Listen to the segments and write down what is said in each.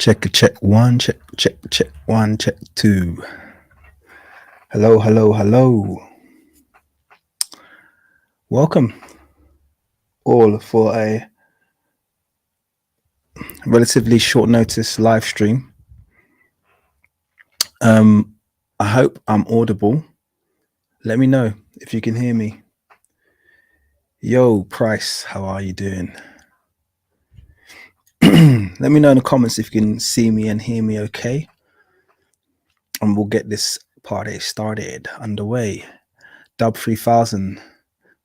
Check one, check one, check two. Hello. Welcome all for a relatively short notice live stream. I hope I'm audible. Let me know if you can hear me. Yo, Price, how are you doing? Let me know in the comments if you can see me and hear me okay. And we'll get this party started, underway. Dub 3000.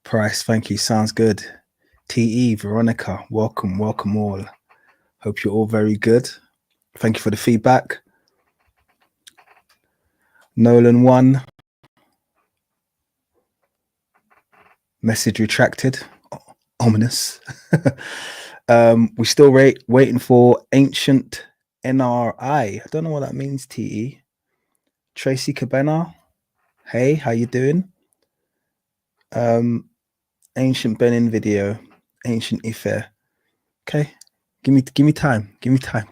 Price, thank you. Sounds good. TE, Veronica, welcome all. Hope you're all very good. Thank you for the feedback. Nolan 1. Message retracted. Ominous. We still waiting for ancient NRI. I don't know what that means, TE. Tracy Cabana. Hey, how you doing? Ancient Benin video. Ancient Ife. Okay. Give me time. Give me time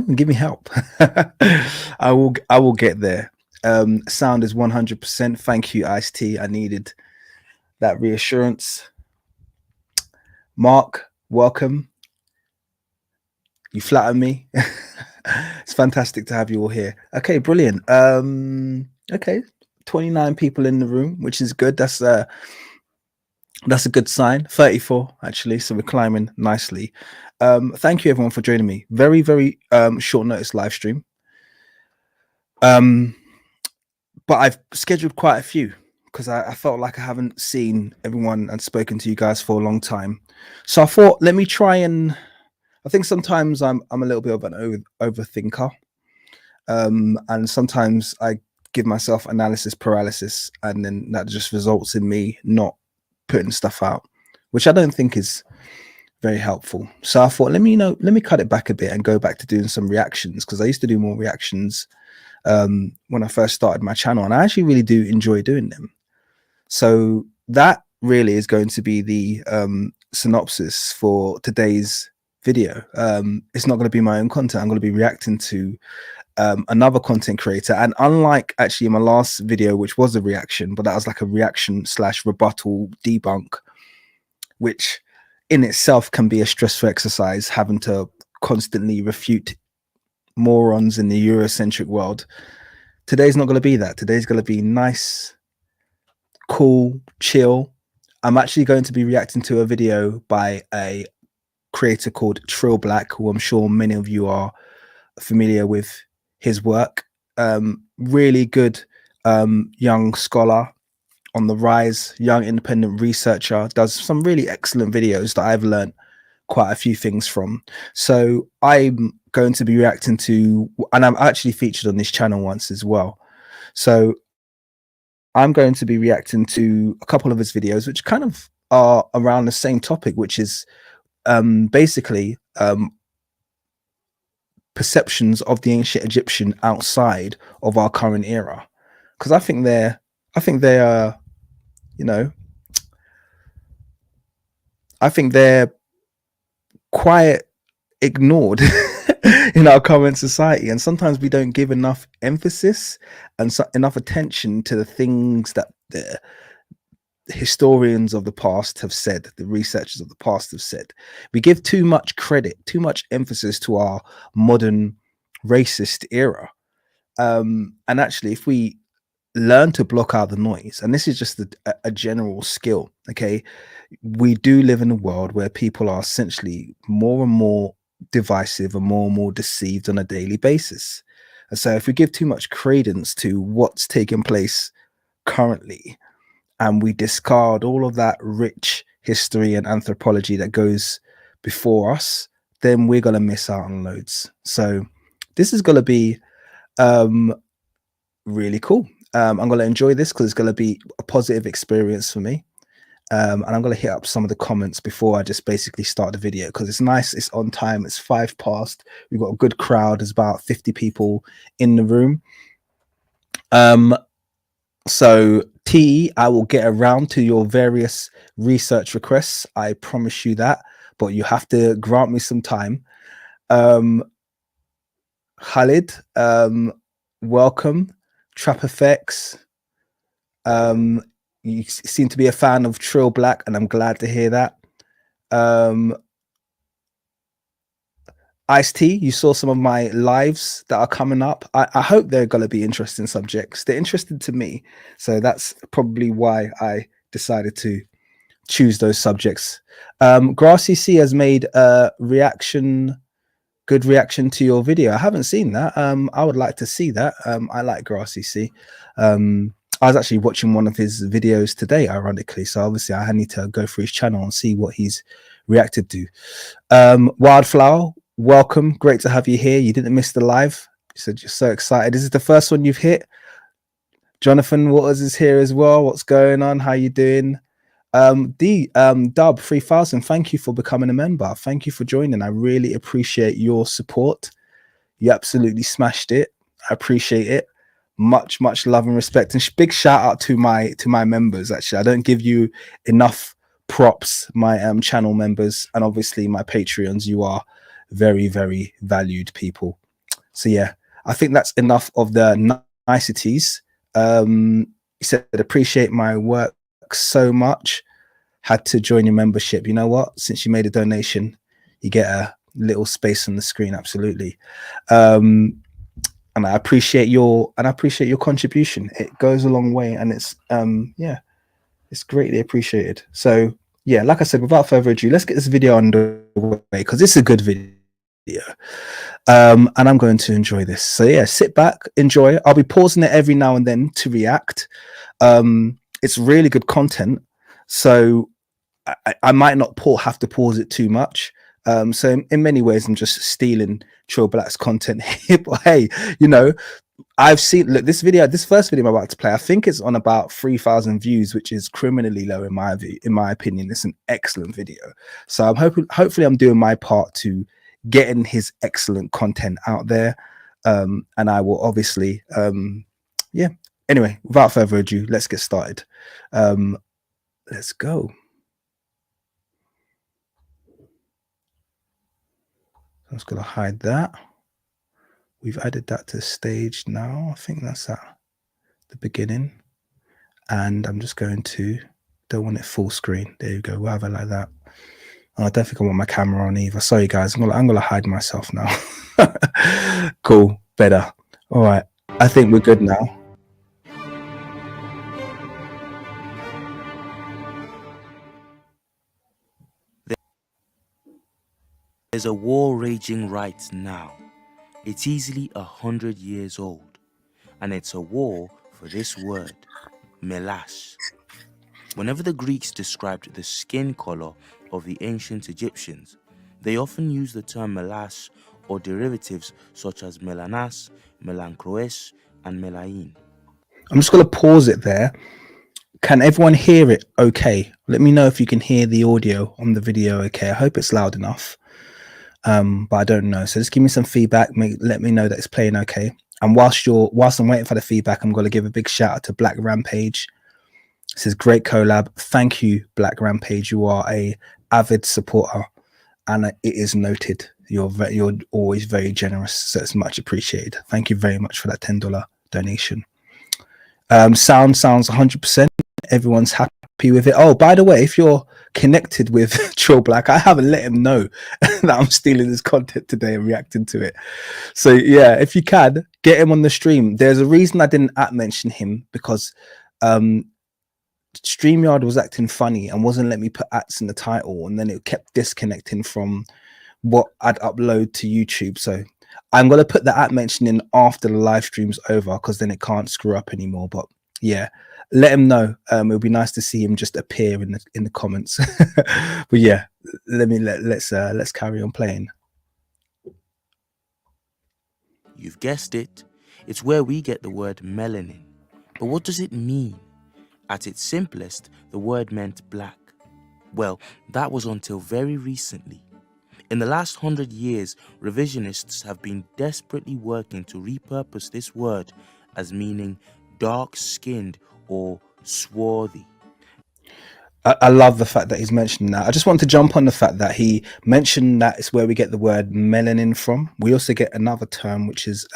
and give me help. I will get there. Sound is 100%. Thank you, Ice-T. I needed that reassurance. Mark, welcome. You flatter me. It's fantastic to have you all here. Okay, brilliant. Okay, 29 people in the room, which is good. That's a good sign. 34 actually, so we're climbing nicely. Thank you everyone for joining me. Very short notice live stream. But I've scheduled quite a few because I felt like I haven't seen everyone and spoken to you guys for a long time. So I thought, let me try and, I think sometimes I'm a little bit of an overthinker. And sometimes I give myself analysis paralysis, and then that just results in me not putting stuff out, which I don't think is very helpful. So I thought, let me cut it back a bit and go back to doing some reactions, because I used to do more reactions when I first started my channel, and I actually really do enjoy doing them. So that really is going to be the synopsis for today's video. It's not going to be my own content. I'm going to be reacting to another content creator, and unlike actually my last video, which was a reaction, but that was like a reaction / rebuttal debunk, which in itself can be a stressful exercise, having to constantly refute morons in the Eurocentric world. Today's not going to be that. Today's going to be nice, cool, chill. I'm actually going to be reacting to a video by a creator called Trill Black, who I'm sure many of you are familiar with his work. Really good young scholar on the rise, young independent researcher, does some really excellent videos that I've learned quite a few things from. So I'm going to be reacting to, and I'm actually featured on this channel once as well. So I'm going to be reacting to a couple of his videos, which kind of are around the same topic, which is basically perceptions of the ancient Egyptian outside of our current era. Because I think they are, you know, I think they're quite ignored in our current society, and sometimes we don't give enough emphasis and enough attention to the things that the historians of the past have said, the researchers of the past have said. We give too much credit, too much emphasis to our modern racist era. And actually, if we learn to block out the noise, and this is just a general skill, okay, we do live in a world where people are essentially more and more divisive and more deceived on a daily basis. And so if we give too much credence to what's taking place currently, and we discard all of that rich history and anthropology that goes before us, then we're going to miss out on loads. So this is going to be really cool. I'm going to enjoy this because it's going to be a positive experience for me. And I'm going to hit up some of the comments before I just basically start the video, because it's nice, it's on time, it's 5 past, we've got a good crowd, there's about 50 people in the room. So T, I will get around to your various research requests, I promise you that, but you have to grant me some time. Khalid, welcome. Trap Effects. You seem to be a fan of Trill Black, and I'm glad to hear that. Ice T, you saw some of my lives that are coming up. I hope they're going to be interesting subjects. They're interesting to me. So that's probably why I decided to choose those subjects. Grassy C has made a good reaction to your video. I haven't seen that. I would like to see that. I like Grassy C. I was actually watching one of his videos today, ironically. So obviously I need to go through his channel and see what he's reacted to. Wildflower, welcome. Great to have you here. You didn't miss the live. You said you're so excited. This is the first one you've hit. Jonathan Waters is here as well. What's going on? How you doing? Dub 3000, thank you for becoming a member. Thank you for joining. I really appreciate your support. You absolutely smashed it. I appreciate it. Much love and respect, and big shout out to my members. Actually, I don't give you enough props, my channel members, and obviously my Patreons. You are very valued people. So yeah, I think that's enough of the niceties. He said, appreciate my work so much. Had to join your membership. You know what? Since you made a donation, you get a little space on the screen. Absolutely. And I appreciate your contribution. It goes a long way, and it's yeah, it's greatly appreciated. So yeah, like I said, without further ado, let's get this video underway because it's a good video. And I'm going to enjoy this. So yeah, sit back, enjoy it. I'll be pausing it every now and then to react. It's really good content, so I might not have to pause it too much. So in many ways, I'm just stealing Trill Black's content here. But hey, you know, I've seen, look, this first video I'm about to play, I think it's on about 3,000 views, which is criminally low in my opinion. It's an excellent video. So I'm hopefully I'm doing my part to getting his excellent content out there. And I will obviously, yeah. Anyway, without further ado, let's get started. Let's go. I'm just going to hide that. We've added that to stage now. I think that's at the beginning. And I'm just going to, don't want it full screen. There you go. We'll have it like that. I don't think I want my camera on either. Sorry, guys. I'm gonna hide myself now. Cool. Better. All right. I think we're good now. There's a war raging right now. It's easily 100 years old, and it's a war for this word, melash. Whenever the Greeks described the skin color of the ancient Egyptians, they often used the term melash or derivatives such as melanas, melankroes, and melain. I'm just going to pause it there. Can everyone hear it okay? Let me know if you can hear the audio on the video okay. I hope it's loud enough. But I don't know. So just give me some feedback. Let me know that it's playing okay. And whilst I'm waiting for the feedback, I'm going to give a big shout out to Black Rampage. It says great collab. Thank you, Black Rampage. You are a avid supporter, and it is noted. You're always very generous, so it's much appreciated. Thank you very much for that $10 donation. Sound sounds 100%. Everyone's happy with it. Oh, by the way, if you're connected with Trill Black, I haven't let him know that I'm stealing his content today and reacting to it. So yeah, if you can get him on the stream. There's a reason I didn't mention him, because StreamYard was acting funny and wasn't letting me put ats in the title, and then it kept disconnecting from what I'd upload to YouTube. So I'm going to put the mention in after the live stream's over, because then it can't screw up anymore. But yeah, let him know. It would be nice to see him just appear in the comments. But yeah, let's carry on playing. You've guessed it. It's where we get the word melanin. But what does it mean? At its simplest, the word meant black. Well, that was until very recently. In the last 100 years, revisionists have been desperately working to repurpose this word as meaning dark-skinned or swarthy. I love the fact that he's mentioned that. I just want to jump on the fact that he mentioned that it's where we get the word melanin from. We also get another term which is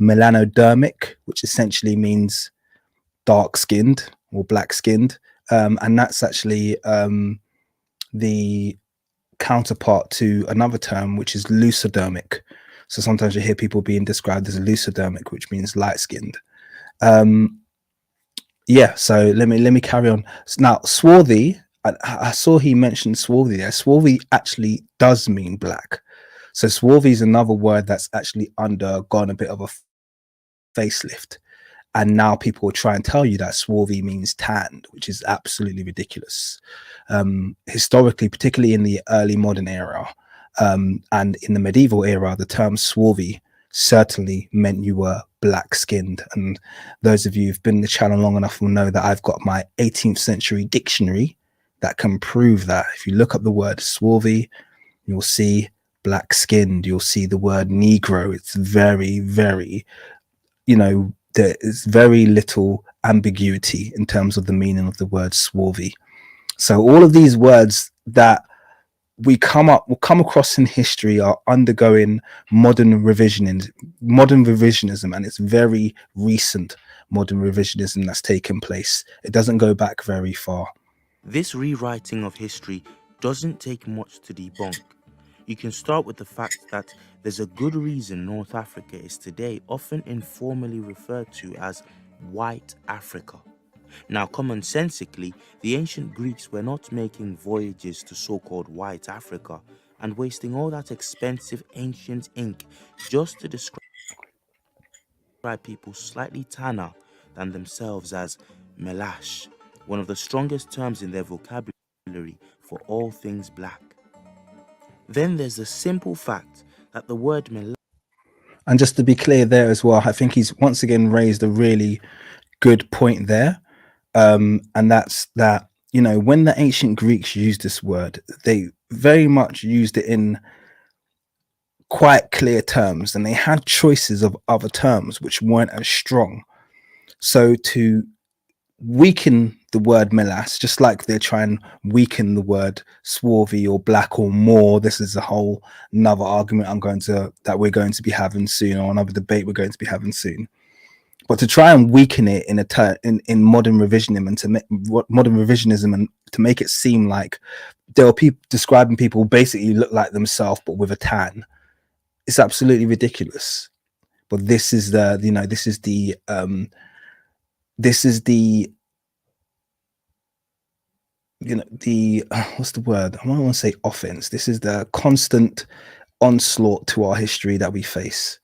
melanodermic, which essentially means dark skinned or black skinned, and that's actually the counterpart to another term which is lucidermic. So sometimes you hear people being described as a lucidermic, which means light skinned. Yeah, so let me carry on. Now, swarthy, I saw he mentioned swarthy there. Swarthy actually does mean black. So swarthy is another word that's actually undergone a bit of a facelift. And now people will try and tell you that swarthy means tanned, which is absolutely ridiculous. Historically, particularly in the early modern era and in the medieval era, the term swarthy certainly meant you were black skinned. And those of you who've been in the channel long enough will know that I've got my 18th century dictionary that can prove that. If you look up the word swarthy, you'll see black skinned, you'll see the word negro. It's very, very, there is very little ambiguity in terms of the meaning of the word swarthy. So all of these words that will come across in history are undergoing modern revisionism, and it's very recent modern revisionism that's taken place. It doesn't go back very far. This rewriting of history doesn't take much to debunk. You can start with the fact that there's a good reason North Africa is today often informally referred to as White Africa. Now, commonsensically, the ancient Greeks were not making voyages to so-called White Africa and wasting all that expensive ancient ink just to describe people slightly tanner than themselves as melash, one of the strongest terms in their vocabulary for all things black. Then there's the simple fact that the word melash. And just to be clear there as well, I think he's once again raised a really good point there. And that's that, when the ancient Greeks used this word, they very much used it in quite clear terms, and they had choices of other terms which weren't as strong. So to weaken the word melas, just like they try and weaken the word swarthy or black or more, this is a whole another argument that we're going to be having soon, or another debate we're going to be having soon. But to try and weaken it in modern revisionism and to make it seem like there are people describing people basically look like themselves but with a tan, it's absolutely ridiculous. But this is the what's the word? I don't want to say offense. This is the constant onslaught to our history that we face.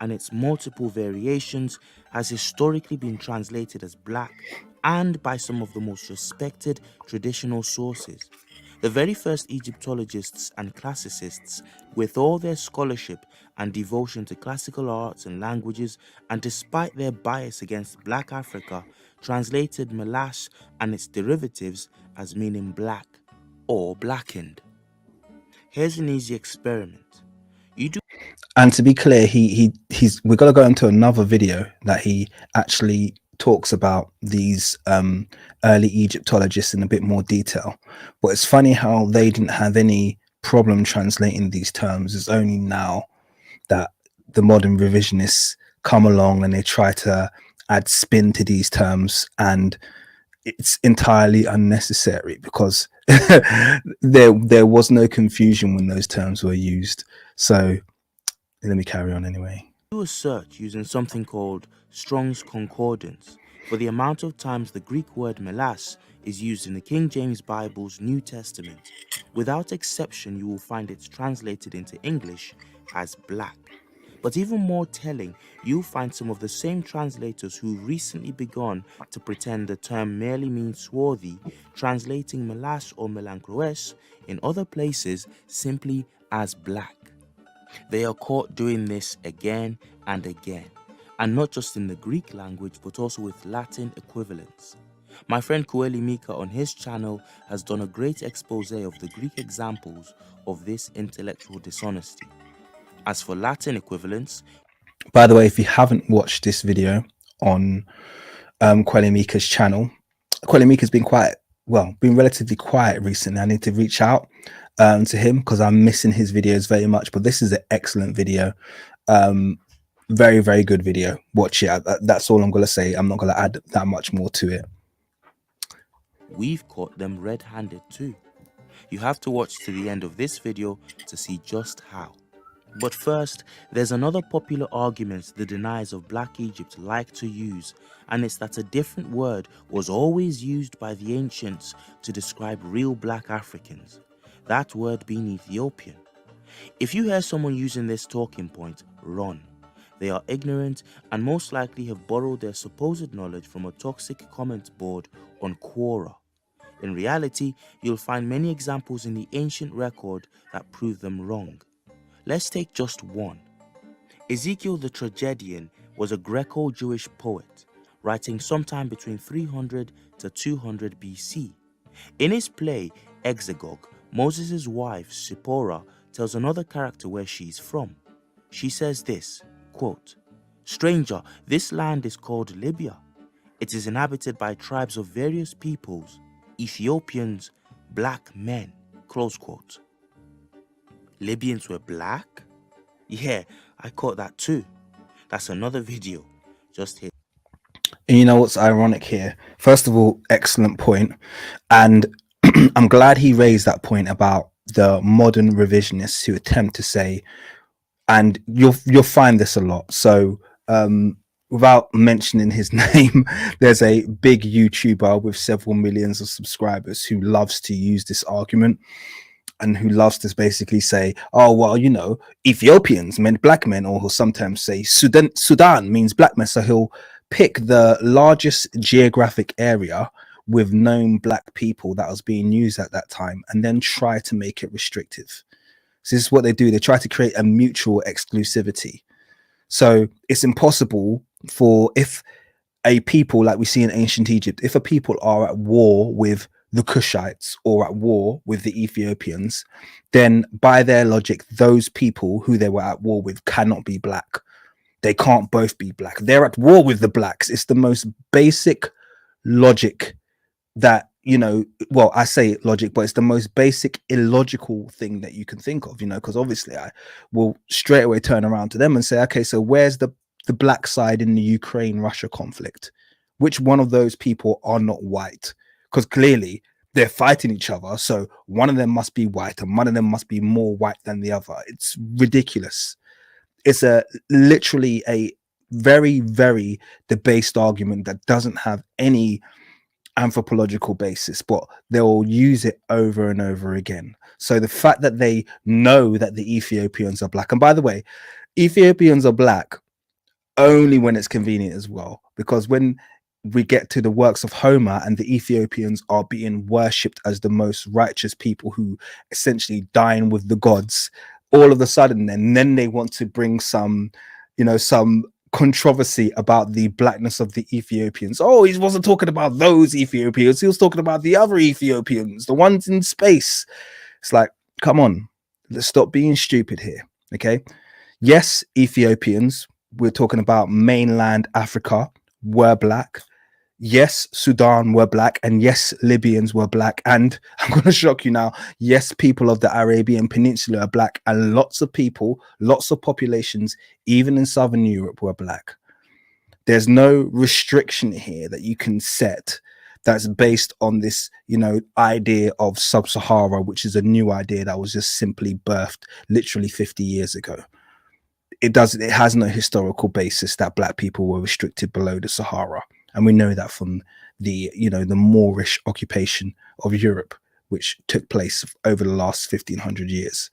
And its multiple variations has historically been translated as black, and by some of the most respected traditional sources. The very first Egyptologists and classicists, with all their scholarship and devotion to classical arts and languages, and despite their bias against Black Africa, translated melash and its derivatives as meaning black or blackened. Here's an easy experiment. And to be clear, he's we're going to go into another video that he actually talks about these early Egyptologists in a bit more detail. But it's funny how they didn't have any problem translating these terms. It's only now that the modern revisionists come along and they try to add spin to these terms, and it's entirely unnecessary because there was no confusion when those terms were used. So let me carry on anyway. Do a search using something called Strong's Concordance for the amount of times the Greek word melas is used in the King James Bible's New Testament. Without exception, you will find it's translated into English as black. But even more telling, you'll find some of the same translators who recently begun to pretend the term merely means swarthy, translating melash or melancroes in other places simply as black. They are caught doing this again and again, and not just in the Greek language but also with Latin equivalents. My friend Kueli Mika on his channel has done a great expose of the Greek examples of this intellectual dishonesty. As for Latin equivalents, by the way, if you haven't watched this video on Kueli Mika's channel, Meek has been been relatively quiet recently. I need to reach out to him because I'm missing his videos very much. But this is an excellent video. Very, very good video. Watch it. That's all I'm going to say. I'm not going to add that much more to it. We've caught them red-handed too. You have to watch to the end of this video to see just how. But first, there's another popular argument the deniers of Black Egypt like to use, and it's that a different word was always used by the ancients to describe real Black Africans, that word being Ethiopian. If you hear someone using this talking point, run. They are ignorant and most likely have borrowed their supposed knowledge from a toxic comment board on Quora. In reality, you'll find many examples in the ancient record that prove them wrong. Let's take just one. Ezekiel the Tragedian was a Greco-Jewish poet, writing sometime between 300 to 200 BC. In his play, Exegog, Moses' wife, Zipporah, tells another character where she's from. She says this, quote, "Stranger, this land is called Libya. It is inhabited by tribes of various peoples, Ethiopians, black men," close quote. Libyans were black? Yeah, I caught that too. That's another video. Just here. And you know what's ironic here? First of all, excellent point. And I'm glad he raised that point about the modern revisionists who attempt to say, and you'll find this a lot. So without mentioning his name, there's a big YouTuber with several millions of subscribers who loves to use this argument and who loves to basically say, oh, well, you know, Ethiopians meant black men, or he'll sometimes say Sudan means black men. So he'll pick the largest geographic area with known black people that was being used at that time and then try to make it restrictive. So this is what they do. They try to create a mutual exclusivity. So it's impossible for, if a people like we see in ancient Egypt, if a people are at war with the Kushites or at war with the Ethiopians, then by their logic, those people who they were at war with cannot be black. They can't both be black. They're at war with the blacks. It's the most basic logic that, you know, well, I say logic, but it's the most basic illogical thing that you can think of, you know, because obviously I will straight away turn around to them and say, okay, so where's the black side in the Ukraine-Russia conflict? Which one of those people are not white? Because clearly they're fighting each other. So one of them must be white and one of them must be more white than the other. It's ridiculous. It's literally a very, very debased argument that doesn't have any anthropological basis, but they'll use it over and over again. So the fact that they know that the Ethiopians are black, and by the way, Ethiopians are black only when it's convenient as well, because when we get to the works of Homer and the Ethiopians are being worshipped as the most righteous people who essentially dine with the gods, all of a sudden and then they want to bring some, you know, some controversy about the blackness of the Ethiopians. Oh, he wasn't talking about those Ethiopians, he was talking about the other Ethiopians, the ones in space. It's like, come on, let's stop being stupid here. Okay, yes, Ethiopians, we're talking about mainland Africa, were black. Yes, Sudan were black, and yes, Libyans were black, and I'm going to shock you now, yes, people of the Arabian Peninsula are black, and lots of people, lots of populations, even in Southern Europe, were black. There's no restriction here that you can set that's based on this, you know, idea of sub-Sahara, which is a new idea that was just simply birthed literally 50 years ago. It has no historical basis that black people were restricted below the Sahara. And we know that from the, you know, the Moorish occupation of Europe, which took place over the last 1500 years.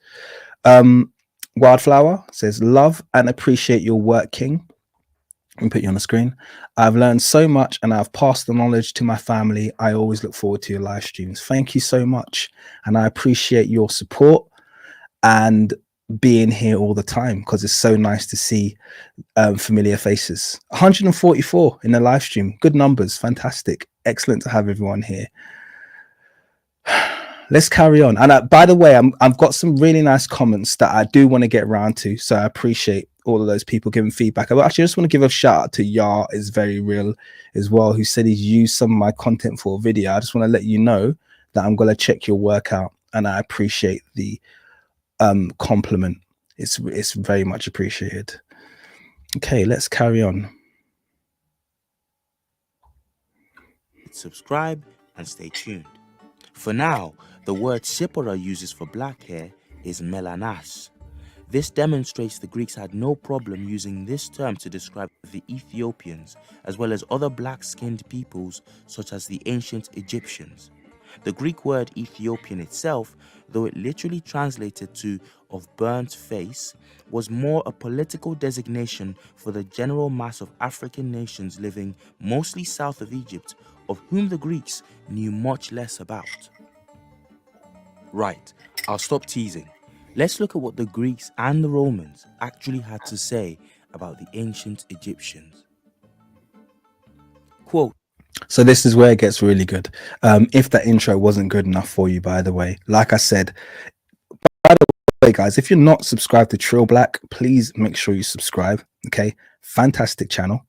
Wildflower says, love and appreciate your work, King. Let me put you on the screen. I've learned so much and I've passed the knowledge to my family. I always look forward to your live streams. Thank you so much. And I appreciate your support and being here all the time, because it's so nice to see familiar faces. 144 in the live stream. Good numbers. Fantastic. Excellent to have everyone here. Let's carry on. And by the way, I've got some really nice comments that I do want to get around to, so I appreciate all of those people giving feedback. But actually, I just want to give a shout out to Yar is very real as well, who said he's used some of my content for a video. I just want to let you know that I'm going to check your work out, and I appreciate the compliment. It's very much appreciated. Okay, let's carry on. Subscribe and stay tuned. For now, the word Sipora uses for black hair is melanas. This demonstrates the Greeks had no problem using this term to describe the Ethiopians, as well as other black-skinned peoples such as the ancient Egyptians. The Greek word Ethiopian itself, though it literally translated to of burnt face, was more a political designation for the general mass of African nations living mostly south of Egypt, of whom the Greeks knew much less about. Right, I'll stop teasing. Let's look at what the Greeks and the Romans actually had to say about the ancient Egyptians. Quote, so this is where it gets really good. If that intro wasn't good enough for you, by the way, like I said, by the way, guys, if you're not subscribed to Trill Black, please make sure you subscribe. Okay, fantastic channel,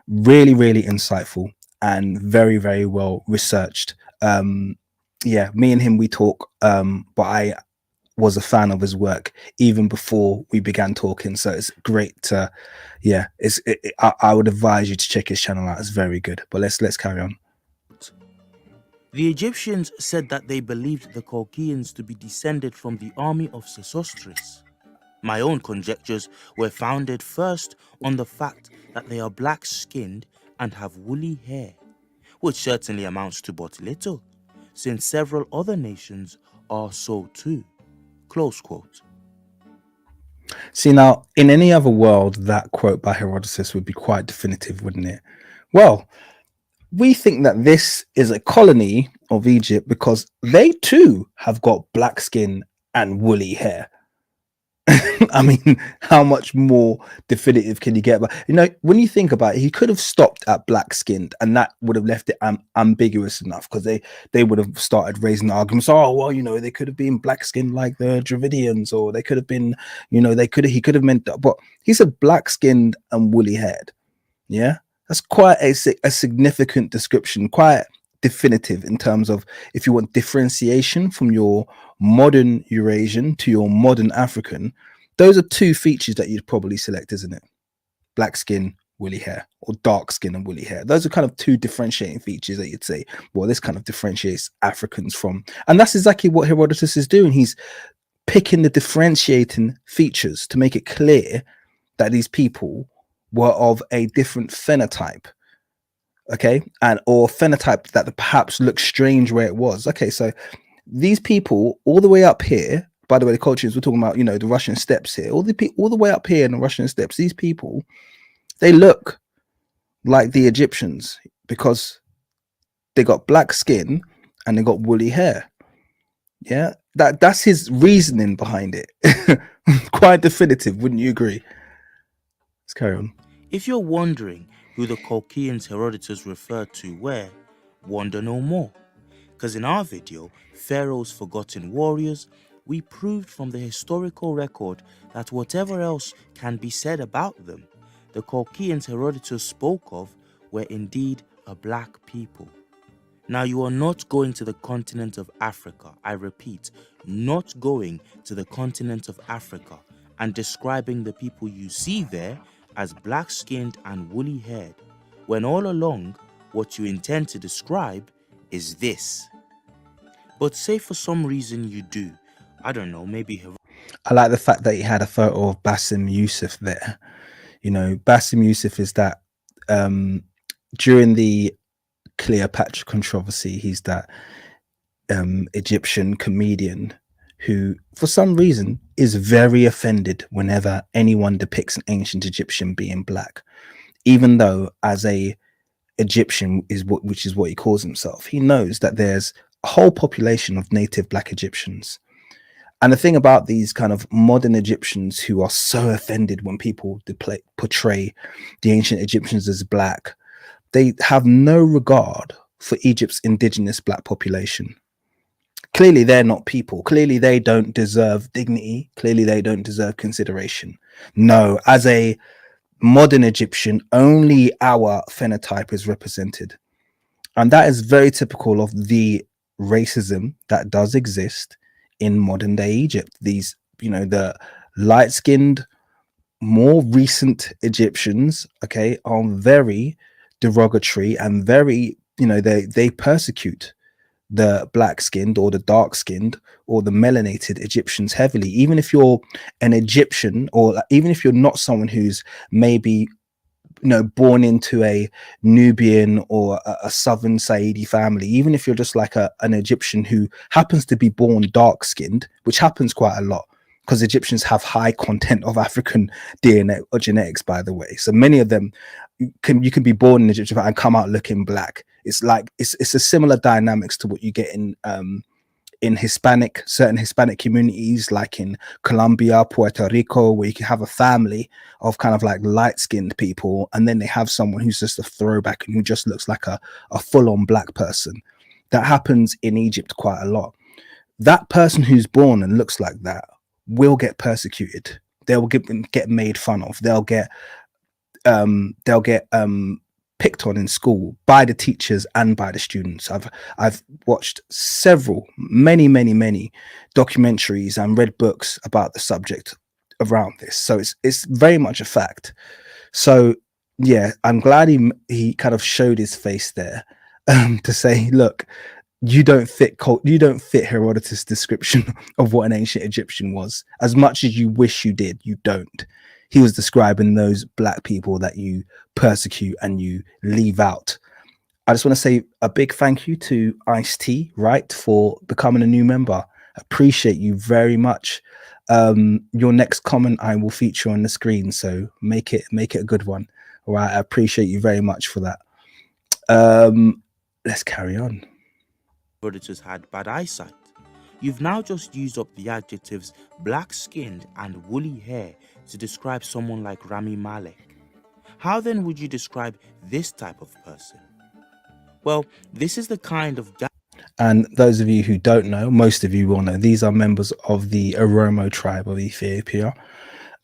really, really insightful and very, very well researched. Yeah, me and him, we talk, but I was a fan of his work even before we began talking, so it's great to, yeah, I would advise you to check his channel out. It's very good. But let's carry on. The Egyptians said that they believed the Colchians to be descended from the army of Sesostris. My own conjectures were founded first on the fact that they are black-skinned and have woolly hair, which certainly amounts to but little, since several other nations are so too. Close quote. See, now, in any other world, that quote by Herodotus would be quite definitive, wouldn't it? Well, we think that this is a colony of Egypt because they too have got black skin and woolly hair. I mean, how much more definitive can you get? But you know, when you think about it, he could have stopped at black skinned, and that would have left it ambiguous enough, because they would have started raising arguments. Oh, well, you know, they could have been black skinned like the Dravidians, or they could have been, you know, he could have meant that. But he said black skinned and woolly haired. Yeah, that's quite a significant description, quite definitive in terms of if you want differentiation from your modern Eurasian to your modern African. Those are two features that you'd probably select, isn't it? Black skin, woolly hair, or dark skin and woolly hair. Those are kind of two differentiating features that you'd say, well, this kind of differentiates Africans from. And that's exactly what Herodotus is doing. He's picking the differentiating features to make it clear that these people were of a different phenotype. Okay, and or phenotype that perhaps looked strange where it was. Okay, so these people all the way up here, by the way, the cultures we're talking about, you know, the Russian steppes here, all the way up here in the Russian steppes, these people, they look like the Egyptians because they got black skin and they got woolly hair. Yeah, that's his reasoning behind it. Quite definitive, wouldn't you agree? Let's carry on. If you're wondering who the Colchians Herodotus referred to were, wonder no more. Because in our video, Pharaoh's Forgotten Warriors, we proved from the historical record that whatever else can be said about them, the Colchians Herodotus spoke of were indeed a black people. Now, you are not going to the continent of Africa, I repeat, not going to the continent of Africa and describing the people you see there as black-skinned and woolly-haired, when all along what you intend to describe is this. But say for some reason you do, I don't know, maybe... I like the fact that he had a photo of Bassem Youssef there. You know, Bassem Youssef is that during the Cleopatra controversy, he's that Egyptian comedian who, for some reason, is very offended whenever anyone depicts an ancient Egyptian being black, even though as a Egyptian which is what he calls himself, he knows that there's a whole population of native black Egyptians. And the thing about these kind of modern Egyptians who are so offended when people portray the ancient Egyptians as black, they have no regard for Egypt's indigenous black population. Clearly, they're not people. Clearly, they don't deserve dignity. Clearly, they don't deserve consideration. No, as a modern Egyptian, only our phenotype is represented. And that is very typical of the racism that does exist in modern day Egypt. These, the light skinned, more recent Egyptians, okay, are very derogatory and very, they persecute the black skinned or the dark skinned or the melanated Egyptians heavily. Even if you're an Egyptian, or even if you're not someone who's maybe born into a Nubian or a southern Saidi family, even if you're just like an Egyptian who happens to be born dark skinned, which happens quite a lot because Egyptians have high content of African DNA or genetics, by the way. So many of them you can be born in Egypt and come out looking black. It's like it's a similar dynamics to what you get in certain Hispanic communities, like in Colombia, Puerto Rico, where you can have a family of kind of like light-skinned people, and then they have someone who's just a throwback and who just looks like a full-on black person. That happens in Egypt quite a lot. That person who's born and looks like that will get persecuted. They'll get made fun of. They'll get picked on in school by the teachers and by the students. I've watched many documentaries and read books about the subject around this. So it's very much a fact. So yeah, I'm glad he kind of showed his face there to say, look, you don't fit Herodotus' description of what an ancient Egyptian was. As much as you wish you did, you don't. He was describing those black people that you persecute and you leave out. I just want to say a big thank you to Ice-T, right, for becoming a new member. Appreciate you very much. Your next comment I will feature on the screen, so make it a good one. All right, I appreciate you very much for that. Let's carry on. Herodotus had bad eyesight. You've now just used up the adjectives black-skinned and woolly hair to describe someone like Rami Malek. How then would you describe this type of person? Well, this is the kind of... And those of you who don't know, most of you will know, these are members of the Oromo tribe of Ethiopia,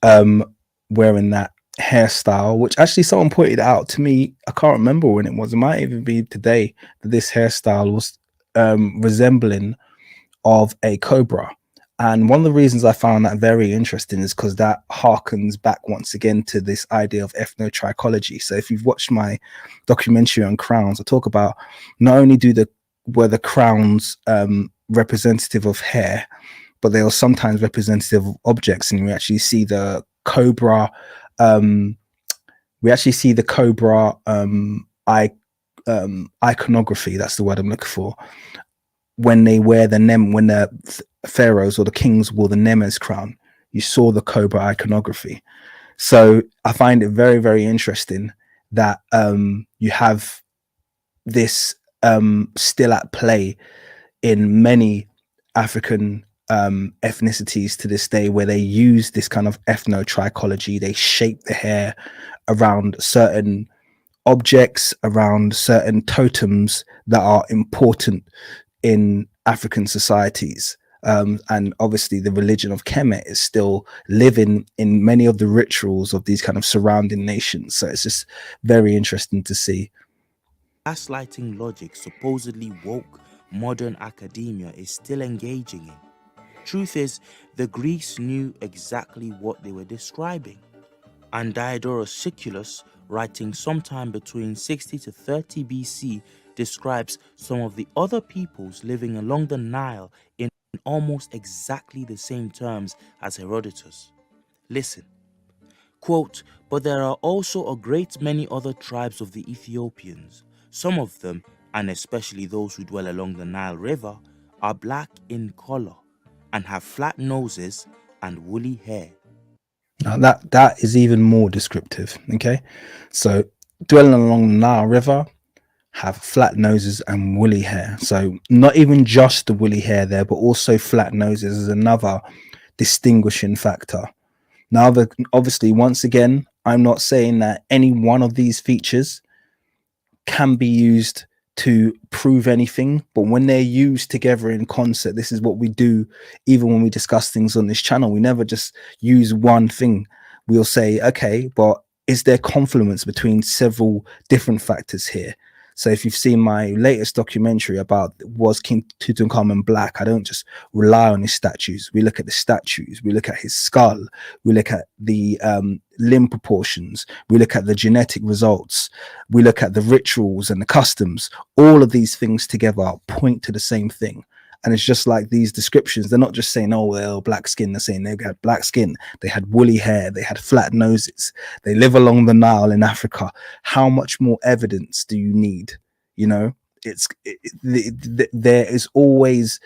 wearing that hairstyle, which actually someone pointed out to me. I can't remember when it was. It might even be today that this hairstyle was resembling of a cobra. And one of the reasons I found that very interesting is because that harkens back once again to this idea of ethnotrichology. So if you've watched my documentary on crowns, I talk about not only were the crowns representative of hair, but they are sometimes representative of objects, and we actually see the cobra. Iconography. That's the word I'm looking for. When they wear when the pharaohs or the kings wore the Nemes crown, you saw the cobra iconography. So I find it very, very interesting that you have this still at play in many African ethnicities to this day, where they use this kind of ethnotrichology. They shape the hair around certain objects, around certain totems that are important in African societies. And obviously the religion of Kemet is still living in many of the rituals of these kind of surrounding nations. So it's just very interesting to see. Gaslighting logic supposedly woke modern academia is still engaging in. Truth is, the Greeks knew exactly what they were describing. And Diodorus Siculus, writing sometime between 60 to 30 BC, describes some of the other peoples living along the Nile in almost exactly the same terms as Herodotus. Listen, quote, "But there are also a great many other tribes of the Ethiopians. Some of them, and especially those who dwell along the Nile River, are black in color and have flat noses and woolly hair." Now that is even more descriptive. Okay, so dwelling along the Nile River, have flat noses and woolly hair. So not even just the woolly hair there, but also flat noses is another distinguishing factor. Now, obviously, once again, I'm not saying that any one of these features can be used to prove anything, but when they're used together in concert, this is what we do. Even when we discuss things on this channel, we never just use one thing. we'll say, okay, but is there confluence between several different factors here? So if you've seen my latest documentary about was King Tutankhamun black, I don't just rely on his statues. We look at the statues, we look at his skull, we look at the limb proportions, we look at the genetic results, we look at the rituals and the customs. All of these things together point to the same thing. And it's just like these descriptions, they're not just saying, oh, well, black skin. They're saying they had black skin, they had woolly hair, they had flat noses, they live along the Nile in Africa. How much more evidence do you need? You know, there is always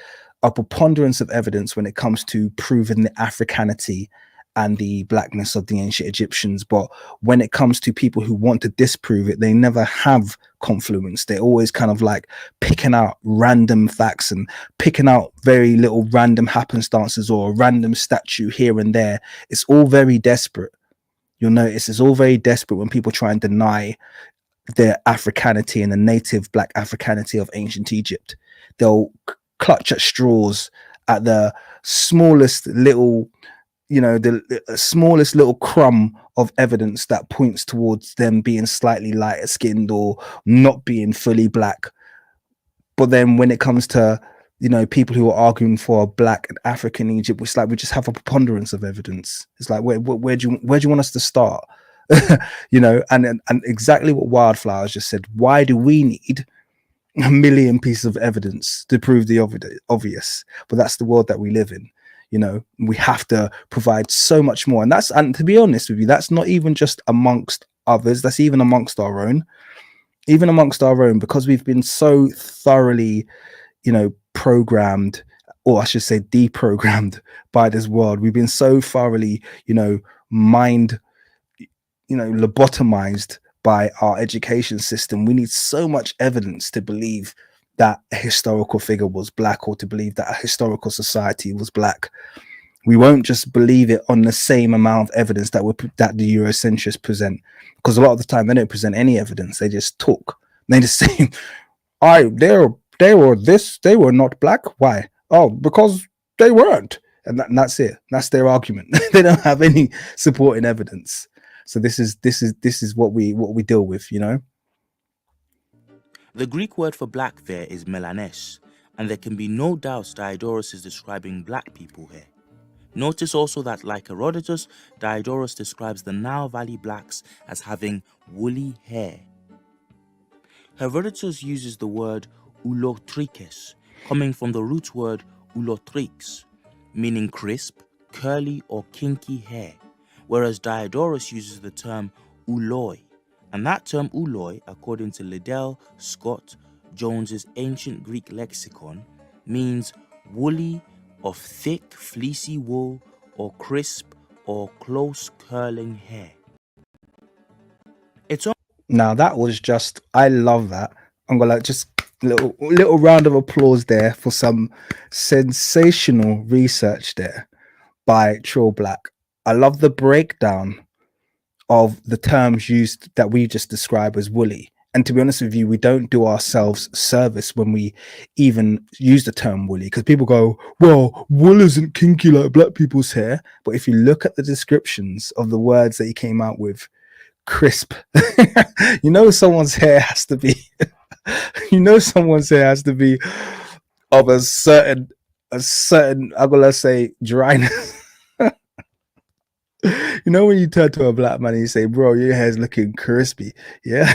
a preponderance of evidence when it comes to proving the Africanity and the blackness of the ancient Egyptians. But when it comes to people who want to disprove it, they never have confluence. They're always kind of like picking out random facts and picking out very little random happenstances or a random statue here and there. It's all very desperate. You'll notice it's all very desperate when people try and deny their Africanity and the native black Africanity of ancient Egypt. They'll clutch at straws at the smallest little, you know, the smallest little crumb of evidence that points towards them being slightly lighter skinned or not being fully black. But then when it comes to, you know, people who are arguing for a black and African Egypt, it's like we just have a preponderance of evidence. It's like where do you want us to start? You know, and exactly what Wildflowers just said. Why do we need a million pieces of evidence to prove the obvious? But that's the world that we live in. You know, we have to provide so much more. And to be honest with you, that's not even just amongst others, that's even amongst our own. Even amongst our own, because we've been so thoroughly, you know, programmed, or I should say deprogrammed by this world. We've been so thoroughly, you know, lobotomized by our education system. We need so much evidence to believe that a historical figure was black, or to believe that a historical society was black. We won't just believe it on the same amount of evidence that the Eurocentrists present, because a lot of the time they don't present any evidence. They just talk. They just say, they were not black. Why? Oh, because they weren't. And that's it. That's their argument. They don't have any supporting evidence. So this is what we deal with, you know. The Greek word for black there is melanes, and there can be no doubt Diodorus is describing black people here. Notice also that, like Herodotus, Diodorus describes the Nile Valley blacks as having woolly hair. Herodotus uses the word ulotrikes, coming from the root word ulotrix, meaning crisp, curly, or kinky hair, whereas Diodorus uses the term uloi, and that term uloi, according to Liddell Scott Jones's Ancient Greek Lexicon, means woolly, of thick, fleecy wool, or crisp or close curling hair. Now that was just, I love that. I'm gonna just little round of applause there for some sensational research there by Trill Black. I love the breakdown of the terms used that we just described as woolly. And to be honest with you, we don't do ourselves service when we even use the term woolly, because people go, well, wool isn't kinky like black people's hair. But if you look at the descriptions of the words that he came out with, crisp, you know, someone's hair has to be, of a certain, I'm gonna say, dryness. You know, when you turn to a black man and you say, bro, your hair's looking crispy. Yeah.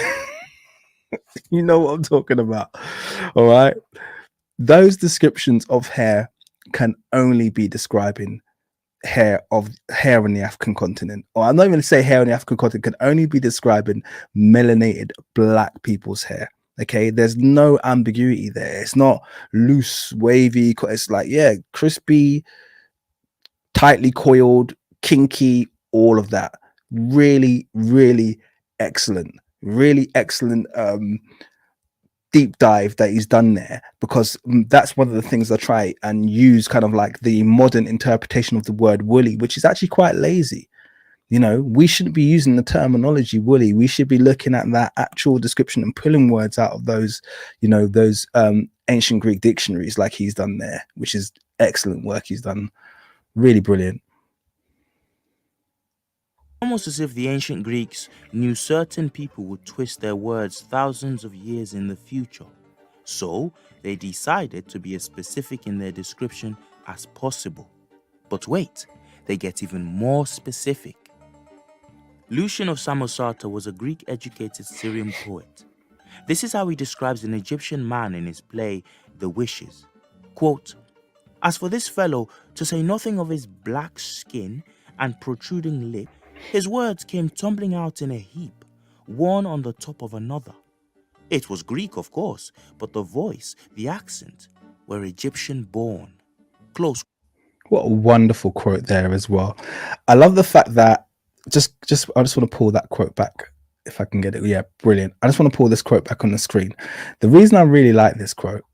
You know what I'm talking about. All right. Those descriptions of hair can only be describing hair in the African continent. Or I'm not even going to say hair on the African continent, can only be describing melanated black people's hair. Okay. There's no ambiguity there. It's not loose, wavy. It's like, yeah, crispy, tightly coiled, kinky, all of that. Really, really excellent deep dive that he's done there, because that's one of the things I try and use, kind of like the modern interpretation of the word woolly, which is actually quite lazy. You know, we shouldn't be using the terminology woolly. We should be looking at that actual description and pulling words out of those, you know, those ancient Greek dictionaries, like he's done there, which is excellent work he's done. Really brilliant. Almost as if the ancient Greeks knew certain people would twist their words thousands of years in the future. So they decided to be as specific in their description as possible. But wait, they get even more specific. Lucian of Samosata was a Greek-educated Syrian poet. This is how he describes an Egyptian man in his play The Wishes. Quote, "As for this fellow, to say nothing of his black skin and protruding lip, his words came tumbling out in a heap, one on the top of another. It was Greek, of course, but the voice, the accent, were Egyptian born." Close. What a wonderful quote there as well. I love the fact that I just want to pull that quote back if I can get it. Yeah, brilliant. I just want to pull this quote back on the screen. The reason I really like this quote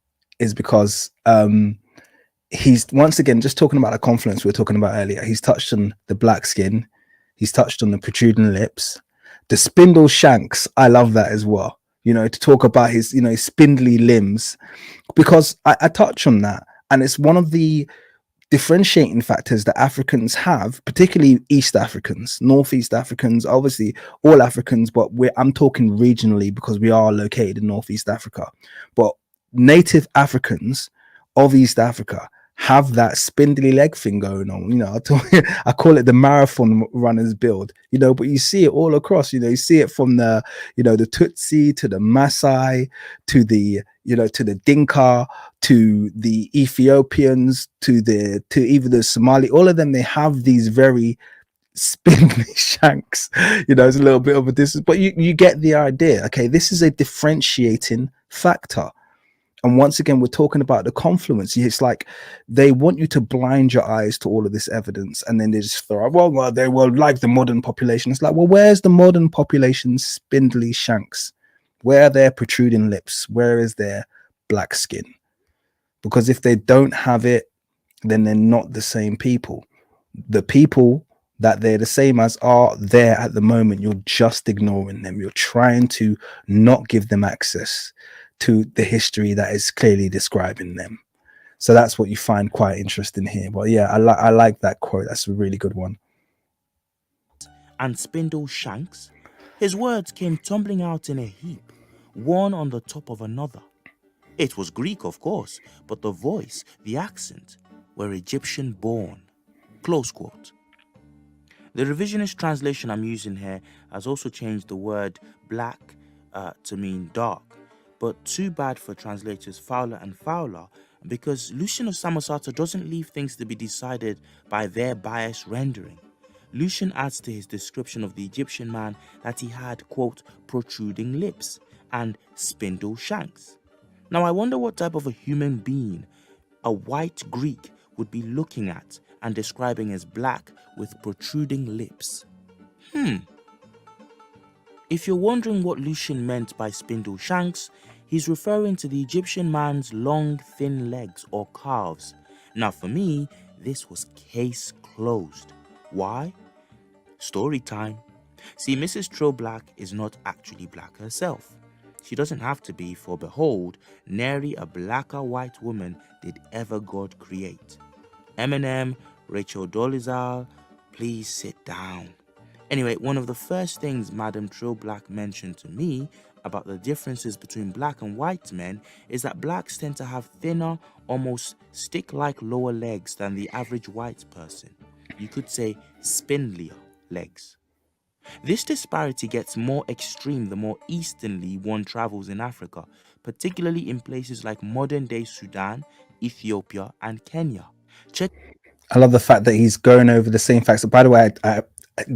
is because he's once again just talking about the confluence we were talking about earlier. He's touched on the black skin, he's touched on the protruding lips, the spindle shanks. I love that as well. You know, to talk about his, you know, his spindly limbs, because I touch on that, and it's one of the differentiating factors that Africans have, particularly East Africans, Northeast Africans, obviously all Africans, but I'm talking regionally because we are located in Northeast Africa. But native Africans of East Africa have that spindly leg thing going on. You know, I call it the marathon runner's build, you know, but you see it all across, you know, you see it from the, you know, the Tutsi to the Maasai to the, you know, to the Dinka, to the Ethiopians, to even the Somali. All of them, they have these very spindly shanks. You know, it's a little bit of a distance, but you get the idea. Okay, this is a differentiating factor. And once again, we're talking about the confluence. It's like they want you to blind your eyes to all of this evidence, and then they just throw out, well, they will like the modern population. It's like, well, where's the modern population's spindly shanks? Where are their protruding lips? Where is their black skin? Because if they don't have it, then they're not the same people. The people that they're the same as are there at the moment. You're just ignoring them. You're trying to not give them access to the history that is clearly describing them. So that's what you find quite interesting here. But yeah, I like that quote. That's a really good one. And spindle shanks, his words came tumbling out in a heap, one on the top of another. It was Greek, of course, but the voice, the accent, were Egyptian born. Close quote. The revisionist translation I'm using here has also changed the word black to mean dark, but too bad for translators Fowler and Fowler, because Lucian of Samosata doesn't leave things to be decided by their biased rendering. Lucian adds to his description of the Egyptian man that he had, quote, protruding lips and spindle shanks. Now I wonder what type of a human being a white Greek would be looking at and describing as black with protruding lips. If you're wondering what Lucian meant by spindle shanks, he's referring to the Egyptian man's long, thin legs or calves. Now for me, this was case closed. Why? Story time. See, Mrs. Trill Black is not actually black herself. She doesn't have to be, for behold, nary a blacker white woman did ever God create. Eminem, Rachel Dolezal, please sit down. Anyway, one of the first things Madame Trill Black mentioned to me about the differences between black and white men is that blacks tend to have thinner, almost stick-like lower legs than the average white person. You could say spindlier legs. This disparity gets more extreme the more easternly one travels in Africa, particularly in places like modern-day Sudan, Ethiopia, and Kenya. I love the fact that he's going over the same facts. By the way, I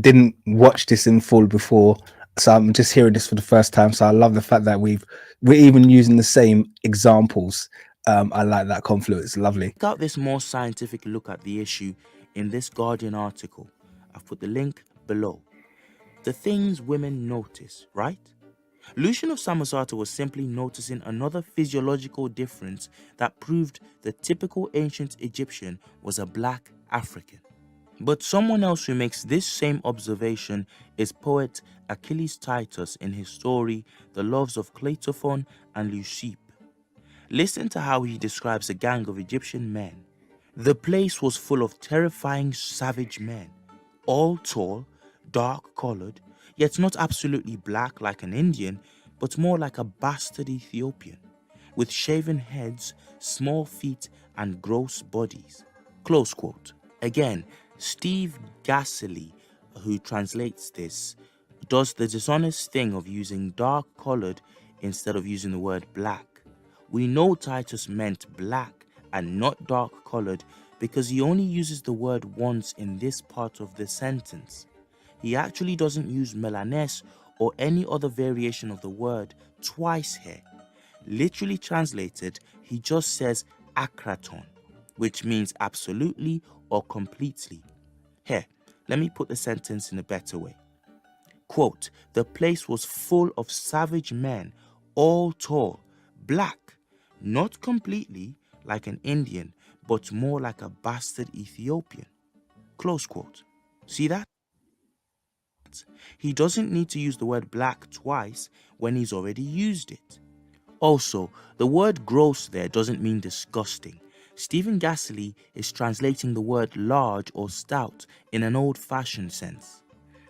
didn't watch this in full before, so I'm just hearing this for the first time. So I love the fact that we're even using the same examples. I like that confluence. Lovely. Check out this more scientific look at the issue in this Guardian article. I've put the link below. The things women notice, right? Lucian of Samosata was simply noticing another physiological difference that proved the typical ancient Egyptian was a black African. But someone else who makes this same observation is poet Aeschylus Titus in his story The Loves of Cleitophon and Lucian. Listen to how he describes a gang of Egyptian men. The place was full of terrifying savage men, all tall, dark-colored, yet not absolutely black like an Indian, but more like a bastard Ethiopian, with shaven heads, small feet, and gross bodies. Close quote. Again, Steve Gassely, who translates this, does the dishonest thing of using dark-colored instead of using the word black. We know Titus meant black and not dark-colored because he only uses the word once in this part of the sentence. He actually doesn't use melaness or any other variation of the word twice here. Literally translated, he just says akraton, which means absolutely or completely. Here, let me put the sentence in a better way. Quote, the place was full of savage men, all tall, black, not completely like an Indian, but more like a bastard Ethiopian. Close quote. See that? He doesn't need to use the word black twice when he's already used it. Also, the word gross there doesn't mean disgusting. Stephen Gassely is translating the word large or stout in an old-fashioned sense.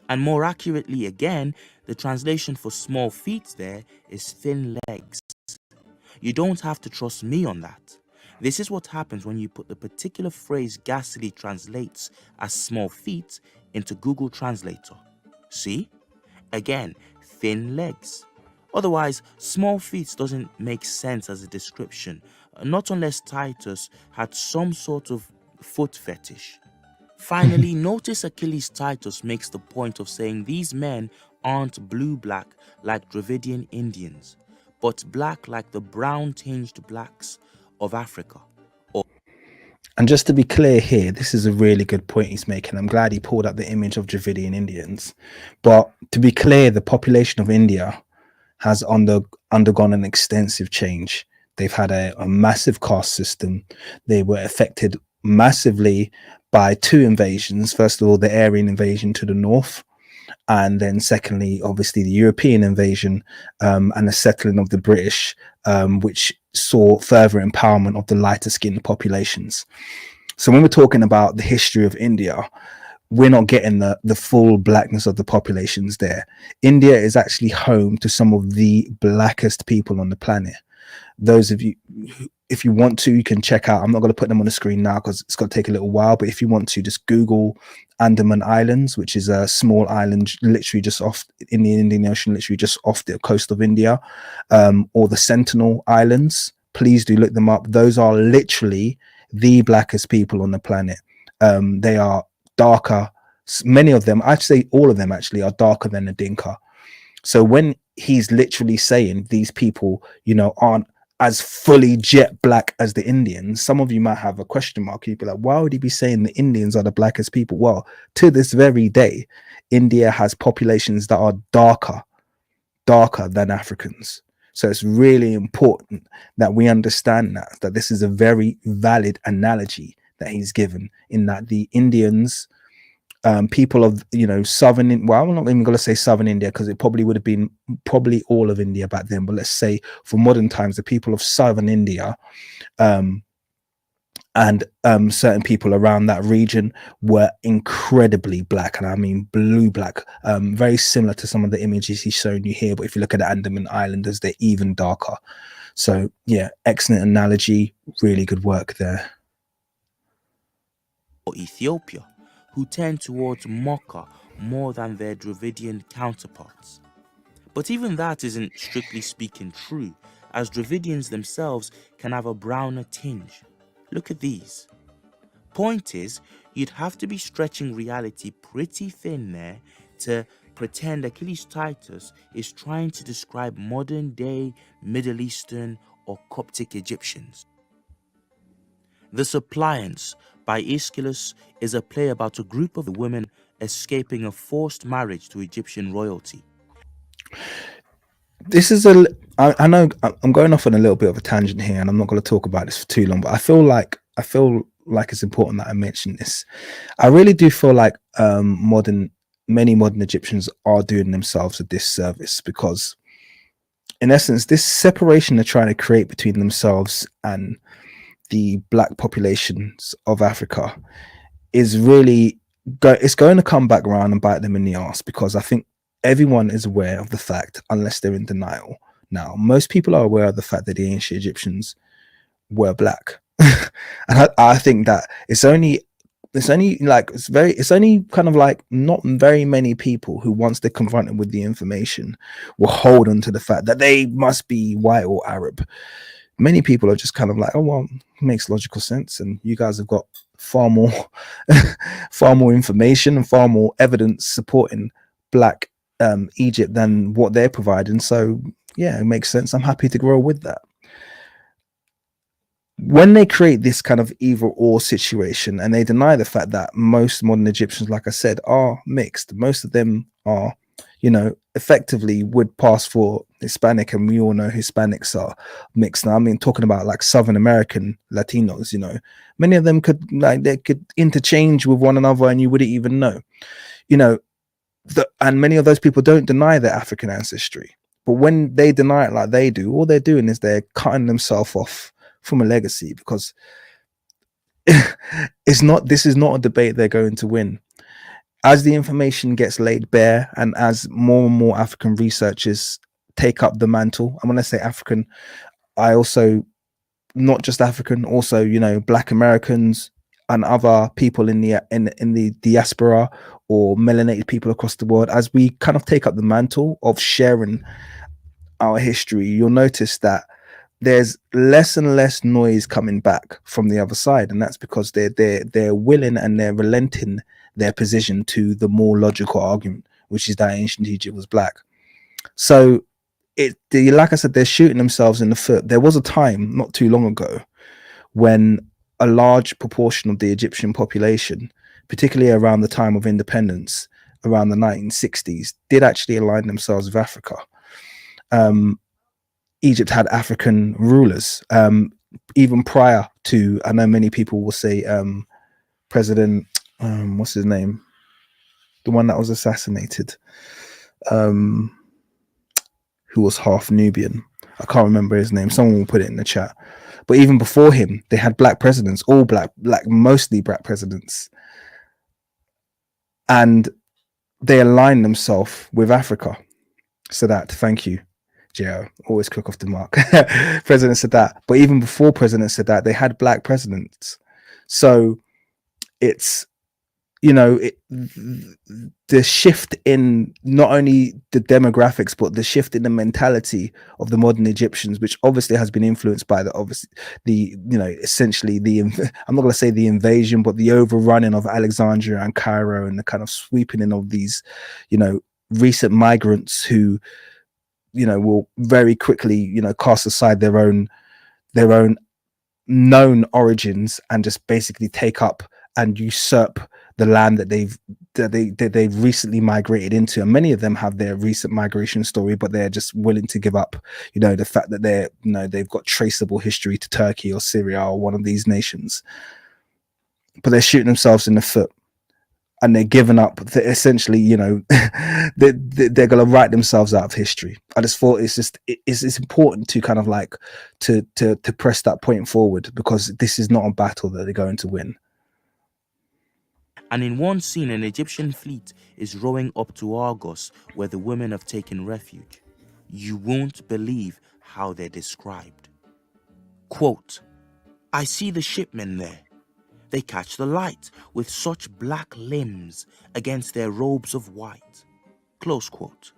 And more accurately again, the translation for small feet there is thin legs. You don't have to trust me on that. This is what happens when you put the particular phrase Gassely translates as small feet into Google Translator. See? Again, thin legs. Otherwise, small feet doesn't make sense as a description, not unless Titus had some sort of foot fetish. Finally, notice Achilles Titus makes the point of saying these men aren't blue-black like Dravidian Indians, but black like the brown-tinged blacks of Africa. And just to be clear here, this is a really good point he's making. I'm glad he pulled up the image of Dravidian Indians. But to be clear, the population of India has undergone an extensive change. They've had a massive caste system. They were affected massively by two invasions. First of all, the Aryan invasion to the north, and then secondly, obviously, the European invasion and the settling of the British, which saw further empowerment of the lighter skinned populations. So when we're talking about the history of India, we're not getting the full blackness of the populations there. India is actually home to some of the blackest people on the planet. Those of you, if you want to, you can check out, I'm not going to put them on the screen now because it's going to take a little while, but if you want to, just Google Andaman Islands, which is a small island literally just off in the Indian Ocean, literally just off the coast of India, or the Sentinel Islands. Please do look them up. Those are literally the blackest people on the planet. They are darker. Many of them, I'd say all of them actually, are darker than the Dinka. So when he's literally saying these people, aren't as fully jet black as the Indians, some of you might have a question mark. You'd be like, why would he be saying the Indians are the blackest people? Well, to this very day, India has populations that are darker than Africans. So it's really important that we understand that this is a very valid analogy that he's given, in that the Indians, people of southern, well, I'm not even going to say southern India because it probably would have been all of India back then, but let's say for modern times, the people of southern India and certain people around that region were incredibly black, and I mean blue black, very similar to some of the images he's shown you here. But if you look at the Andaman Islanders, they're even darker. So yeah, excellent analogy, really good work there. Or Ethiopia, who tend towards mocha more than their Dravidian counterparts. But even that isn't strictly speaking true, as Dravidians themselves can have a browner tinge. Look at these. Point is, you'd have to be stretching reality pretty thin there to pretend Achilles Titus is trying to describe modern day Middle Eastern or Coptic Egyptians. The Suppliants by Aeschylus is a play about a group of women escaping a forced marriage to Egyptian royalty. This is I know I'm going off on a little bit of a tangent here, and I'm not going to talk about this for too long, but I feel like it's important that I mention this. I really do feel like many modern Egyptians are doing themselves a disservice, because in essence, this separation they're trying to create between themselves and the black populations of Africa is really it's going to come back around and bite them in the ass, because I think everyone is aware of the fact, unless they're in denial. Now, most people are aware of the fact that the ancient Egyptians were black. And I think that it's only kind of like not very many people who, once they're confronted with the information, will hold on to the fact that they must be white or Arab. Many people are just kind of like, oh well, it makes logical sense, and you guys have got far more far more information and far more evidence supporting black Egypt than what they're providing. So yeah, it makes sense. I'm happy to grow with that. When they create this kind of either or situation, and they deny the fact that most modern Egyptians, like I said, are mixed, most of them are, effectively would pass for Hispanic, and we all know Hispanics are mixed. Now, I mean, talking about like Southern American Latinos, many of them they could interchange with one another, and you wouldn't even know, you know, and many of those people don't deny their African ancestry. But when they deny it like they do, all they're doing is they're cutting themselves off from a legacy, because this is not a debate they're going to win. As the information gets laid bare, and as more and more African researchers take up the mantle, and when I say African, I also, not just African, also Black Americans and other people in the diaspora, or melanated people across the world, as we kind of take up the mantle of sharing our history, you'll notice that there's less and less noise coming back from the other side, and that's because they're willing and they're relenting their position to the more logical argument, which is that ancient Egypt was black. So like I said, they're shooting themselves in the foot. There was a time not too long ago when a large proportion of the Egyptian population, particularly around the time of independence, around the 1960s, did actually align themselves with Africa. Egypt had African rulers, even prior to, I know many people will say, President, what's his name? The one that was assassinated, who was half Nubian. I can't remember his name. Someone will put it in the chat. But even before him, they had black presidents, all black, mostly black presidents. And they aligned themselves with Africa. Sadat, thank you. Joe, always quick off the mark. President Sadat. But even before President Sadat, they had black presidents. So it's, the shift in not only the demographics, but the shift in the mentality of the modern Egyptians, which obviously has been influenced by essentially I'm not going to say the invasion, but the overrunning of Alexandria and Cairo, and the kind of sweeping in of these, recent migrants who, will very quickly, cast aside their own known origins and just basically take up and usurp the land that they've recently migrated into. And many of them have their recent migration story, but they're just willing to give up, the fact that they've got traceable history to Turkey or Syria or one of these nations. But they're shooting themselves in the foot, and they're giving up. Essentially, they're going to write themselves out of history. I just thought it's important to kind of like to press that point forward, because this is not a battle that they're going to win. And in one scene, an Egyptian fleet is rowing up to Argos, where the women have taken refuge. You won't believe how they're described. Quote, "I see the shipmen there. They catch the light with such black limbs against their robes of white." Close quote.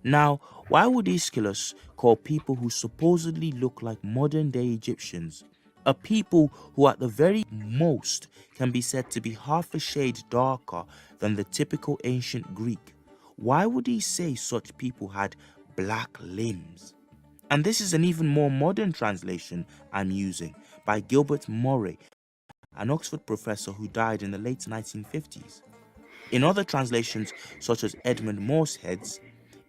Now, why would Aeschylus call people who supposedly look like modern-day Egyptians a people who at the very most can be said to be half a shade darker than the typical ancient Greek? Why would he say such people had black limbs? And this is an even more modern translation I'm using by Gilbert Murray, an Oxford professor who died in the late 1950s. In other translations, such as Edmund Moorehead's,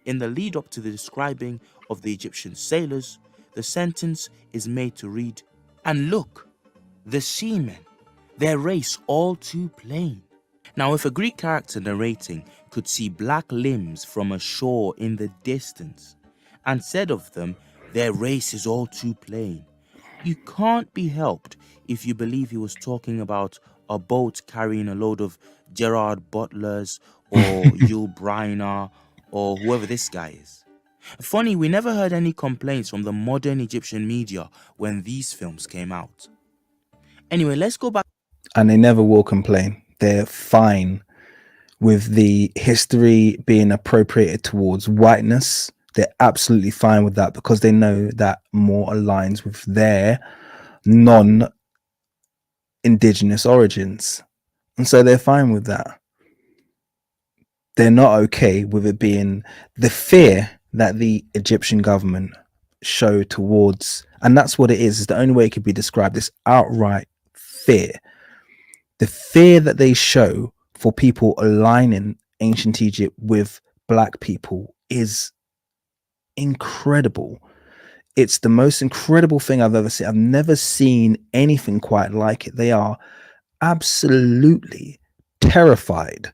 in the lead up to the describing of the Egyptian sailors, the sentence is made to read, "And look, the seamen, their race all too plain." Now, if a Greek character narrating could see black limbs from a shore in the distance and said of them, "Their race is all too plain," you can't be helped if you believe he was talking about a boat carrying a load of Gerard Butler's or Yul Brynner or whoever this guy is. Funny, we never heard any complaints from the modern Egyptian media when these films came out. Anyway, let's go back. And they never will complain. They're fine with the history being appropriated towards whiteness. They're absolutely fine with that because they know that more aligns with their non-indigenous origins. And so they're fine with that. They're not okay with it being the fear that the Egyptian government show towards, and that's what it is the only way it could be described, this outright fear. The fear that they show for people aligning ancient Egypt with black people is incredible. It's the most incredible thing I've ever seen. I've never seen anything quite like it. They are absolutely terrified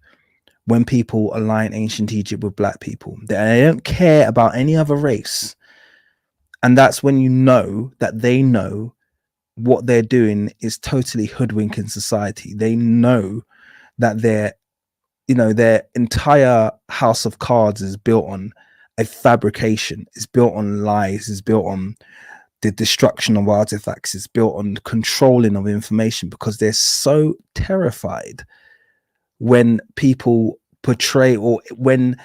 when people align ancient Egypt with black people. They don't care about any other race. And that's when you know that they know what they're doing is totally hoodwinking society. They know that their entire house of cards is built on a fabrication, is built on lies, is built on the destruction of artifacts, is built on controlling of information, because they're so terrified when people portray, or when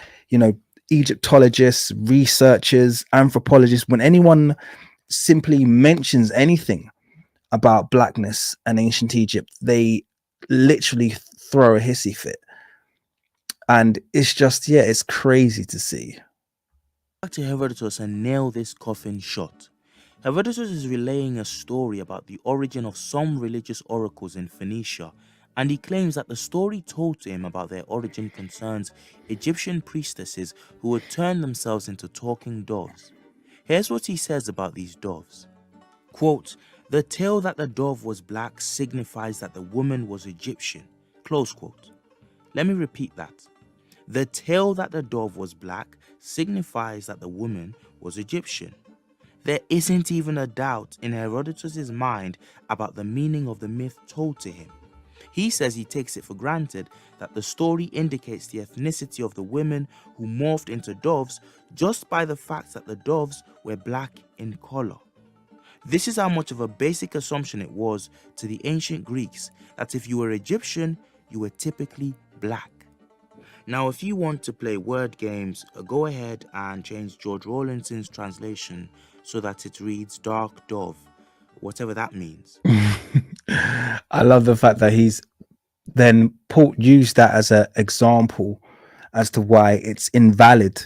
Egyptologists, researchers, anthropologists, when anyone simply mentions anything about blackness and ancient Egypt, they literally throw a hissy fit. And it's just, it's crazy to see. Back to Herodotus and nail this coffin shut. Herodotus is relaying a story about the origin of some religious oracles in Phoenicia, and he claims that the story told to him about their origin concerns Egyptian priestesses who would turn themselves into talking doves. Here's what he says about these doves. Quote, "The tale that the dove was black signifies that the woman was Egyptian." Close quote. Let me repeat that. The tale that the dove was black signifies that the woman was Egyptian. There isn't even a doubt in Herodotus' mind about the meaning of the myth told to him. He says he takes it for granted that the story indicates the ethnicity of the women who morphed into doves just by the fact that the doves were black in color. This is how much of a basic assumption it was to the ancient Greeks that if you were Egyptian, you were typically black. Now, if you want to play word games, go ahead and change George Rawlinson's translation so that it reads dark dove, whatever that means. I love the fact that he's then used that as an example as to why it's invalid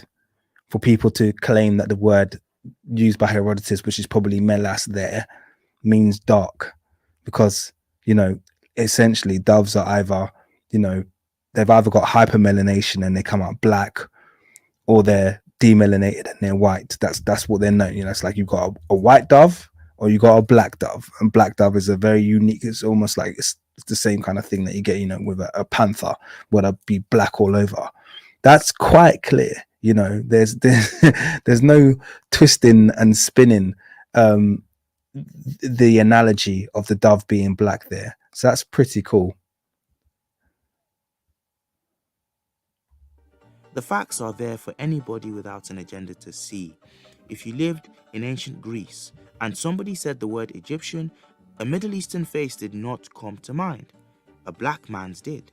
for people to claim that the word used by Herodotus, which is probably melas there, means dark, because essentially doves are either they've either got hypermelanation and they come out black, or they're demelanated and they're white. That's what they're known. It's like you've got a white dove or you got a black dove, and black dove is a very unique. It's almost like it's the same kind of thing that you get, with a panther, where it'll be black all over. That's quite clear. There's there's no twisting and spinning the analogy of the dove being black there. So that's pretty cool. The facts are there for anybody without an agenda to see. If you lived in ancient Greece and somebody said the word Egyptian, a Middle Eastern face did not come to mind. A black man's did,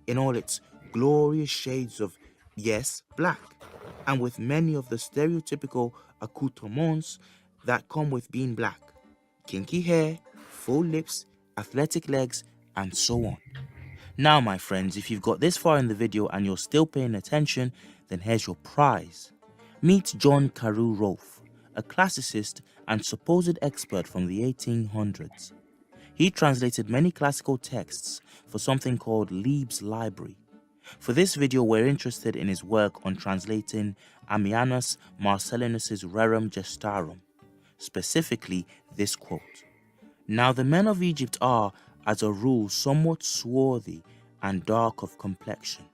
in all its glorious shades of, yes, black, and with many of the stereotypical accoutrements that come with being black. Kinky hair, full lips, athletic legs, and so on. Now, my friends, if you've got this far in the video and you're still paying attention, then here's your prize. Meet John Carew Rolfe, a classicist and supposed expert from the 1800s. He translated many classical texts for something called Lieb's Library. For this video, we're interested in his work on translating Ammianus Marcellinus's Rerum Gestarum, specifically this quote. "Now the men of Egypt are, as a rule, somewhat swarthy and dark of complexion."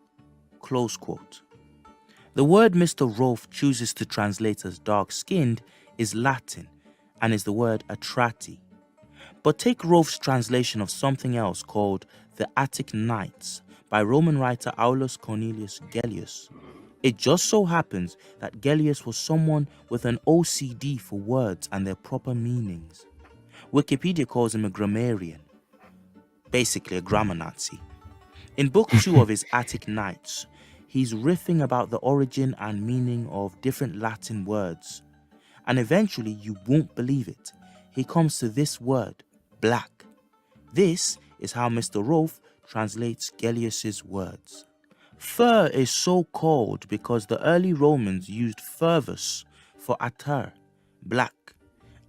Close quote. The word Mr. Rolfe chooses to translate as dark-skinned is Latin and is the word atrati. But take Rolfe's translation of something else called the Attic Nights by Roman writer Aulus Cornelius Gellius. It just so happens that Gellius was someone with an OCD for words and their proper meanings. Wikipedia calls him a grammarian, basically a grammar Nazi. In Book 2 of his Attic Nights, he's riffing about the origin and meaning of different Latin words. And eventually, you won't believe it, he comes to this word, black. This is how Mr. Rolfe translates Gellius's words. Fur is so called because the early Romans used furvus for atar, black,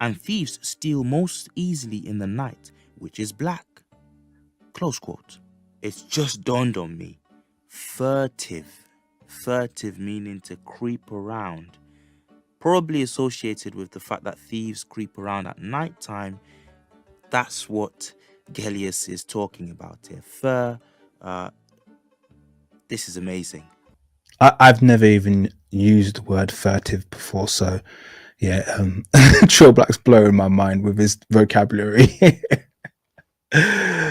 and thieves steal most easily in the night, which is black. Close quote. It's just dawned on me. Furtive. Furtive meaning to creep around. Probably associated with the fact that thieves creep around at night time. That's what Gellius is talking about here. Fur. This is amazing. I've never even used the word furtive before, so yeah, Trill Black's blowing my mind with his vocabulary.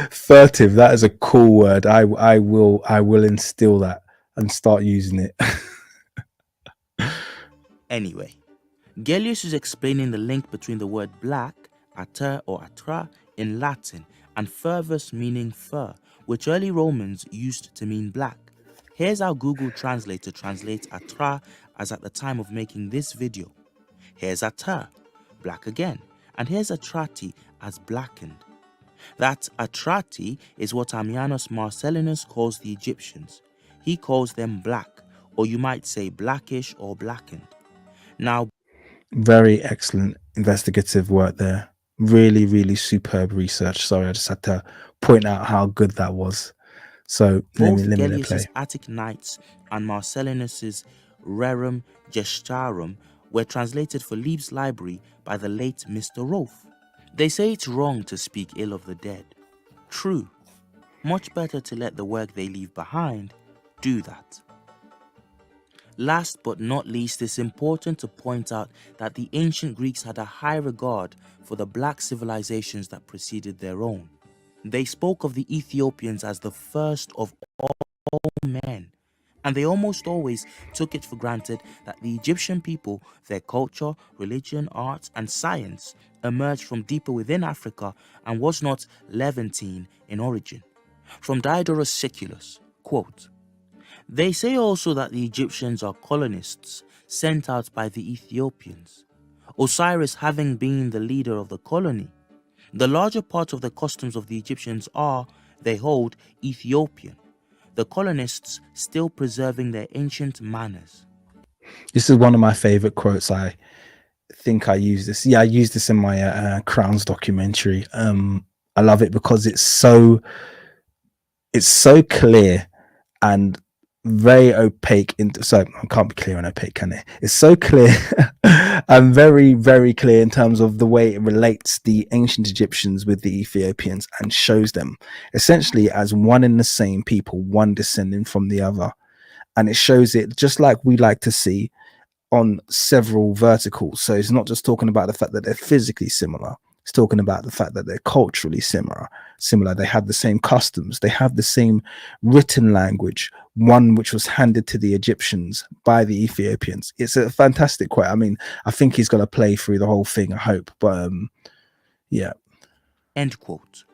Furtive, that is a cool word. I will instill that and start using it. Anyway, Gellius is explaining the link between the word black, ater or atra in Latin, and furvus meaning fur, which early Romans used to mean black. Here's how Google Translator translates atra as at the time of making this video. Here's ater, black again, and here's atrati as blackened. That atrati is what Ammianus Marcellinus calls the Egyptians. He calls them black, or you might say blackish or blackened. Now, very excellent investigative work there. Really, really superb research. Sorry, I just had to point out how good that was. So both let me play. Gellius's Attic Nights and Marcellinus's Rerum Gestarum were translated for Leib's Library by the late Mr. Rolfe. They say it's wrong to speak ill of the dead. True. Much better to let the work they leave behind do that. Last but not least, it's important to point out that the ancient Greeks had a high regard for the black civilizations that preceded their own. They spoke of the Ethiopians as the first of all men, and they almost always took it for granted that the Egyptian people, their culture, religion, arts, and science emerged from deeper within Africa and was not Levantine in origin. From Diodorus Siculus, quote, "They say also that the Egyptians are colonists sent out by the Ethiopians, Osiris having been the leader of the colony. The larger part of the customs of the Egyptians are, they hold, Ethiopian, the colonists still preserving their ancient manners." This is one of my favorite quotes. I think I used this. Yeah, I used this in my Crowns documentary. I love it because it's so clear and very opaque. So I can't be clear and opaque, can it? It's so clear and very, very clear in terms of the way it relates the ancient Egyptians with the Ethiopians and shows them essentially as one and the same people, one descending from the other. And it shows it just like we like to see on several verticals. So it's not just talking about the fact that they're physically similar. It's talking about the fact that they're culturally similar. They have the same customs. They have the same written language, one which was handed to the Egyptians by the Ethiopians. It's a fantastic quote. I mean, I think he's going to play through the whole thing, I hope. But yeah. End quote.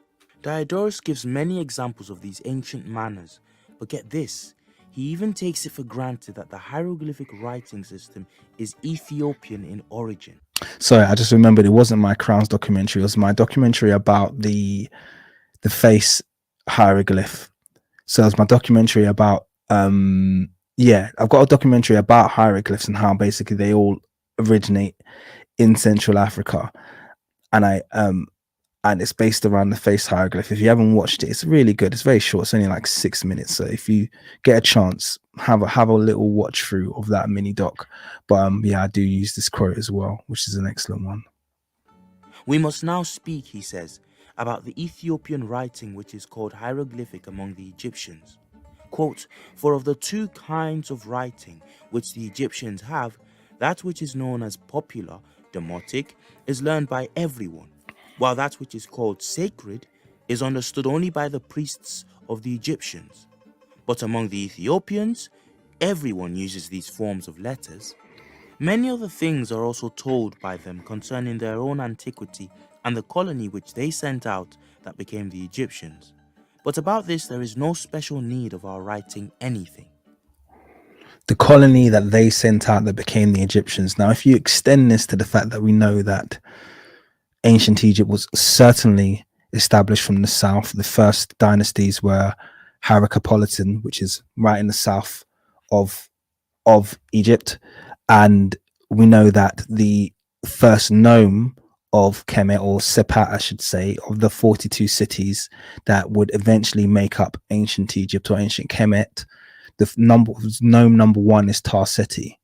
Diodorus gives many examples of these ancient manners, but get this, he even takes it for granted that the hieroglyphic writing system is Ethiopian in origin. Sorry, I just remembered it wasn't my Crowns documentary. It was my documentary about the face hieroglyph. So it was my documentary about I've got a documentary about hieroglyphs and how basically they all originate in Central Africa, and it's based around the face hieroglyph. If you haven't watched it, it's really good. It's very short. It's only like 6 minutes. So if you get a chance, have a little watch through of that mini doc. But I do use this quote as well, which is an excellent one. We must now speak, he says, about the Ethiopian writing which is called hieroglyphic among the Egyptians. Quote, "For of the two kinds of writing which the Egyptians have, that which is known as popular, demotic, is learned by everyone, while that which is called sacred is understood only by the priests of the Egyptians. But among the Ethiopians, everyone uses these forms of letters. Many other things are also told by them concerning their own antiquity and the colony which they sent out that became the Egyptians. But about this there is no special need of our writing anything. The colony that they sent out that became the Egyptians. Now, if you extend this to the fact that we know that ancient Egypt was certainly established from the south, the first dynasties were Heraclepolitan, which is right in the south of Egypt, and we know that the first nome of Kemet, or Sepat, I should say, of the 42 cities that would eventually make up ancient Egypt or ancient Kemet, the nome number one is Tar Seti,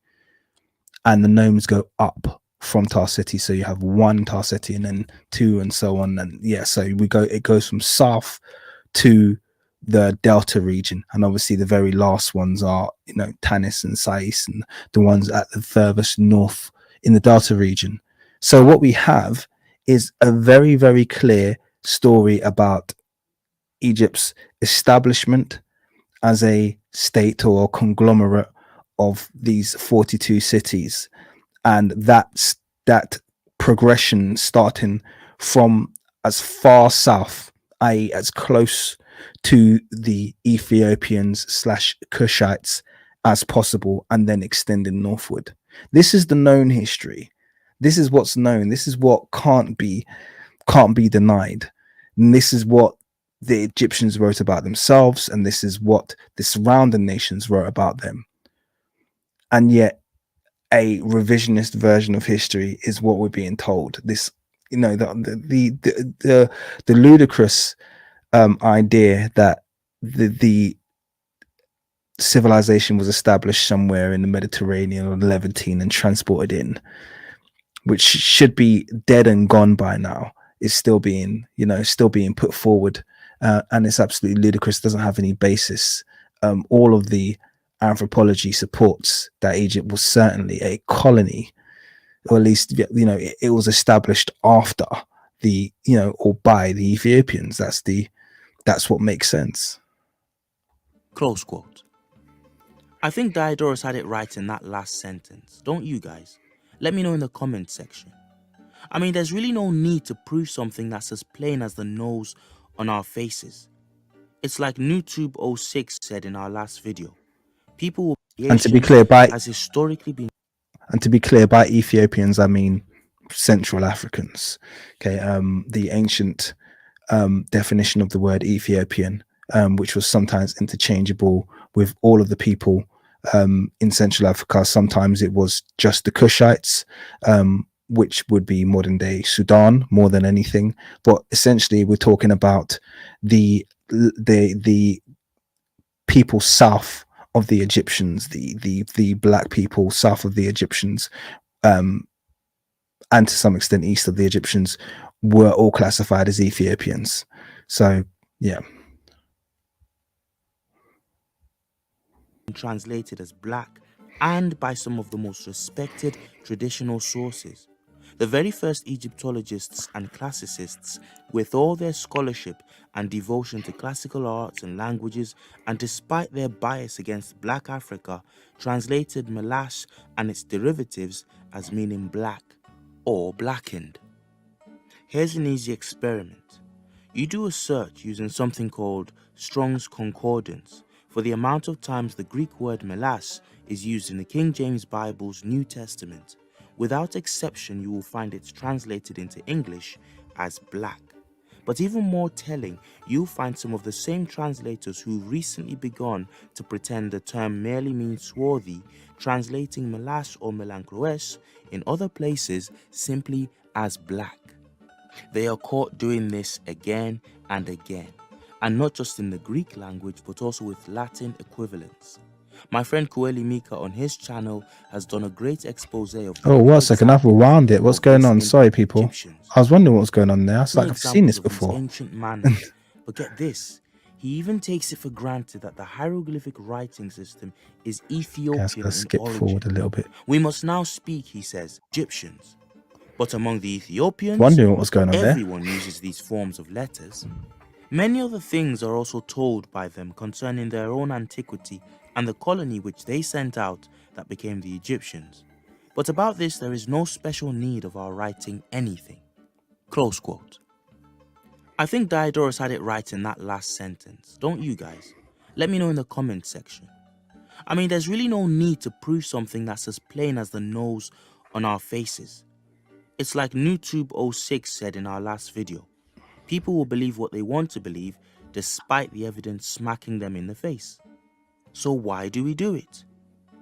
and the gnomes go up from Tar Seti. So you have one Tar Seti and then two and so on. And yeah, so it goes from south to the Delta region. And obviously the very last ones are, Tanis and Sais, and the ones at the furthest north in the Delta region. So what we have is a very, very clear story about Egypt's establishment as a state or conglomerate of these 42 cities, and that progression starting from as far south, i.e. as close to the Ethiopians / Cushites as possible, and then extending northward. This is the known history. This is what's known. This is what can't be denied. And this is what the Egyptians wrote about themselves, and this is what the surrounding nations wrote about them. And yet a revisionist version of history is what we're being told. This, the ludicrous idea that the civilization was established somewhere in the Mediterranean or the Levantine and transported in, which should be dead and gone by now, is still being put forward. And it's absolutely ludicrous. Doesn't have any basis. All of the anthropology supports that Egypt was certainly a colony, or at least it was established after or by the Ethiopians. That's what makes sense. Close quote. I think Diodorus had it right in that last sentence, don't you guys? Let me know in the comments section. I mean, there's really no need to prove something that's as plain as the nose on our faces. It's like NewTube06 said in our last video. People will be and to be clear, has historically been. And to be clear, by Ethiopians, I mean Central Africans. Okay, the ancient definition of the word Ethiopian, which was sometimes interchangeable with all of the people in Central Africa. Sometimes it was just the Cushites, which would be modern day Sudan more than anything. But essentially, we're talking about the people south of the Egyptians, the black people south of the Egyptians, and to some extent east of the Egyptians, were all classified as Ethiopians. So yeah, translated as black, and by some of the most respected traditional sources. The very first Egyptologists and classicists, with all their scholarship and devotion to classical arts and languages, and despite their bias against Black Africa, translated Melash and its derivatives as meaning black or blackened. Here's an easy experiment. You do a search using something called Strong's Concordance for the amount of times the Greek word Melash is used in the King James Bible's New Testament. Without exception, you will find it translated into English as black. But even more telling, you'll find some of the same translators who recently begun to pretend the term merely means swarthy, translating Melash or Melankroes in other places simply as black. They are caught doing this again and again, and not just in the Greek language but also with Latin equivalents. My friend Kueli Mika on his channel has done a great expose of. Oh, one second, I've rewound it. What's going on? Sorry, people. Egyptians. I was wondering what was going on there. It's like I've seen this before. Ancient man, but get this. He even takes it for granted that the hieroglyphic writing system is Ethiopian in let's skip origin. Forward a little bit. We must now speak, he says, Egyptians. But among the Ethiopians, wondering what was going on everyone uses these forms of letters. Many other things are also told by them concerning their own antiquity and the colony which they sent out that became the Egyptians. But about this there is no special need of our writing anything. Close quote. I think Diodorus had it right in that last sentence, don't you guys? Let me know in the comments section. I mean, there's really no need to prove something that's as plain as the nose on our faces. It's like NewTube06 said in our last video. People will believe what they want to believe despite the evidence smacking them in the face. So why do we do it?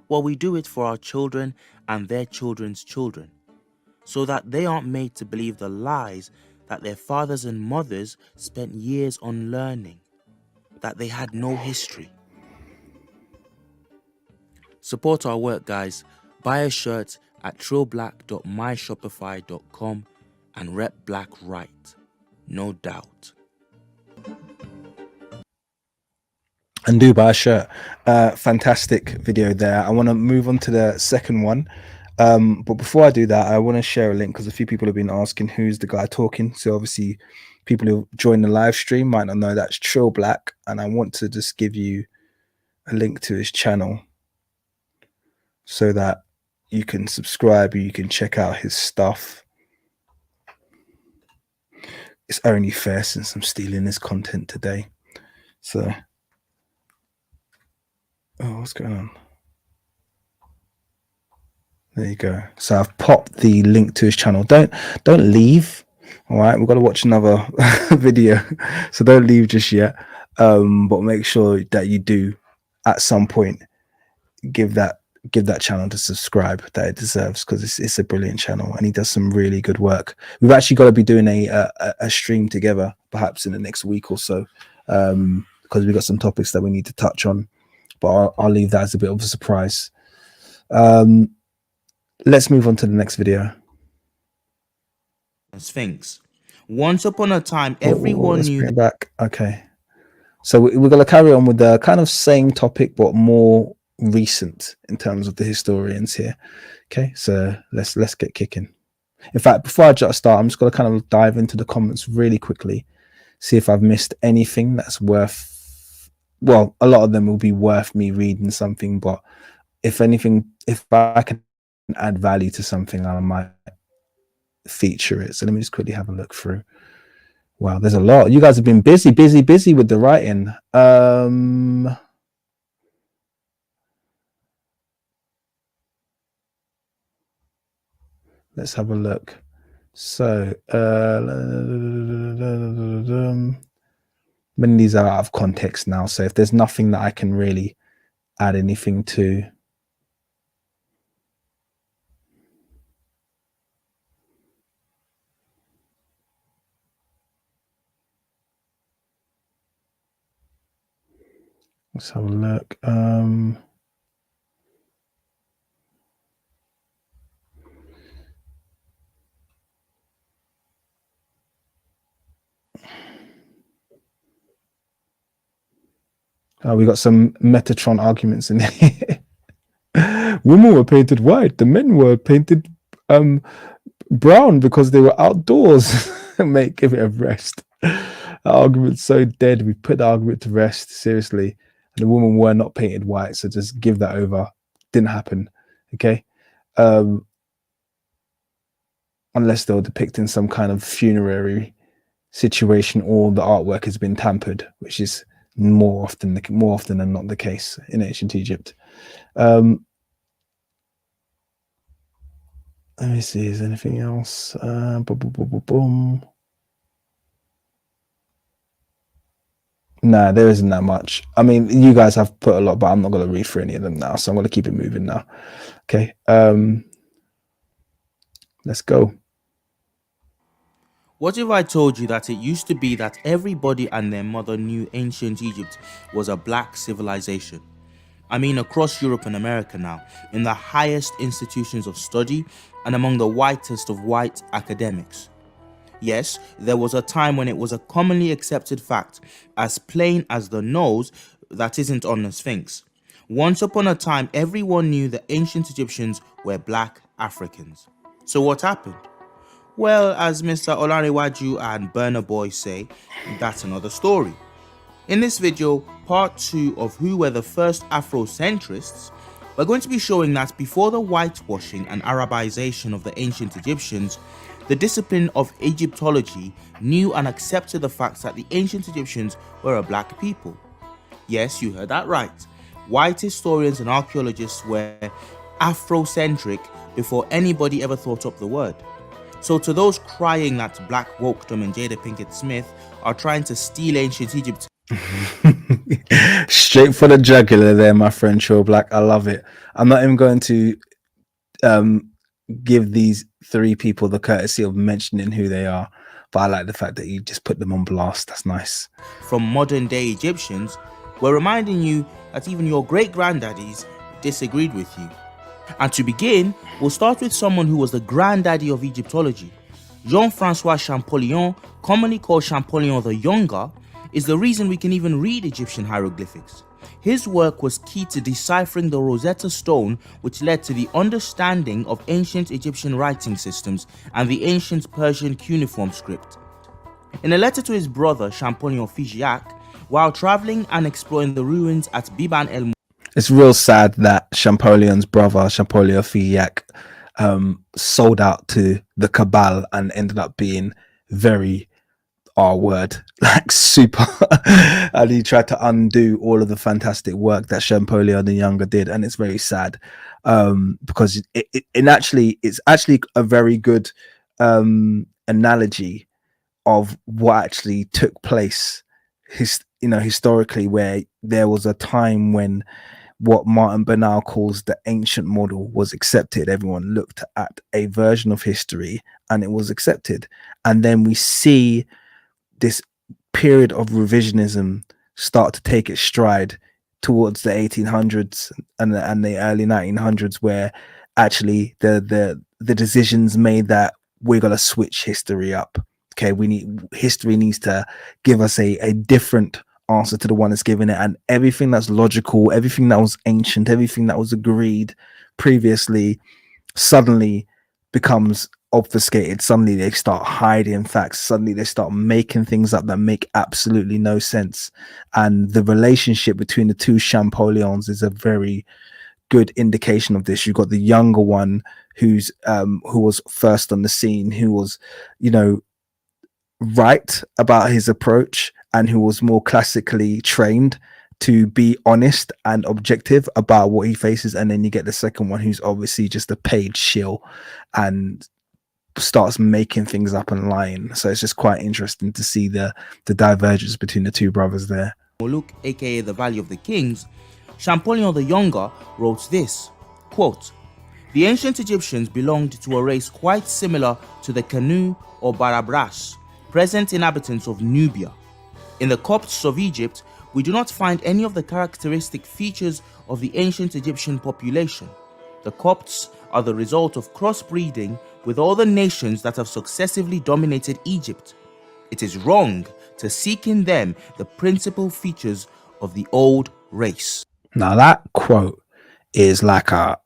Well, we do it for our children and their children's children, so that they aren't made to believe the lies that their fathers and mothers spent years on learning, that they had no history. Support our work, guys. Buy a shirt at trillblack.myshopify.com and rep black right, no doubt. And do buy a shirt. Fantastic video there. I want to move on to the second one. But before I do that, I want to share a link because a few people have been asking who's the guy talking. So obviously people who join the live stream might not know that's Trill Black. And I want to just give you a link to his channel so that you can subscribe, you can check out his stuff. It's only fair since I'm stealing his content today. So, oh, what's going on? There you go. So I've popped the link to his channel. Don't leave. All right, we've got to watch another video, so don't leave just yet. But make sure that you do at some point give that channel to subscribe that it deserves, because it's a brilliant channel and he does some really good work. We've actually got to be doing a stream together perhaps in the next week or so, because we've got some topics that we need to touch on, but I'll leave that as a bit of a surprise. Let's move on to the next video. Sphinx. Once upon a time, everyone knew that. Back. Okay, so we're going to carry on with the kind of same topic but more recent in terms of the historians here. Okay, so let's get kicking. In fact, before I just start, I'm just going to kind of dive into the comments really quickly, see if I've missed anything that's worth, well, a lot of them will be worth me reading something, but if anything, if I can add value to something, I might feature it. So let me just quickly have a look through. Wow, there's a lot. You guys have been busy with the writing. Let's have a look. So many of these are out of context now, so if there's nothing that I can really add anything to, let's have a look. We got some Metatron arguments in here. Women were painted white. The men were painted brown because they were outdoors. Mate, give it a rest. That argument's so dead. We put the argument to rest, seriously. And the women were not painted white, so just give that over. Didn't happen. Okay. Unless they were depicting some kind of funerary situation or the artwork has been tampered, which is more often than not the case in ancient Egypt. Let me see, is there anything else? Nah, there isn't that much. I mean, you guys have put a lot, but I'm not going to read through any of them now, so I'm going to keep it moving now. Okay, let's go. What if I told you that it used to be that everybody and their mother knew ancient Egypt was a black civilization? I mean, across Europe and America now, in the highest institutions of study and among the whitest of white academics. Yes, there was a time when it was a commonly accepted fact, as plain as the nose that isn't on the Sphinx. Once upon a time, everyone knew the ancient Egyptians were black Africans. So what happened? Well, as Mr. Olanrewaju and Burner Boy say, that's another story. In this video, part 2 of who were the first Afrocentrists, we're going to be showing that before the whitewashing and Arabization of the ancient Egyptians, the discipline of Egyptology knew and accepted the fact that the ancient Egyptians were a black people. Yes, you heard that right. White historians and archaeologists were Afrocentric before anybody ever thought up the word. So to those crying that Black Wokedom and Jada Pinkett Smith are trying to steal ancient Egypt, straight for the jugular there, my friend Trill Black. I love it. I'm not even going to give these three people the courtesy of mentioning who they are, but I like the fact that you just put them on blast. That's nice. From modern day Egyptians, we're reminding you that even your great granddaddies disagreed with you. And to begin, we'll start with someone who was the granddaddy of Egyptology. Jean-Francois Champollion, commonly called Champollion the Younger, is the reason we can even read Egyptian hieroglyphics. His work was key to deciphering the Rosetta Stone, which led to the understanding of ancient Egyptian writing systems and the ancient Persian cuneiform script. In a letter to his brother Champollion Figeac, while traveling and exploring the ruins at Biban el It's real sad that Champollion's brother, Champollion Figeac, sold out to the cabal and ended up being very like super and he tried to undo all of the fantastic work that Champollion the Younger did, and it's very sad because it's actually a very good analogy of what actually took place historically, where there was a time when what Martin Bernal calls the ancient model was accepted. Everyone looked at a version of history and it was accepted, and then we see this period of revisionism start to take its stride towards the 1800s and the early 1900s, where actually the decisions made that we're going to switch history up. Okay, history needs to give us a different answer to the one that's given it, and everything that's logical, everything that was ancient, everything that was agreed previously suddenly becomes obfuscated. Suddenly they start hiding facts. Suddenly they start making things up that make absolutely no sense. And the relationship between the two Champolions is a very good indication of this. You've got the younger one who was first on the scene, who was, right about his approach and who was more classically trained to be honest and objective about what he faces. And then you get the second one who's obviously just a paid shill and starts making things up and lying. So it's just quite interesting to see the divergence between the two brothers there. Molouk, aka the Valley of the Kings, Champollion the Younger wrote this, quote, "The ancient Egyptians belonged to a race quite similar to the Kanu or Barabras, present inhabitants of Nubia. In the Copts of Egypt, we do not find any of the characteristic features of the ancient Egyptian population. The Copts are the result of crossbreeding with all the nations that have successively dominated Egypt. It is wrong to seek in them the principal features of the old race." Now that quote is like a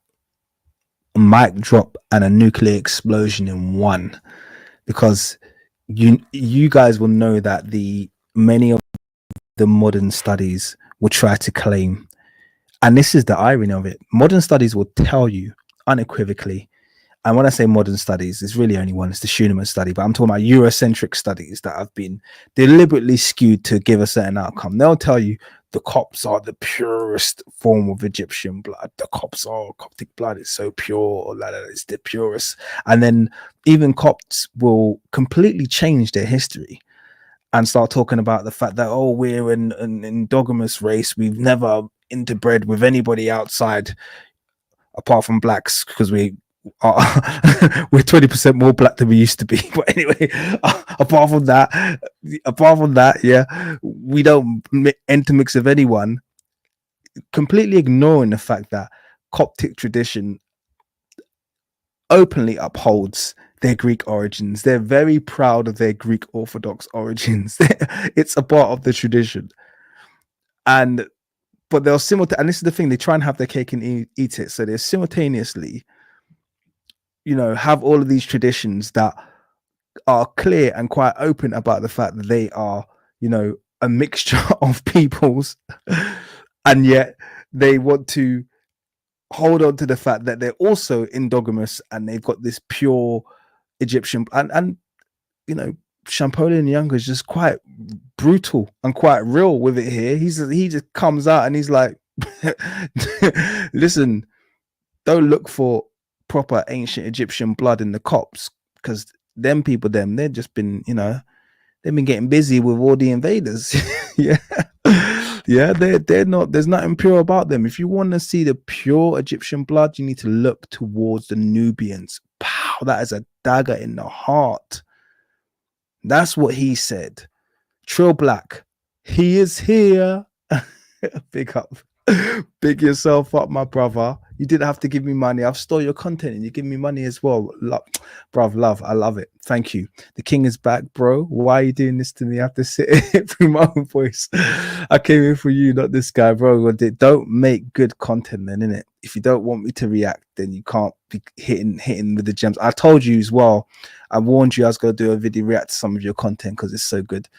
mic drop and a nuclear explosion in one, because you guys will know that many of the modern studies will try to claim, and this is the irony of it, modern studies will tell you unequivocally, and when I say modern studies, it's really only one, it's the Schunemann study, but I'm talking about Eurocentric studies that have been deliberately skewed to give a certain outcome. They'll tell you the Copts are the purest form of Egyptian blood. The Coptic blood is so pure, it's the purest. And then even Copts will completely change their history and start talking about the fact that, we're an endogamous race. We've never interbred with anybody outside apart from blacks, because we are we're 20% more black than we used to be. But anyway, apart from that, yeah, we don't intermix with anyone, completely ignoring the fact that Coptic tradition openly upholds their Greek origins. They're very proud of their Greek Orthodox origins. It's a part of the tradition. But they'll and this is the thing, they try and have their cake and eat it. So they simultaneously, have all of these traditions that are clear and quite open about the fact that they are, you know, a mixture of peoples, and yet they want to hold on to the fact that they're also endogamous and they've got this pure Egyptian, and you know, Champollion Younger is just quite brutal and quite real with it here. He just comes out and he's like, listen, don't look for proper ancient Egyptian blood in the Copts, because them people, they've just been, you know, they've been getting busy with all the invaders. Yeah. Yeah, they're not, there's nothing pure about them. If you want to see the pure Egyptian blood, you need to look towards the Nubians. Pow, that is a dagger in the heart. That's what he said. Trill Black, he is here. Big up. Big yourself up, my brother. You didn't have to give me money. I've stole your content and you give me money as well. Love, I love it. Thank you. The king is back, bro. Why are you doing this to me? I have to sit it through my own voice. I came in for you, not this guy, bro. Don't make good content then, innit? If you don't want me to react, then you can't be hitting with the gems. I told you as well. I warned you I was going to do a video react to some of your content because it's so good.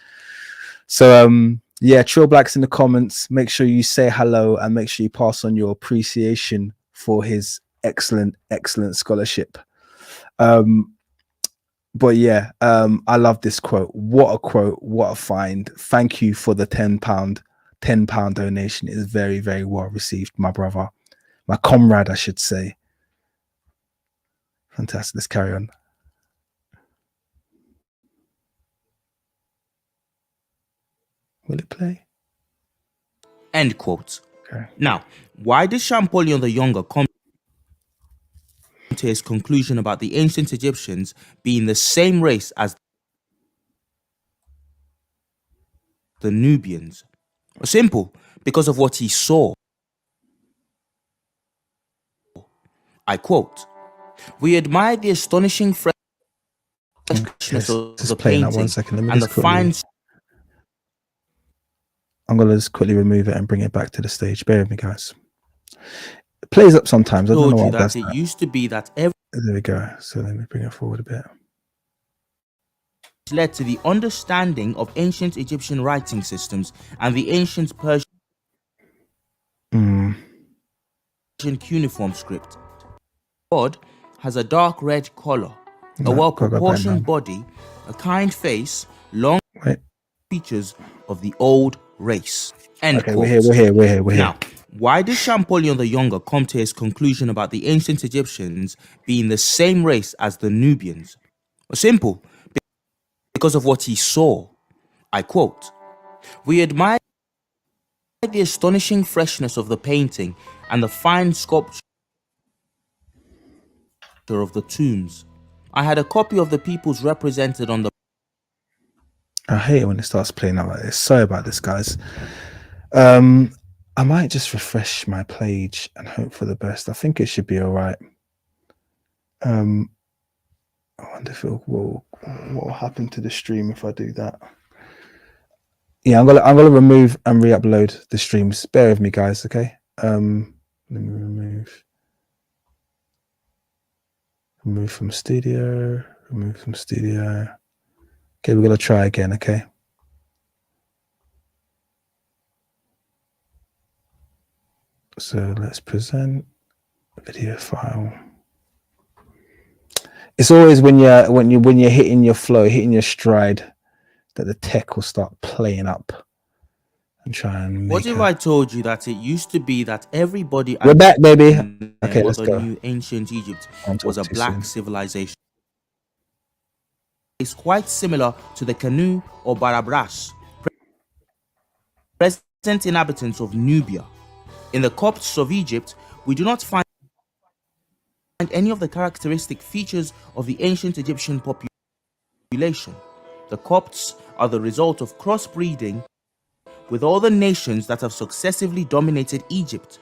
So, yeah, Trill Black's in the comments. Make sure you say hello and make sure you pass on your appreciation for his excellent scholarship. But yeah, I love this quote. What a quote, what a find. Thank you for the £10 donation. It is very, very well received, my brother, my comrade, I should say. Fantastic. Let's carry on. Will it play? End quote. Okay. Now, why did Champollion the Younger come to his conclusion about the ancient Egyptians being the same race as the Nubians? Simple, because of what he saw. I quote, "We admired the astonishing freshness of the painting and the fine..." I'm going to just quickly remove it and bring it back to the stage. Bear with me, guys. It plays up sometimes. I don't know why that it used to be that every... There we go. So let me bring it forward a bit. Led to the understanding of ancient Egyptian writing systems and the ancient Persian cuneiform script. God has a dark red collar, a well-proportioned body, a kind face, long features of the old race. End quote. We're here. Now, why did Champollion the Younger come to his conclusion about the ancient Egyptians being the same race as the Nubians? Simple, because of what he saw. I quote, "We admired the astonishing freshness of the painting and the fine sculpture of the tombs. I had a copy of the peoples represented on the..." I hate it when it starts playing out like this. Sorry about this, guys. I might just refresh my page and hope for the best. I think it should be all right. I wonder if what will happen to the stream if I do that. Yeah, I'm gonna remove and re-upload the streams. Bear with me, guys. Okay. Let me remove from studio. Remove from studio. Okay, we're gonna try again. Okay. So let's present video file. It's always when you're hitting your flow, hitting your stride, that the tech will start playing up and try and make. What if I told you that it used to be that everybody... We're back, baby. Okay, let's go. Knew ancient Egypt was a black civilization. It's quite similar to the Kanu or Barabras, present inhabitants of Nubia. In the Copts of Egypt, we do not find any of the characteristic features of the ancient Egyptian population. The Copts are the result of crossbreeding with all the nations that have successively dominated Egypt.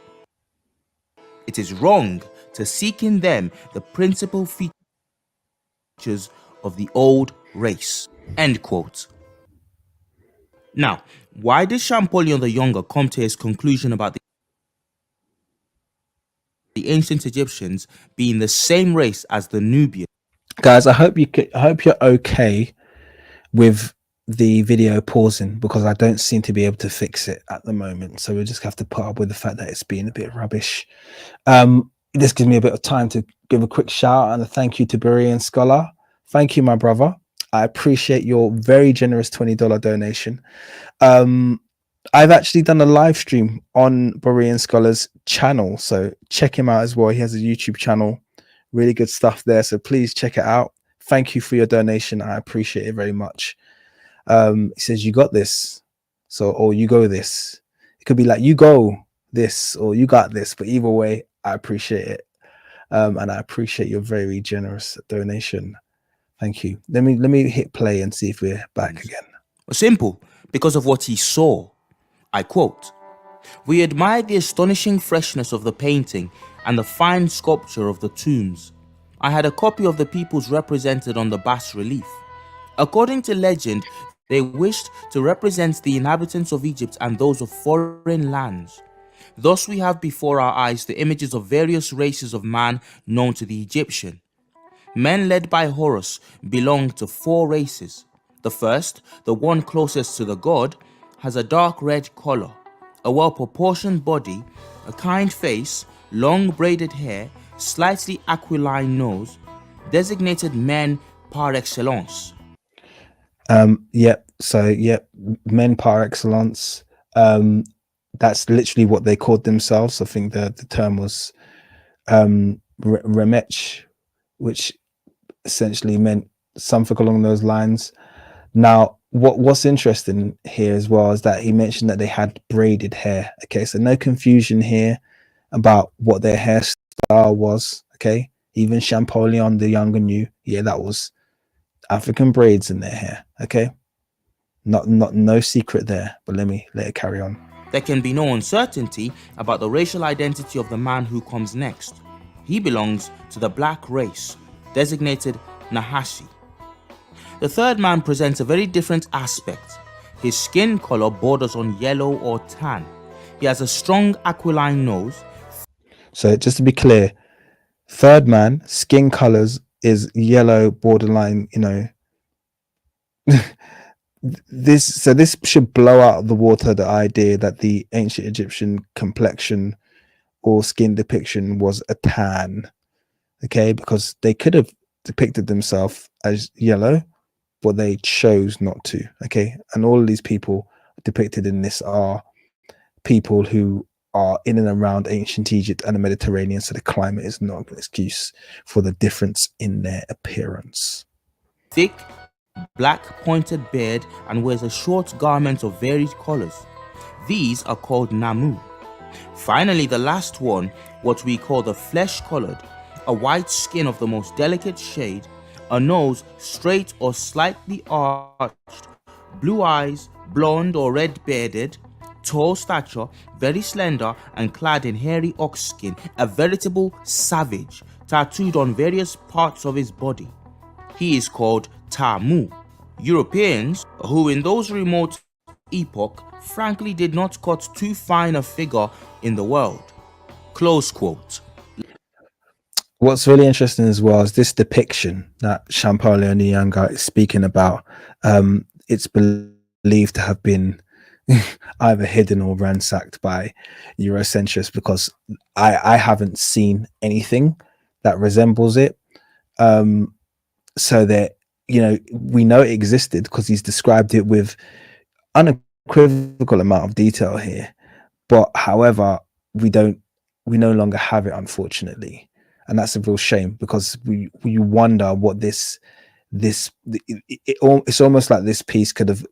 It is wrong to seek in them the principal features of the old race. End quote. Now, why did Champollion the Younger come to his conclusion about the ancient Egyptians being the same race as the Nubians? Guys, I hope you're okay with the video pausing, because I don't seem to be able to fix it at the moment. So we'll just have to put up with the fact that it's being a bit rubbish. This gives me a bit of time to give a quick shout out and a thank you to Berean Scholar. Thank you, my brother. I appreciate your very generous $20 donation. I've actually done a live stream on Berean Scholar's channel, so check him out as well. He has a YouTube channel, really good stuff there. So please check it out. Thank you for your donation. I appreciate it very much. He says, you got this. So, or you go this. It could be like, you go this, or you got this. But either way, I appreciate it. And I appreciate your very generous donation. Thank you. Let me hit play and see if we're back again. Simple, because of what he saw. I quote, "We admired the astonishing freshness of the painting and the fine sculpture of the tombs. I had a copy of the peoples represented on the bas-relief. According to legend, they wished to represent the inhabitants of Egypt and those of foreign lands. Thus we have before our eyes the images of various races of man known to the Egyptian. Men led by Horus belong to 4 races. The first, the one closest to the god, has a dark red color, a well-proportioned body, a kind face, long braided hair, slightly aquiline nose, designated men par excellence." Yep. So, yep, men par excellence. That's literally what they called themselves. I think the term was remech, which essentially meant something along those lines. Now, what's interesting here as well is that he mentioned that they had braided hair. Okay, so no confusion here about what their hairstyle was. Okay, even Champollion the Younger knew, yeah, that was African braids in their hair. Okay, no secret there. But let it carry on. There can be no uncertainty about the racial identity of the man who comes next. He belongs to the black race, designated Nahashi. The third man presents a very different aspect. His skin color borders on yellow or tan. He has a strong aquiline nose. So just to be clear, third man skin colors is yellow borderline, this should blow out of the water the idea that the ancient Egyptian complexion or skin depiction was a tan. Okay, because they could have depicted themselves as yellow, but they chose not to. Okay, and all of these people depicted in this are people who are in and around ancient Egypt and the Mediterranean, so the climate is not an excuse for the difference in their appearance. Thick, black pointed beard, and wears a short garment of varied colors. These are called namu. Finally, the last one, what we call the flesh-colored, a white skin of the most delicate shade, a nose straight or slightly arched, blue eyes, blonde or red-bearded, tall stature, very slender and clad in hairy ox skin, a veritable savage, tattooed on various parts of his body. He is called Tamu. Europeans, who in those remote epoch frankly did not cut too fine a figure in the world. Close quote. What's really interesting as well is this depiction that Champollion the Younger is speaking about. It's believed to have been either hidden or ransacked by Eurocentrists, because I haven't seen anything that resembles it. So that, we know it existed because he's described it with unequivocal amount of detail here. But however, we no longer have it, unfortunately. And that's a real shame, because we wonder what it's almost like this piece could have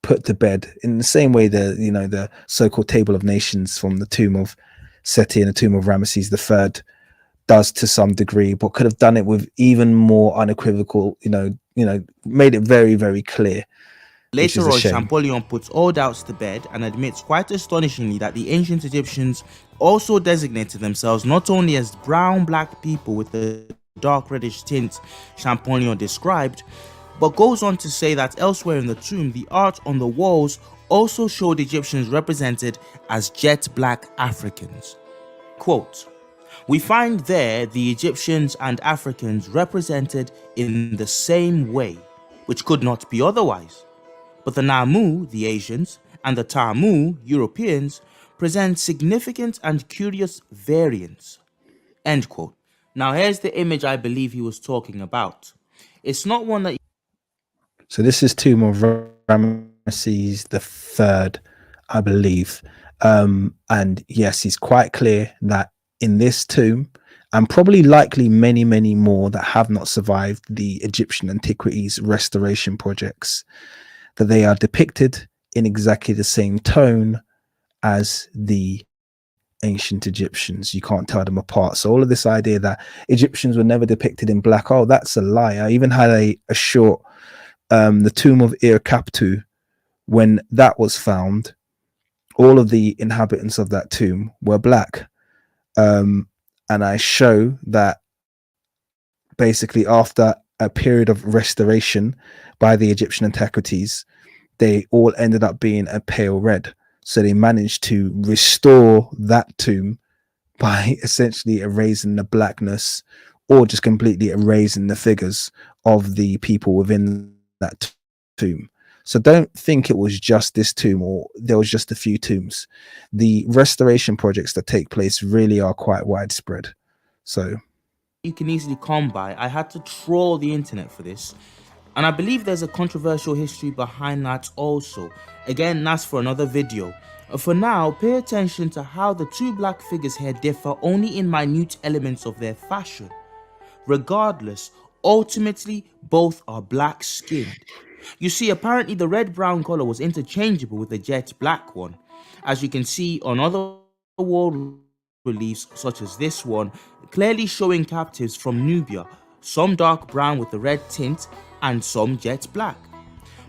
put to bed in the same way the so-called Table of Nations from the tomb of Seti and the tomb of Ramesses III does to some degree, but could have done it with even more unequivocal, made it very, very clear. Later on, Champollion puts all doubts to bed and admits quite astonishingly that the ancient Egyptians also designated themselves not only as brown-black people with the dark reddish tint Champollion described, but goes on to say that elsewhere in the tomb, the art on the walls also showed Egyptians represented as jet black Africans. Quote, We find there the Egyptians and Africans represented in the same way, which could not be otherwise. But the Namu, the Asians, and the Tamu, Europeans, present significant and curious variants. End quote. Now here's the image I believe he was talking about. It's not one that So this is tomb of Ramesses the Third, I believe. And yes, it's quite clear that in this tomb, and probably likely many, many more that have not survived the Egyptian antiquities restoration projects, that they are depicted in exactly the same tone as the ancient Egyptians. You can't tell them apart. So all of this idea that Egyptians were never depicted in black, oh, that's a lie. I even had a short the tomb of Ir-Kaptu, when that was found, all of the inhabitants of that tomb were black. And I show that basically after a period of restoration by the Egyptian antiquities, they all ended up being a pale red. So they managed to restore that tomb by essentially erasing the blackness or just completely erasing the figures of the people within that tomb. So don't think it was just this tomb or there was just a few tombs. The restoration projects that take place really are quite widespread. So you can easily come by, I had to troll the internet for this. And I believe there's a controversial history behind that also. Again, that's for another video. For now, pay attention to how the two black figures here differ only in minute elements of their fashion. Regardless, ultimately, both are black skinned. You see, apparently the red-brown color was interchangeable with the jet black one, as you can see on other wall reliefs such as this one, clearly showing captives from Nubia, some dark brown with the red tint and some jet black.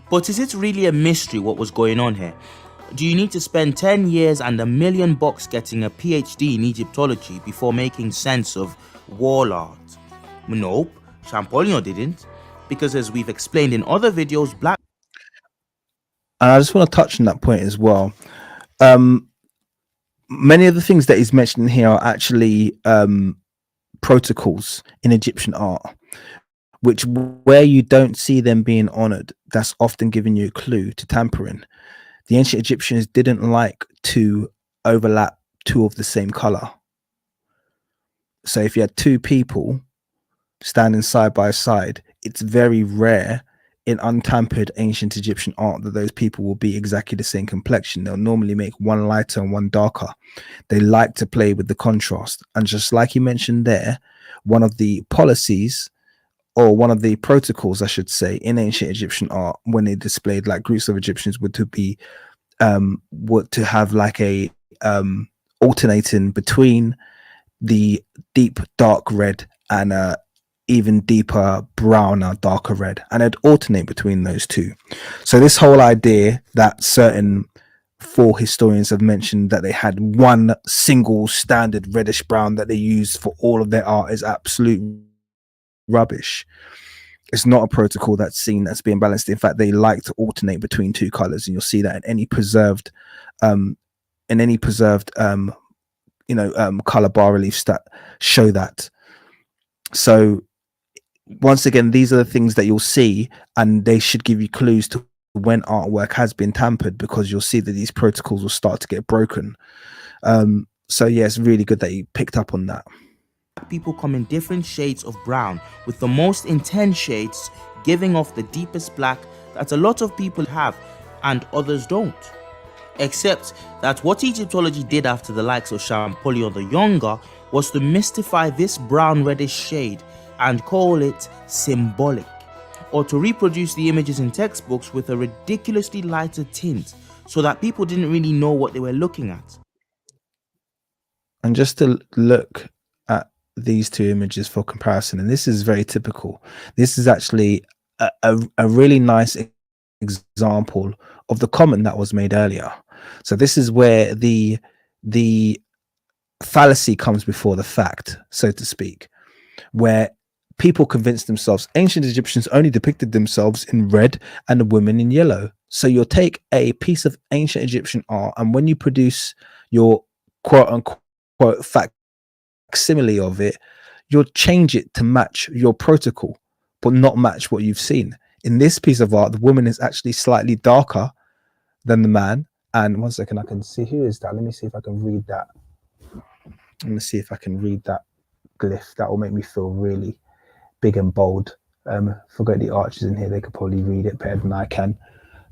But is it really a mystery what was going on here? Do you need to spend 10 years and $1 million getting a PhD in Egyptology before making sense of wall art? Nope, Champollion didn't, because as we've explained in other videos, black... And I just want to touch on that point as well. Many of the things that he's mentioning here are actually protocols in Egyptian art, which where you don't see them being honored, that's often giving you a clue to tampering. The ancient Egyptians didn't like to overlap two of the same color. So if you had two people standing side by side, it's very rare in untampered ancient Egyptian art that those people will be exactly the same complexion. They'll normally make one lighter and one darker. They like to play with the contrast. And just like you mentioned there, one of the policies or one of the protocols, I should say, in ancient Egyptian art, when they displayed like groups of Egyptians, would to have like a alternating between the deep dark red and even deeper brown or darker red, and it'd alternate between those two. So this whole idea that certain four historians have mentioned that they had one single standard reddish brown that they used for all of their art is absolute rubbish. It's not a protocol that's seen that's being balanced. In fact, they like to alternate between two colors, and you'll see that in any preserved color bas reliefs that show that. So once again, these are the things that you'll see, and they should give you clues to when artwork has been tampered, because you'll see that these protocols will start to get broken. So yeah, it's really good that you picked up on that. People come in different shades of brown, with the most intense shades giving off the deepest black that a lot of people have and others don't. Except that what Egyptology did after the likes of Champollion the Younger was to mystify this brown reddish shade and call it symbolic, or to reproduce the images in textbooks with a ridiculously lighter tint so that people didn't really know what they were looking at. And just to look at these two images for comparison, and this is very typical. This is actually a really nice example of the comment that was made earlier. So this is where the fallacy comes before the fact, so to speak, where people convince themselves ancient Egyptians only depicted themselves in red and the women in yellow. So you'll take a piece of ancient Egyptian art, and when you produce your quote unquote fact facsimile of it, you'll change it to match your protocol, but not match what you've seen. In this piece of art, the woman is actually slightly darker than the man. And 1 second, I can see who is that. Let me see if I can read that. Let me see if I can read that glyph. That will make me feel really big and bold. Forget the archers in here; they could probably read it better than I can.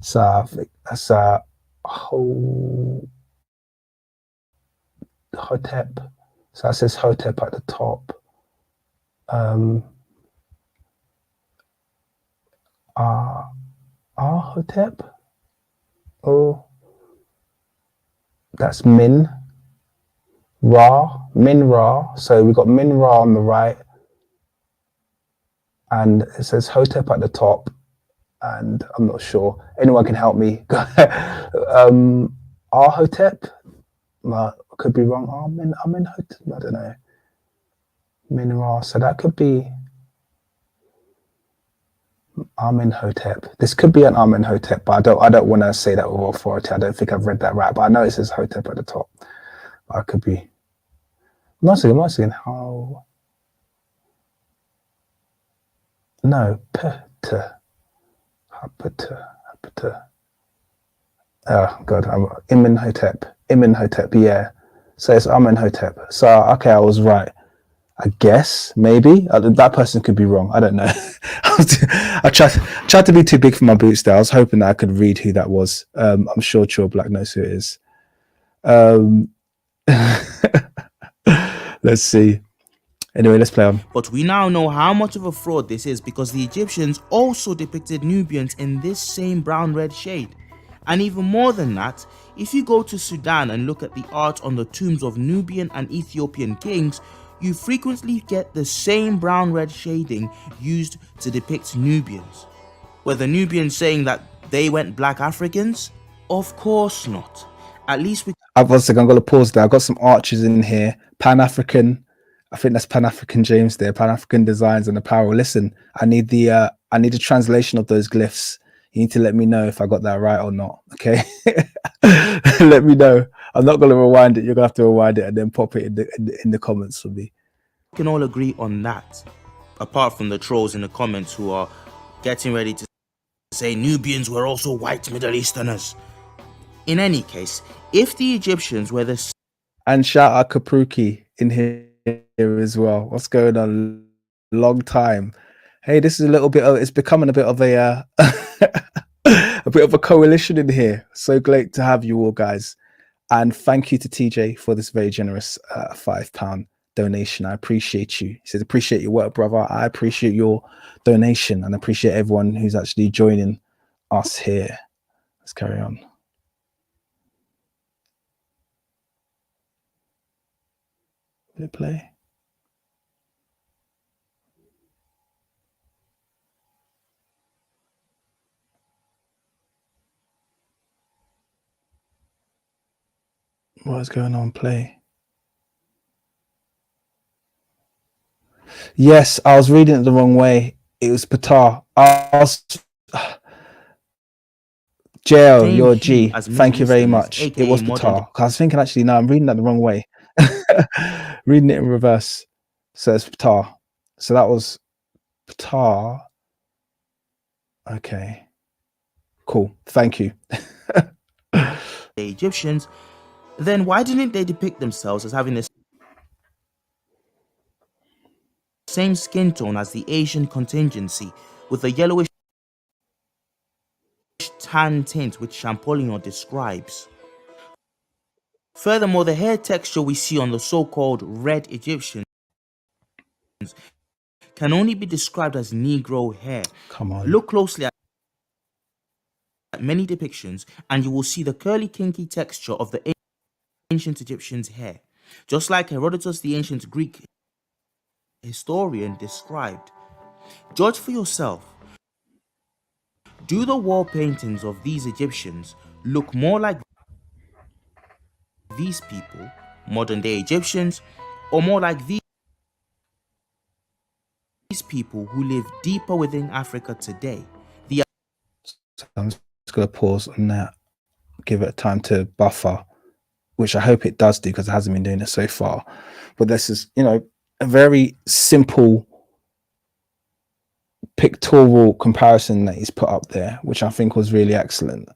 So I think that's a Hotep. So that says Hotep at the top. Hotep. Oh, that's Min Ra. So we've got Min Ra on the right, and it says Hotep at the top. And I'm not sure. Anyone can help me. Hotep. Could be wrong. Amen Hotep. I don't know. Min Ra. So that could be Amenhotep. This could be an Amenhotep, but I don't want to say that with authority. I don't think I've read that right, but I know it says Hotep at the top. I could be. Once again, how? No, oh God, I'm Imenhotep, yeah. So it's Amenhotep. So okay, I was right. I guess maybe that person could be wrong. I don't know. I tried to be too big for my boots there. I was hoping that I could read who that was. I'm sure Trill Black knows who it is. Let's see. Anyway, let's play on. But we now know how much of a fraud this is because the Egyptians also depicted Nubians in this same brown-red shade. And even more than that, if you go to Sudan and look at the art on the tombs of Nubian and Ethiopian kings, you frequently get the same brown-red shading used to depict Nubians. Were the Nubians saying that they went black Africans? Of course not. At least we... I'm going to pause there. I've got some archers in here. Pan-African. I think that's Pan-African James there. Pan-African designs and apparel. Listen, I need the translation of those glyphs. You need to let me know if I got that right or not. Okay. Let me know. I'm not going to rewind it. You're going to have to rewind it and then pop it in the comments for me. We can all agree on that. Apart from the trolls in the comments who are getting ready to say Nubians were also white Middle Easterners. In any case, if the Egyptians were the... And shout out Kapruki in here as well. What's going on? Long time. Hey, this is a little bit of, it's becoming a bit of a a bit of a coalition in here. So great to have you all, guys. And thank you to TJ for this very generous £5 donation. I appreciate you. He says, appreciate your work, brother. I appreciate your donation and appreciate everyone who's actually joining us here. Let's carry on. Will it play? What is going on? Play. Yes, I was reading it the wrong way. It was Patar. JL, you're G. Thank you very much. It was Patar. I was thinking, actually, no, I'm reading that the wrong way. Reading it in reverse. So it's Patar. So that was Patar. Okay. Cool. Thank you. The Egyptians, then why didn't they depict themselves as having the same skin tone as the Asian contingency with a yellowish tan tint which Champollion describes? Furthermore, the hair texture we see on the so-called red Egyptians can only be described as Negro hair. Come on. Look closely at many depictions and you will see the curly kinky texture of the ancient Egyptians' hair, just like Herodotus, the ancient Greek historian, described. Judge for yourself. Do the wall paintings of these Egyptians look more like these people, modern day Egyptians, or more like these people who live deeper within Africa today? So I'm just going to pause on that, give it time to buffer. which I hope it does do because it hasn't been doing it so far. But this is, you know, a very simple pictorial comparison that he's put up there, which I think was really excellent.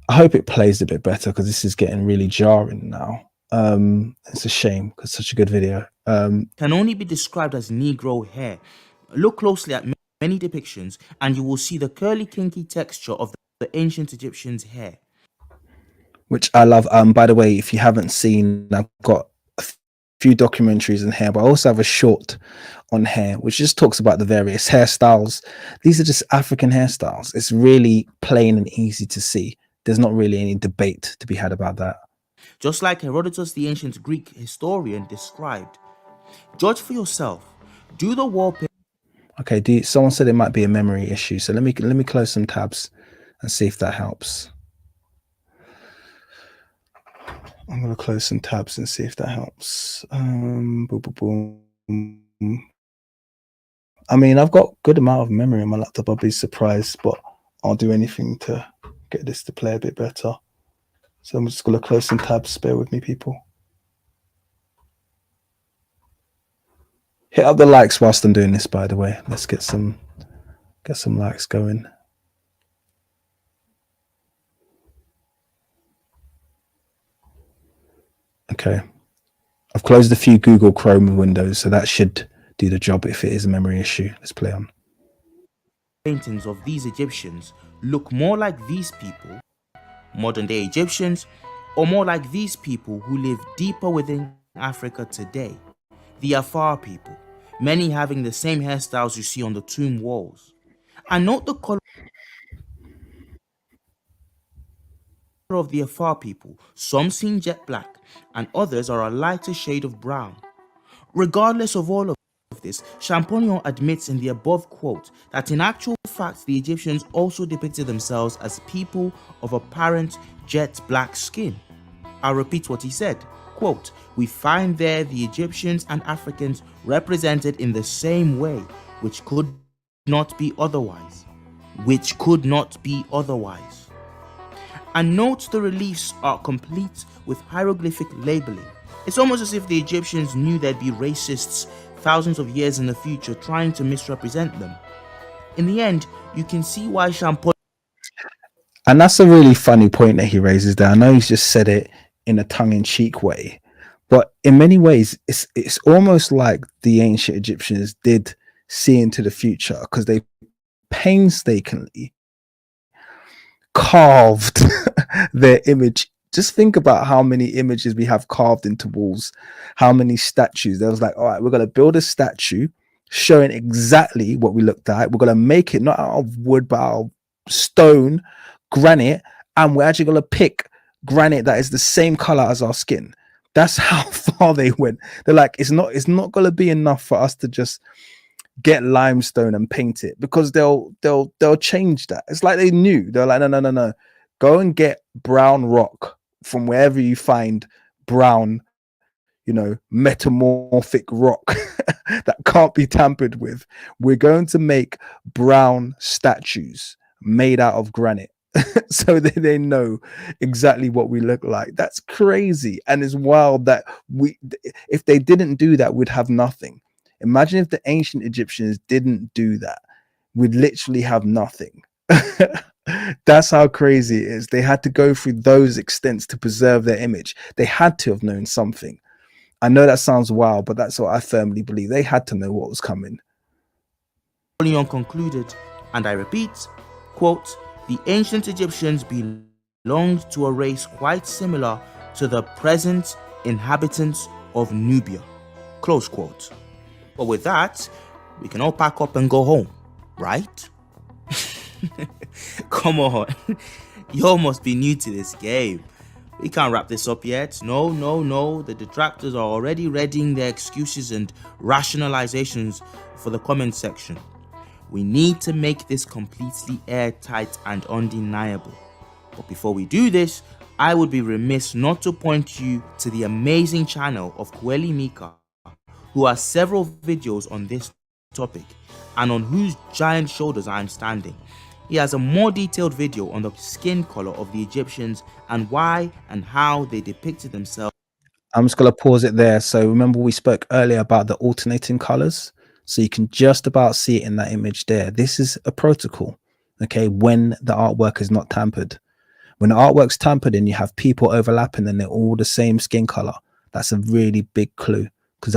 I hope it plays a bit better because this is getting really jarring now. It's a shame because it's such a good video. Can only be described as Negro hair. Look closely at many depictions and you will see the curly kinky texture of the ancient Egyptians' hair. Which I love. By the way, if you haven't seen, I've got a few documentaries in hair, but I also have a short on hair, which just talks about the various hairstyles. These are just African hairstyles. It's really plain and easy to see. There's not really any debate to be had about that. Just like Herodotus, the ancient Greek historian, described. Judge for yourself. Do the wallpaper. Okay, someone said it might be a memory issue, so let me close some tabs and see if that helps. I'm gonna close some tabs and see if that helps. Boom, boom, boom. I mean, I've got good amount of memory on my laptop. I'll be surprised, but I'll do anything to get this to play a bit better. So I'm just gonna close some tabs. Bear with me, people. Hit up the likes whilst I'm doing this, by the way. Let's get some likes going. Okay. I've closed a few Google Chrome windows, so that should do the job if it is a memory issue. Let's play on. Paintings of these Egyptians look more like these people, modern day Egyptians, or more like these people who live deeper within Africa today, the Afar people, many having the same hairstyles you see on the tomb walls. And note the color of the Afar people, some seem jet black and others are a lighter shade of brown. Regardless of all of this, Champollion admits in the above quote that in actual fact the Egyptians also depicted themselves as people of apparent jet black skin. I'll repeat what he said, quote, "We find there the Egyptians and Africans represented in the same way, which could not be otherwise. And note the reliefs are complete with hieroglyphic labeling. It's almost as if the Egyptians knew there'd be racists thousands of years in the future trying to misrepresent them. In the end, you can see why Champollion..." And that's a really funny point that he raises there. I know he's just said it in a tongue-in-cheek way, but in many ways, it's almost like the ancient Egyptians did see into the future because they painstakingly carved their image. Just think about how many images we have carved into walls, how many statues. There was like, all right, we're going to build a statue showing exactly what we looked at. We're going to make it not out of wood, but out of stone, granite, and we're actually going to pick granite that is the same color as our skin. That's how far they went. They're like, it's not going to be enough for us to just get limestone and paint it, because they'll change that. It's like they knew. They're like, no, go and get brown rock from wherever you find brown, metamorphic rock that can't be tampered with. We're going to make brown statues made out of granite. So they know exactly what we look like. That's crazy. And it's wild that if they didn't do that, we'd have nothing. Imagine if the ancient Egyptians didn't do that. We'd literally have nothing. That's how crazy it is. They had to go through those extents to preserve their image. They had to have known something. I know that sounds wild, but that's what I firmly believe. They had to know what was coming. Leon concluded, and I repeat, quote, "The ancient Egyptians belonged to a race quite similar to the present inhabitants of Nubia," close quote. But with that, we can all pack up and go home, right? Come on, y'all must be new to this game. We can't wrap this up yet. No. The detractors are already readying their excuses and rationalizations for the comment section. We need to make this completely airtight and undeniable. But before we do this, I would be remiss not to point you to the amazing channel of Kweli Mika, who has several videos on this topic and on whose giant shoulders I am standing. He has a more detailed video on the skin color of the Egyptians and why and how they depicted themselves. I'm just going to pause it there. So remember we spoke earlier about the alternating colors. So you can just about see it in that image there. This is a protocol, okay, when the artwork is not tampered. When the artwork's tampered and you have people overlapping and they're all the same skin color, that's a really big clue, because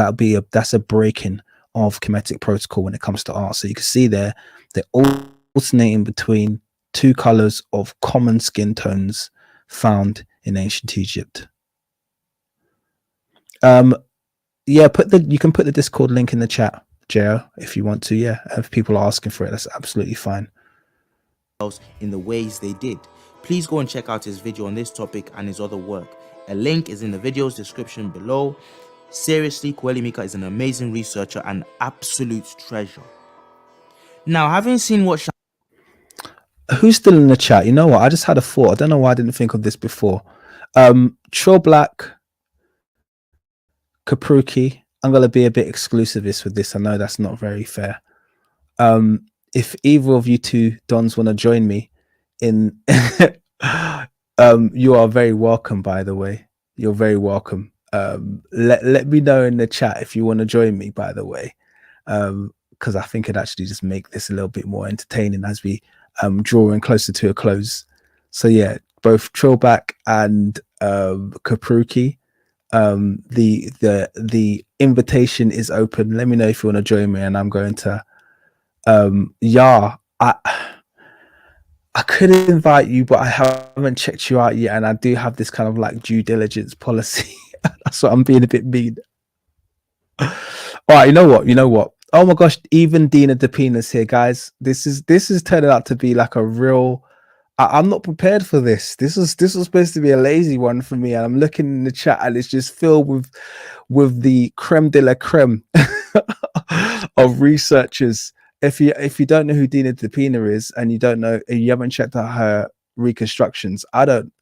that's a breaking of Kemetic protocol when it comes to art. So you can see there, they're alternating between two colors of common skin tones found in ancient Egypt. Yeah, you can put the Discord link in the chat, Jo, if you want to. Yeah, if people are asking for it, that's absolutely fine. In the ways they did. Please go and check out his video on this topic and his other work. A link is in the video's description below. Seriously, Mika is an amazing researcher and absolute treasure. Now, having seen what who's still in the chat? You know what? I just had a thought. I don't know why I didn't think of this before. Trill Black, Kapruki. I'm gonna be a bit exclusivist with this. I know that's not very fair. If either of you two dons want to join me in, you are very welcome. By the way, you're very welcome. Let me know in the chat if you want to join me. By the way, because I think it'd actually just make this a little bit more entertaining as we drawing closer to a close. So yeah, both Trillback and Kapruki, the invitation is open. Let me know if you want to join me, and I'm going to yeah, I could invite you, but I haven't checked you out yet, and I do have this kind of like due diligence policy. That's what I'm being a bit mean. All right, you know what? Oh my gosh, even Dina Depina's here, guys. This is turning out to be like a real. I'm not prepared for this. This was supposed to be a lazy one for me, and I'm looking in the chat, and it's just filled with the creme de la creme of researchers. If you don't know who Dina Depina is, and you haven't checked out her reconstructions, I don't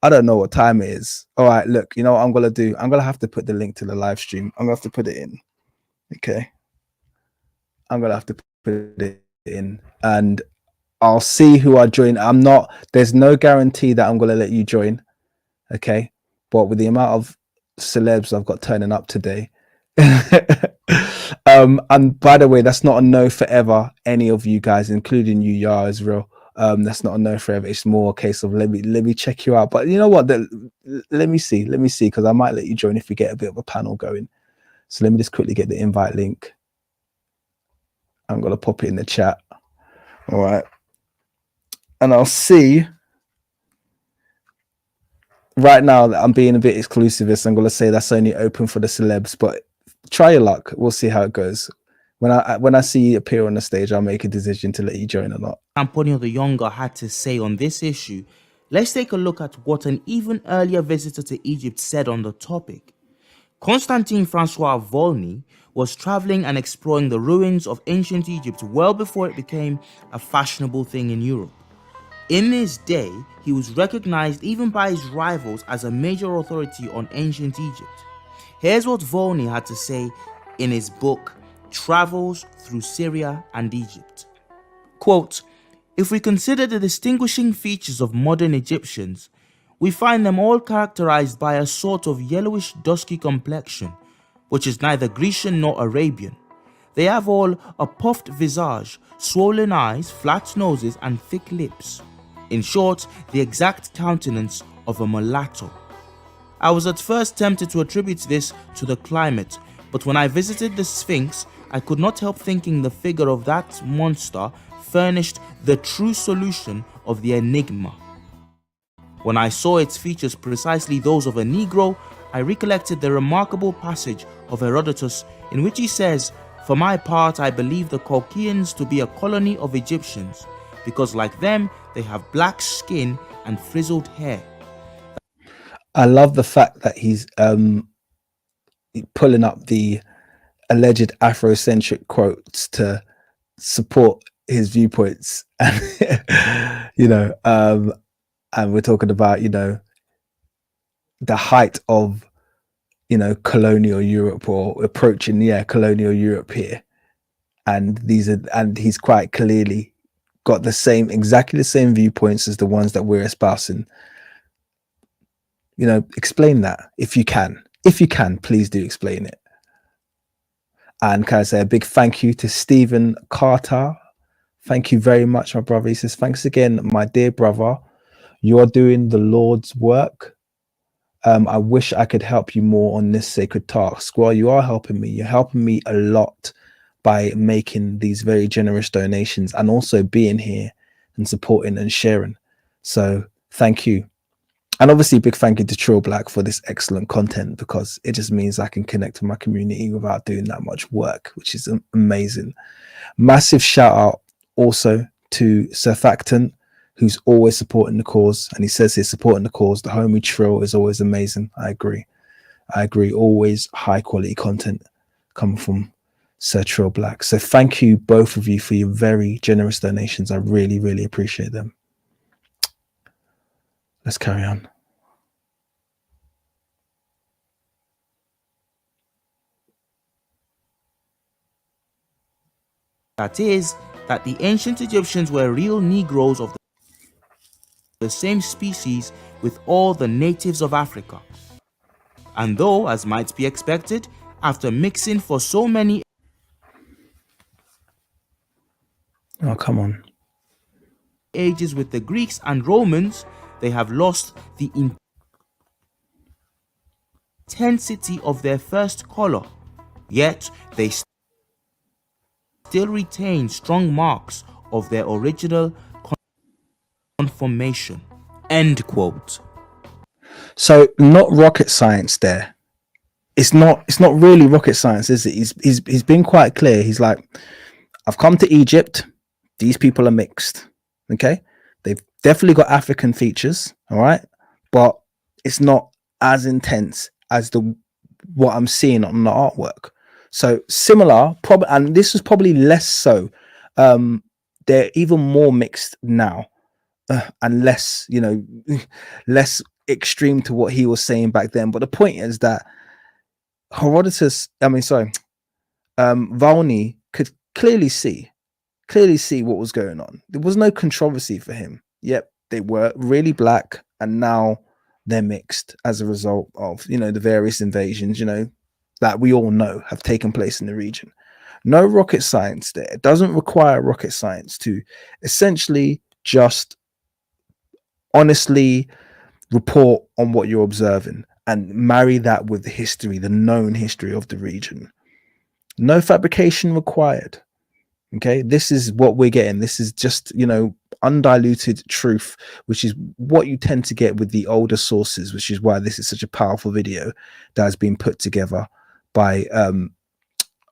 know what time it is. All right, look, you know what I'm gonna do? I'm gonna have to put the link to the live stream. I'm gonna have to put it in. Okay, I'm gonna have to put it in, and I'll see who I join. There's no guarantee that I'm gonna let you join. Okay, but with the amount of celebs I've got turning up today. And by the way, that's not a no forever. Any of you guys, including you, Yar, is real. That's not a no forever. It's more a case of let me check you out. But you know what? Let me see, because I might let you join if we get a bit of a panel going. So let me just quickly get the invite link. I'm gonna pop it in the chat. All right, and I'll see. Right now, I'm being a bit exclusivist. I'm gonna say that's only open for the celebs, but try your luck. We'll see how it goes. When I see you appear on the stage, I'll make a decision to let you join or not. Antonio the Younger had to say on this issue. Let's take a look at what an even earlier visitor to Egypt said on the topic. Constantine Francois Volney was traveling and exploring the ruins of ancient Egypt well before it became a fashionable thing in Europe. In his day, he was recognized even by his rivals as a major authority on ancient Egypt. Here's what Volney had to say in his book, Travels Through Syria and Egypt. Quote, "If we consider the distinguishing features of modern Egyptians, we find them all characterized by a sort of yellowish dusky complexion, which is neither Grecian nor Arabian. They have all a puffed visage, swollen eyes, flat noses, and thick lips. In short, the exact countenance of a mulatto. I was at first tempted to attribute this to the climate, but when I visited the Sphinx, I could not help thinking the figure of that monster furnished the true solution of the enigma. When I saw its features precisely those of a Negro, I recollected the remarkable passage of Herodotus in which he says, 'For my part, I believe the Colchians to be a colony of Egyptians, because like them, they have black skin and frizzled hair.'" I love the fact that he's pulling up the alleged Afrocentric quotes to support his viewpoints. You know, and we're talking about, you know, the height of, you know, colonial Europe, or approaching colonial Europe here, and he's quite clearly got exactly the same viewpoints as the ones that we're espousing. You know, explain that if you can. If you can, please do explain it. And can I say a big thank you to Stephen Carter? Thank you very much, my brother. He says, thanks again, my dear brother. You are doing the Lord's work. I wish I could help you more on this sacred task. Well, you are helping me. You're helping me a lot by making these very generous donations and also being here and supporting and sharing. So thank you. And obviously, big thank you to Trill Black for this excellent content, because it just means I can connect with my community without doing that much work, which is amazing. Massive shout out also to Surfactant, who's always supporting the cause. And he says he's supporting the cause. The homie Trill is always amazing. I agree. Always high quality content coming from Sir Trill Black. So thank you, both of you, for your very generous donations. I really, really appreciate them. Let's carry on. That is, that the ancient Egyptians were real Negroes of the same species with all the natives of Africa. And though, as might be expected, after mixing for so many ages with the Greeks and Romans, they have lost the intensity of their first color, yet they still retain strong marks of their original conformation. End quote. So not rocket science there. It's not really rocket science, is it? He's been quite clear. He's like, I've come to Egypt. These people are mixed. Okay. They've definitely got African features. All right. But it's not as intense as what I'm seeing on the artwork. So similar, probably, and this was probably less so. They're even more mixed now, and less, less extreme to what he was saying back then. But the point is that Valny could clearly see what was going on. There was no controversy for him. Yep, they were really black, and now they're mixed as a result of, the various invasions, that we all know have taken place in the region. No rocket science there. It doesn't require rocket science to essentially just honestly report on what you're observing and marry that with the history, the known history of the region. No fabrication required. Okay, this is what we're getting. This is just, undiluted truth, which is what you tend to get with the older sources, which is why this is such a powerful video that has been put together by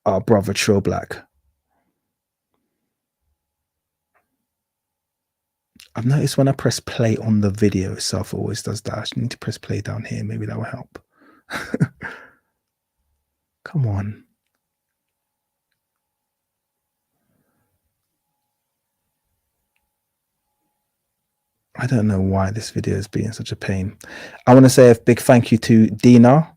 our brother Trill Black. I've noticed when I press play on the video itself, it always does that. I need to press play down here. Maybe that will help. Come on. I don't know why this video is being such a pain. I want to say a big thank you to Dina.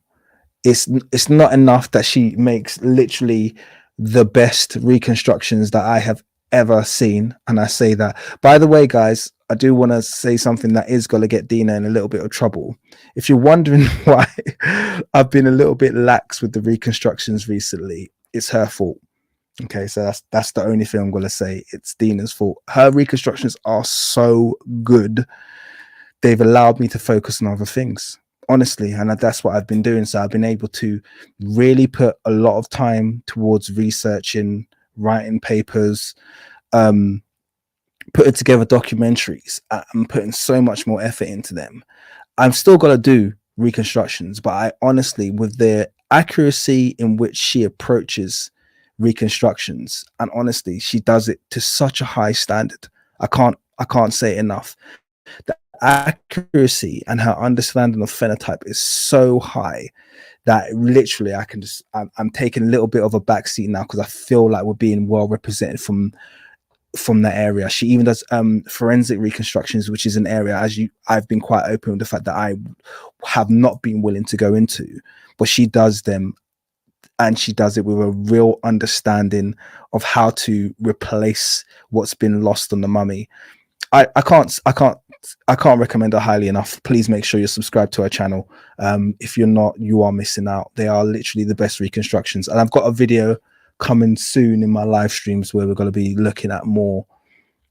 It's not enough that she makes literally the best reconstructions that I have ever seen, and I say that. By the way, guys, I do want to say something that is going to get Dina in a little bit of trouble. If you're wondering why I've been a little bit lax with the reconstructions recently, it's her fault. Okay, so that's the only thing I'm going to say. It's Dina's fault. Her reconstructions are so good. They've allowed me to focus on other things, honestly, and that's what I've been doing. So I've been able to really put a lot of time towards researching, writing papers, putting together documentaries. I'm putting so much more effort into them. I'm still going to do reconstructions, but I honestly, with the accuracy in which she approaches reconstructions, and honestly, she does it to such a high standard. I can't say it enough. The accuracy and her understanding of phenotype is so high that literally I'm taking a little bit of a backseat now, because I feel like we're being well represented from that area. She even does forensic reconstructions, which is an area, I've been quite open with the fact that I have not been willing to go into, but she does them and she does it with a real understanding of how to replace what's been lost on the mummy. I can't recommend her highly enough. Please make sure you're subscribed to her channel. If you're not, you are missing out. They are literally the best reconstructions. And I've got a video coming soon in my live streams where we're going to be looking at more,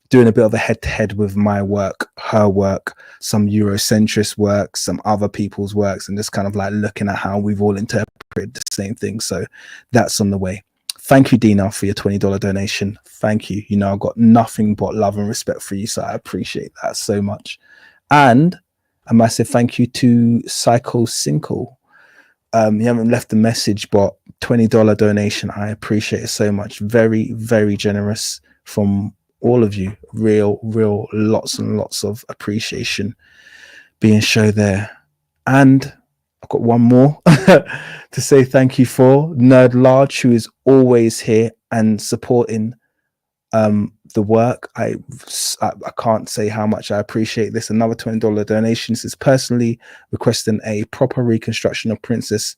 doing a bit of a head-to-head with my work, her work, some Eurocentrist work, some other people's works, and just kind of like looking at how we've all interpreted the same thing. So that's on the way. Thank you, Dina, for your $20 donation. Thank you. You know, I've got nothing but love and respect for you, so I appreciate that so much. And a massive thank you to Psycho Sinkle. You haven't left a message, but $20 donation. I appreciate it so much. Very, very generous from all of you. Real lots and lots of appreciation being shown there. And I've got one more to say thank you for Nerd Large, who is always here and supporting the work. I can't say how much I appreciate this. Another $20 donation. This is personally requesting a proper reconstruction of Princess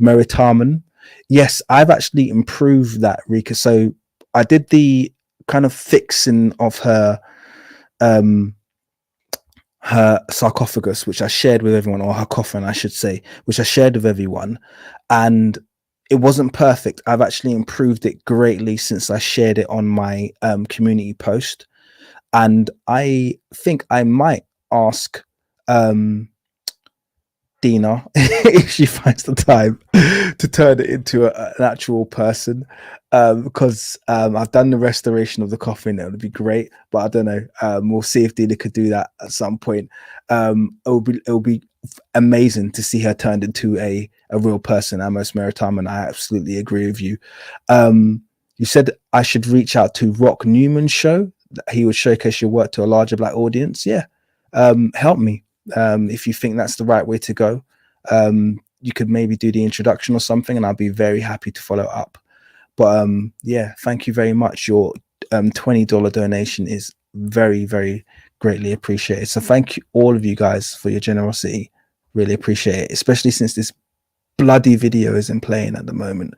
Meritamen. Yes, I've actually improved that so I did the kind of fixing of her sarcophagus, which I shared with everyone, or her coffin, I should say, which I shared with everyone, and it wasn't perfect. I've actually improved it greatly since I shared it on my community post, and I think I might ask Dina if she finds the time to turn it into an actual person, because I've done the restoration of the coffin. It would be great, but I don't know. We'll see if Dina could do that at some point. It'll be amazing to see her turned into a real person. Amos Meritam, and I absolutely agree with you. You said I should reach out to Rock Newman's show. He would showcase your work to a larger Black audience. Yeah, help me. If you think that's the right way to go, you could maybe do the introduction or something, and I'll be very happy to follow up. But yeah, thank you very much. Your $20 donation is very, very greatly appreciated. So thank you, all of you guys, for your generosity. Really appreciate it, especially since this bloody video isn't playing at the moment.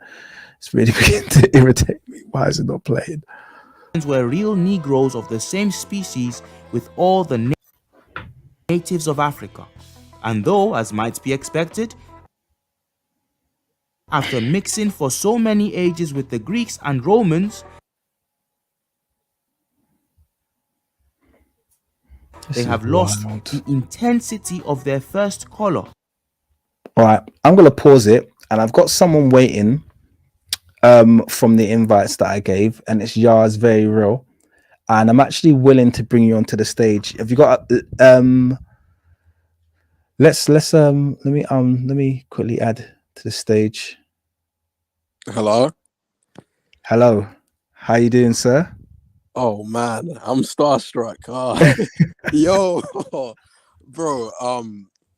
It's really beginning to irritate me. Why is it not playing? Were real Negroes of the same species with all the natives of Africa, and though, as might be expected, after mixing for so many ages with the Greeks and Romans, they have lost the intensity of their first color. All right, I'm going to pause it, and I've got someone waiting from the invites that I gave, and it's Yars Very Real, and I'm actually willing to bring you onto the stage. Have you got let me quickly add to the stage. Hello. How you doing, sir? Oh man, I'm starstruck. Yo, bro.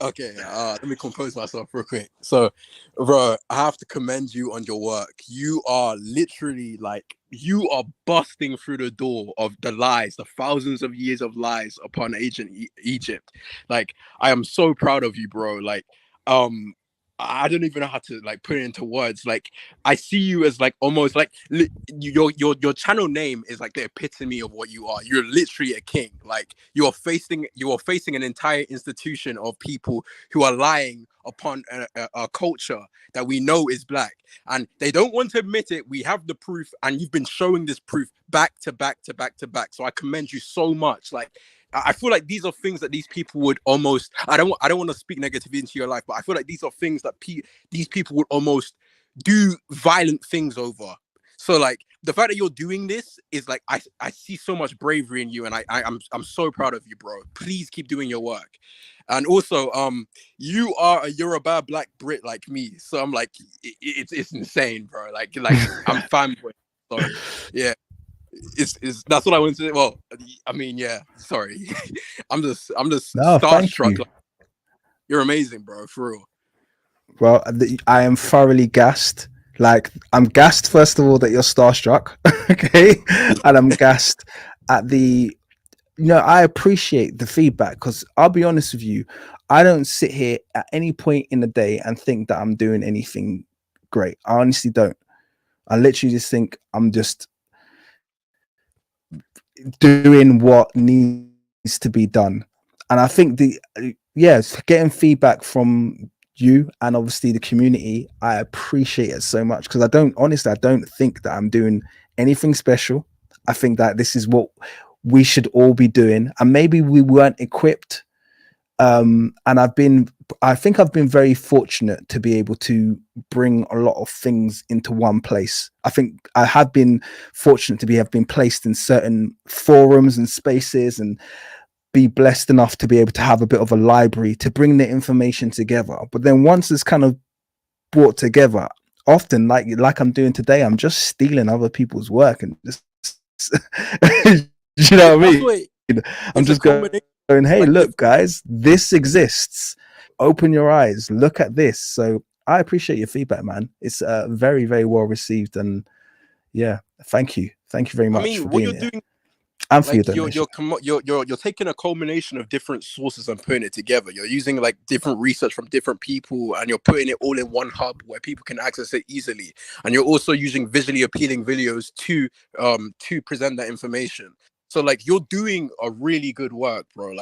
Okay. Let me compose myself real quick. So, bro, I have to commend you on your work. You are literally you are busting through the door of the lies, the thousands of years of lies upon ancient Egypt. Like, I am so proud of you, bro. I don't even know how to put it into words. I see you as almost your channel name is the epitome of what you are. You're literally a king. You are facing an entire institution of people who are lying upon a culture that we know is Black, and they don't want to admit it. We have the proof, and you've been showing this proof back to back to back to back. So I commend you so much. I feel like these are things that these people would almost, I don't want to speak negatively into your life, but I feel like these are things that these people would almost do violent things over. So the fact that you're doing this is I see so much bravery in you, and I'm so proud of you, bro. Please keep doing your work. And also, you are a Yoruba Black Brit like me, so I'm it's insane, bro. I'm fanboy. So yeah. It's that's what I wanted to say. Well, I mean, yeah, sorry. I'm just starstruck. You're amazing, bro, for real. Well, I am thoroughly gassed. I'm gassed, first of all, that you're starstruck. Okay. And I'm gassed at I appreciate the feedback, because I'll be honest with you, I don't sit here at any point in the day and think that I'm doing anything great. I honestly don't. I literally just think I'm just doing what needs to be done. And I think getting feedback from you and obviously the community, I appreciate it so much, because I don't think that I'm doing anything special. I think that this is what we should all be doing, and maybe we weren't equipped. And I think I've been very fortunate to be able to bring a lot of things into one place. I think I have been fortunate to have been placed in certain forums and spaces, and be blessed enough to be able to have a bit of a library to bring the information together. But then once it's kind of brought together, often like I'm doing today, I'm just stealing other people's work and just you know what I mean? I'm just going, hey, like look, guys, this exists. Open your eyes, look at this. So I appreciate your feedback, man. It's very, very well received, and yeah, thank you very much. I mean, for what being you're here. doing, And for your like donation. you're taking a culmination of different sources and putting it together. You're using like different research from different people, and you're putting it all in one hub where people can access it easily. And you're also using visually appealing videos to present that information. So like you're doing a really good work, bro.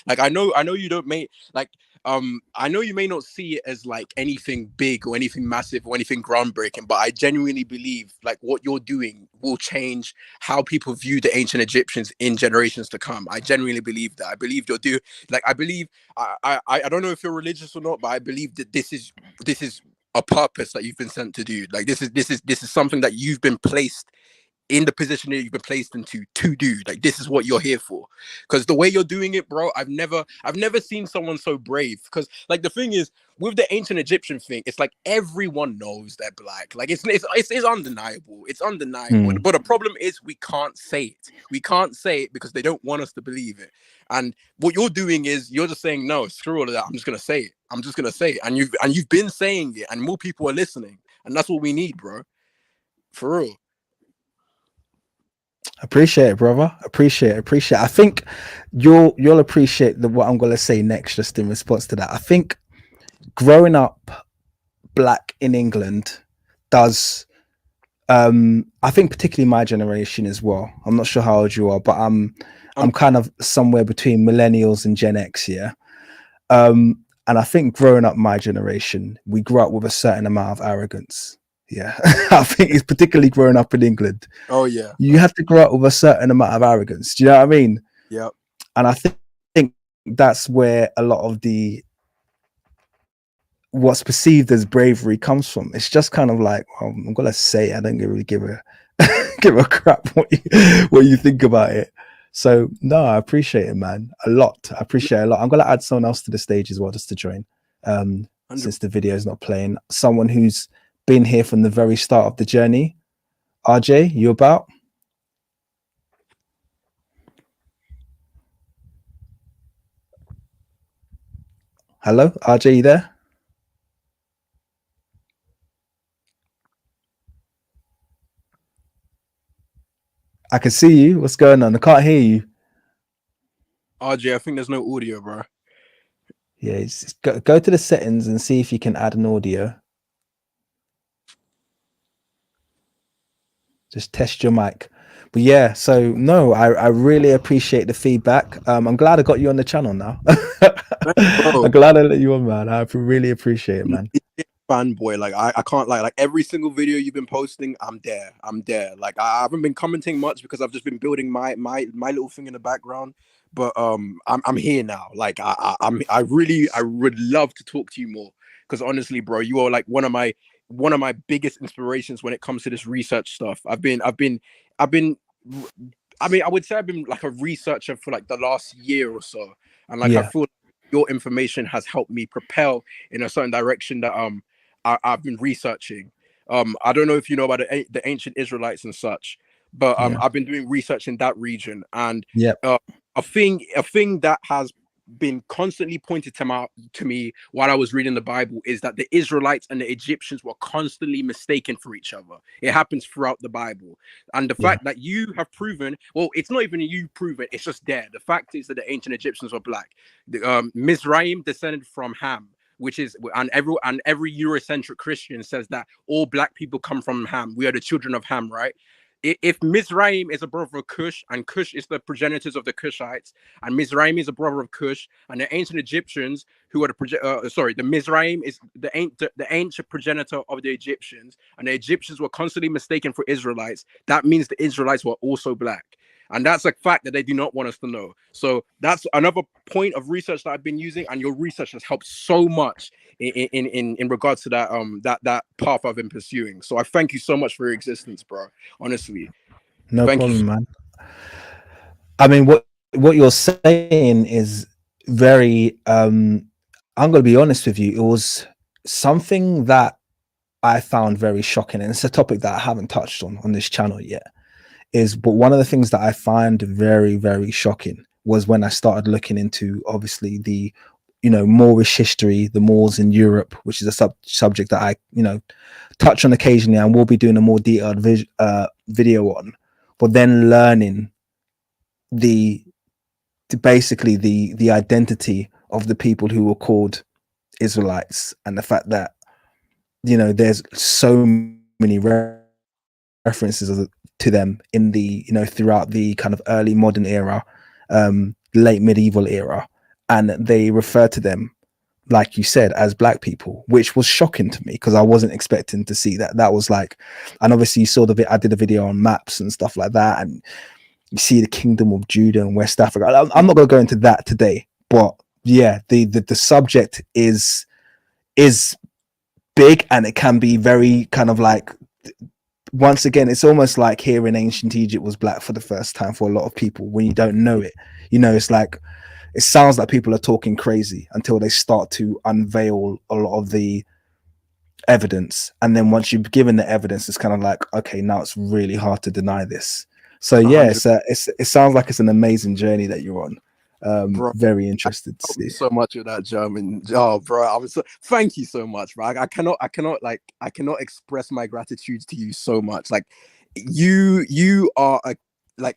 I know you don't make like I know you may not see it as like anything big or anything massive or anything groundbreaking, but I genuinely believe like what you're doing will change how people view the ancient Egyptians in generations to come. I genuinely believe that. I believe you'll do like I believe I don't know if you're religious or not, but I believe that this is a purpose that you've been sent to do. Like this is something that you've been placed in the position that you've been placed into to do. Like this is what you're here for, because the way you're doing it, bro, I've never seen someone so brave. Because like the thing is with the ancient Egyptian thing, it's like everyone knows they're black. Like it's undeniable. It's undeniable. But the problem is we can't say it because they don't want us to believe it. And what you're doing is you're just saying, no, screw all of that, I'm just gonna say it. And you've been saying it, and more people are listening, and that's what we need, bro, for real. Appreciate it, brother. Appreciate it. I think you'll appreciate what I'm gonna say next, just in response to that. I think growing up black in England does I think particularly my generation as well. I'm not sure how old you are, but I'm kind of somewhere between millennials and Gen X, yeah. And I think growing up my generation, we grew up with a certain amount of arrogance. Yeah. I think it's particularly growing up in England. Oh yeah. You have to grow up with a certain amount of arrogance. Do you know what I mean? Yeah. And I think that's where a lot of what's perceived as bravery comes from. It's just kind of like, well, I'm gonna say I don't really give a give a crap what you think about it. So no, I appreciate it, man, a lot. I appreciate it a lot. I'm gonna add someone else to the stage as well, just to join. Since the video is not playing, someone who's been here from the very start of the journey. RJ, you about? Hello, RJ, you there? I can see you. What's going on? I can't hear you. RJ, I think there's no audio, bro. Yeah, go to the settings and see if you can add an audio. Just test your mic. But yeah, so no, I really appreciate the feedback. I'm glad I got you on the channel now. I'm glad I let you on, man. I really appreciate it, man. Fanboy, like I can't lie. Like every single video you've been posting, I'm there. Like I haven't been commenting much because I've just been building my little thing in the background. But I'm here now. Like I would love to talk to you more, because honestly, bro, you are like one of my biggest inspirations when it comes to this research stuff. I mean, I would say I've been like a researcher for like the last year or so, and like I feel like your information has helped me propel in a certain direction that I've been researching. I don't know if you know about the ancient Israelites and such, but I've been doing research in that region, and a thing that has been constantly pointed to me while I was reading the Bible is that the Israelites and the Egyptians were constantly mistaken for each other. It happens throughout the Bible. And the fact that you have proven, well, it's not even you proven, it's just there. The fact is that the ancient Egyptians were black. Mizraim descended from Ham. which is and every Eurocentric Christian says that all black people come from Ham. We are the children of Ham, right? If Mizraim is a brother of Cush, and Cush is the progenitors of the Cushites, and Mizraim is a brother of Cush, and the ancient Egyptians who are the Mizraim is the ancient progenitor of the Egyptians, and the Egyptians were constantly mistaken for Israelites. That means the Israelites were also black. And that's a fact that they do not want us to know. So that's another point of research that I've been using, and your research has helped so much in regards to that path I've been pursuing. So I thank you so much for your existence, bro. Honestly, No thank problem, you. man. I mean, what you're saying is very. I'm going to be honest with you. It was something that I found very shocking, and it's a topic that I haven't touched on this channel yet. But one of the things that I find very, very shocking was when I started looking into, obviously, the Moorish history, the Moors in Europe, which is a subject that I touch on occasionally, and we'll be doing a more detailed video on. But then learning basically the identity of the people who were called Israelites, and the fact that there's so many references to them in the throughout the kind of early modern era, late medieval era, and they refer to them, like you said, as black people, which was shocking to me because I wasn't expecting to see that. That was like, and obviously you saw I did a video on maps and stuff like that, and you see the Kingdom of Judah and West Africa. I'm not going to go into that today, but yeah, the subject is big, and it can be very kind of like, once again, it's almost like here in ancient Egypt was black for the first time for a lot of people. When you don't know it, it's like, it sounds like people are talking crazy until they start to unveil a lot of the evidence. And then once you've given the evidence, it's kind of like, okay, now it's really hard to deny this. So yeah, it sounds like it's an amazing journey that you're on. Bro, very interested to see. so much of that German. Oh, bro, thank you so much, bro. I cannot express my gratitude to you so much. Like, you are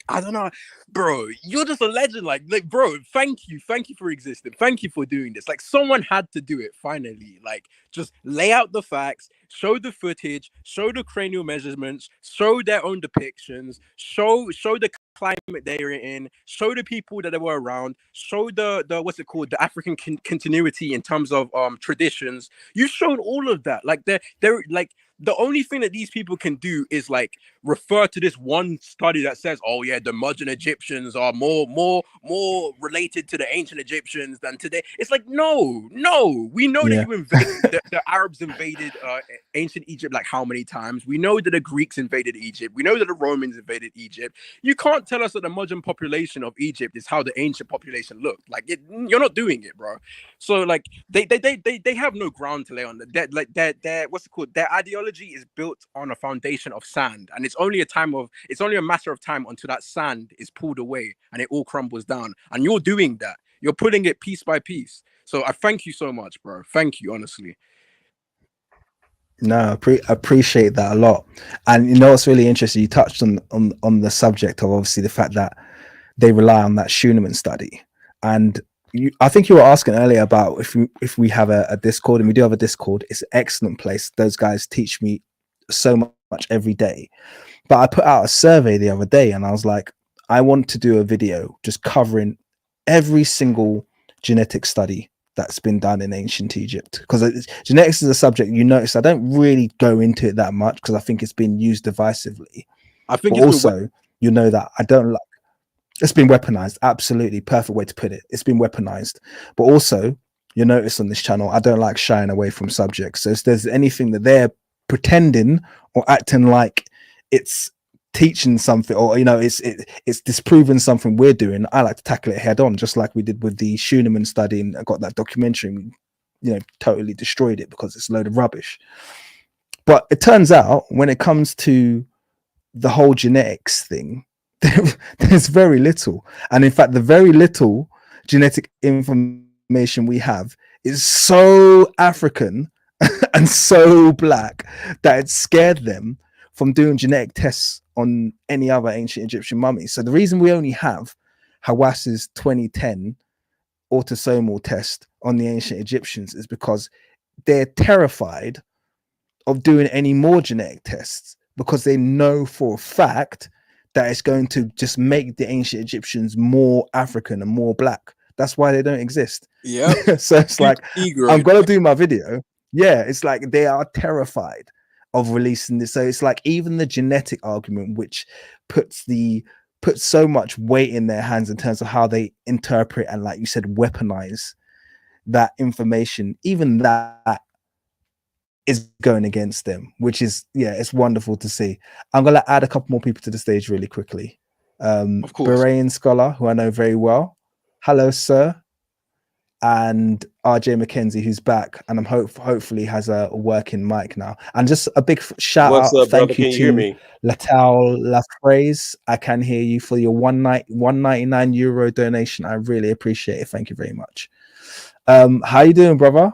I don't know, bro. You're just a legend. Like, bro. Thank you for existing. Thank you for doing this. Like, someone had to do it finally. Like, just lay out the facts, show the footage, show the cranial measurements, show their own depictions, show the climate they were in, show the people that they were around, show the what's it called, the African continuity in terms of traditions. You've shown all of that. Like, they're like, the only thing that these people can do is like refer to this one study that says, oh yeah, the modern Egyptians are more related to the ancient Egyptians than today. It's like, no, we know that you invaded the Arabs invaded ancient Egypt like how many times? We know that the Greeks invaded Egypt. We know that the Romans invaded Egypt. You can't tell us that the modern population of Egypt is how the ancient population looked. Like, you're not doing it, bro. So like they have no ground to lay on. Their what's it called? Their ideology is built on a foundation of sand, and it's only a matter of time until that sand is pulled away and it all crumbles down. And you're doing that. You're putting it piece by piece. So I thank you so much, bro. Thank you, honestly. No, I appreciate that a lot. And what's really interesting, you touched on the subject of obviously the fact that they rely on that Schunemann study. And I think you were asking earlier about if we have a Discord, and we do have a Discord. It's an excellent place. Those guys teach me so much every day. But I put out a survey the other day, and I was like, I want to do a video just covering every single genetic study that's been done in ancient Egypt, because genetics is a subject, notice I don't really go into it that much because I think it's been used divisively. I think but also that I don't like, it's been weaponized. Absolutely perfect way to put it. It's been weaponized. But also, you notice on this channel, I don't like shying away from subjects. So if there's anything that they're pretending or acting like it's teaching something, or it's disproving something we're doing, I like to tackle it head on, just like we did with the Schunemann study, and I got that documentary, and totally destroyed it because it's a load of rubbish. But it turns out when it comes to the whole genetics thing, there's very little. And in fact, the very little genetic information we have is so African and so black that it scared them from doing genetic tests on any other ancient Egyptian mummy. So the reason we only have Hawas's 2010 autosomal test on the ancient Egyptians is because they're terrified of doing any more genetic tests, because they know for a fact that it's going to just make the ancient Egyptians more African and more black. That's why they don't exist. Yep. So it's like, Negro. I'm gonna do my video. Yeah, it's like they are terrified of releasing this. So it's like even the genetic argument, which puts so much weight in their hands in terms of how they interpret and, like you said, weaponize that information, even that is going against them, which is, yeah, it's wonderful to see. I'm gonna add a couple more people to the stage really quickly. Of course. Bahrain Scholar, who I know very well. Hello, sir. And RJ McKenzie, who's back, and I'm hopefully has a working mic now. And just a big shout What's out, up, brother? thank you Can you hear to me? Latal Lafraise. I can hear you, for your €199 donation. I really appreciate it. Thank you very much. How you doing, brother?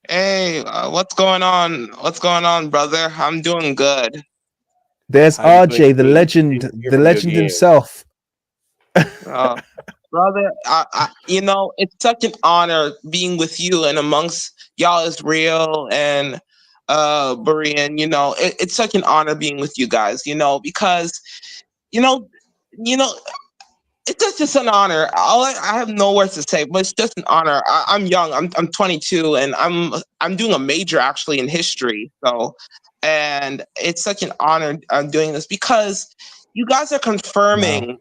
Hey, what's going on? What's going on, brother? I'm doing good. There's How you RJ, doing, the King? legend, Good to hear the from you legend again. himself. Brother, you know, it's such an honor being with you and amongst y'all Israel and Berean. You know, it's such an honor being with you guys, you know, because, you know, it's just an honor. I have no words to say, but it's just an honor. I'm young. I'm 22, and I'm doing a major actually in history. So, and it's such an honor doing this, because you guys are confirming. Wow.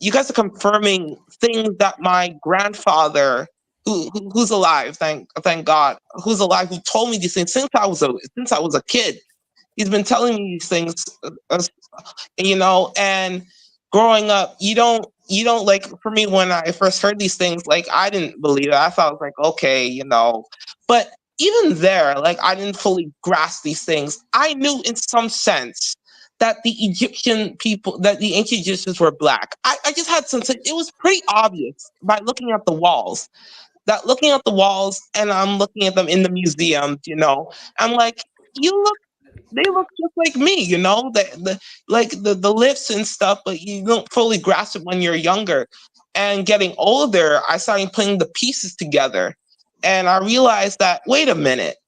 You guys are confirming things that my grandfather, who's alive, thank God, who's alive, who told me these things since I was a kid. He's been telling me these things, you know, and growing up, you don't like, for me, when I first heard these things, like, I didn't believe it. I thought, it was like, okay, you know, but even there, like, I didn't fully grasp these things. I knew in some sense that the ancient Egyptians were black. I just had some, it was pretty obvious by looking at the walls. And I'm looking at them in the museums, you know, I'm like, they look just like me, you know, the lifts and stuff, but you don't fully grasp it when you're younger. And getting older, I started putting the pieces together, and I realized that, wait a minute,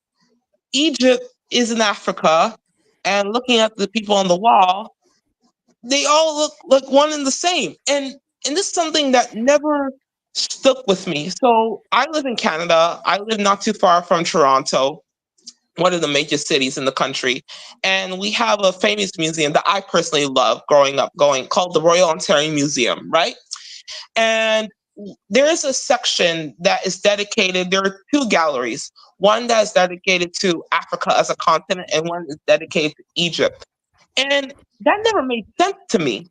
Egypt is in Africa, and looking at the people on the wall, they all look like one and the same. And this is something that never stuck with me. So I live in Canada. I live not too far from Toronto, one of the major cities in the country. And we have a famous museum that I personally love growing up going, called the Royal Ontario Museum, right? And there is a section that is dedicated, there are two galleries, one that is dedicated to Africa as a continent, and one is dedicated to Egypt. And that never made sense to me,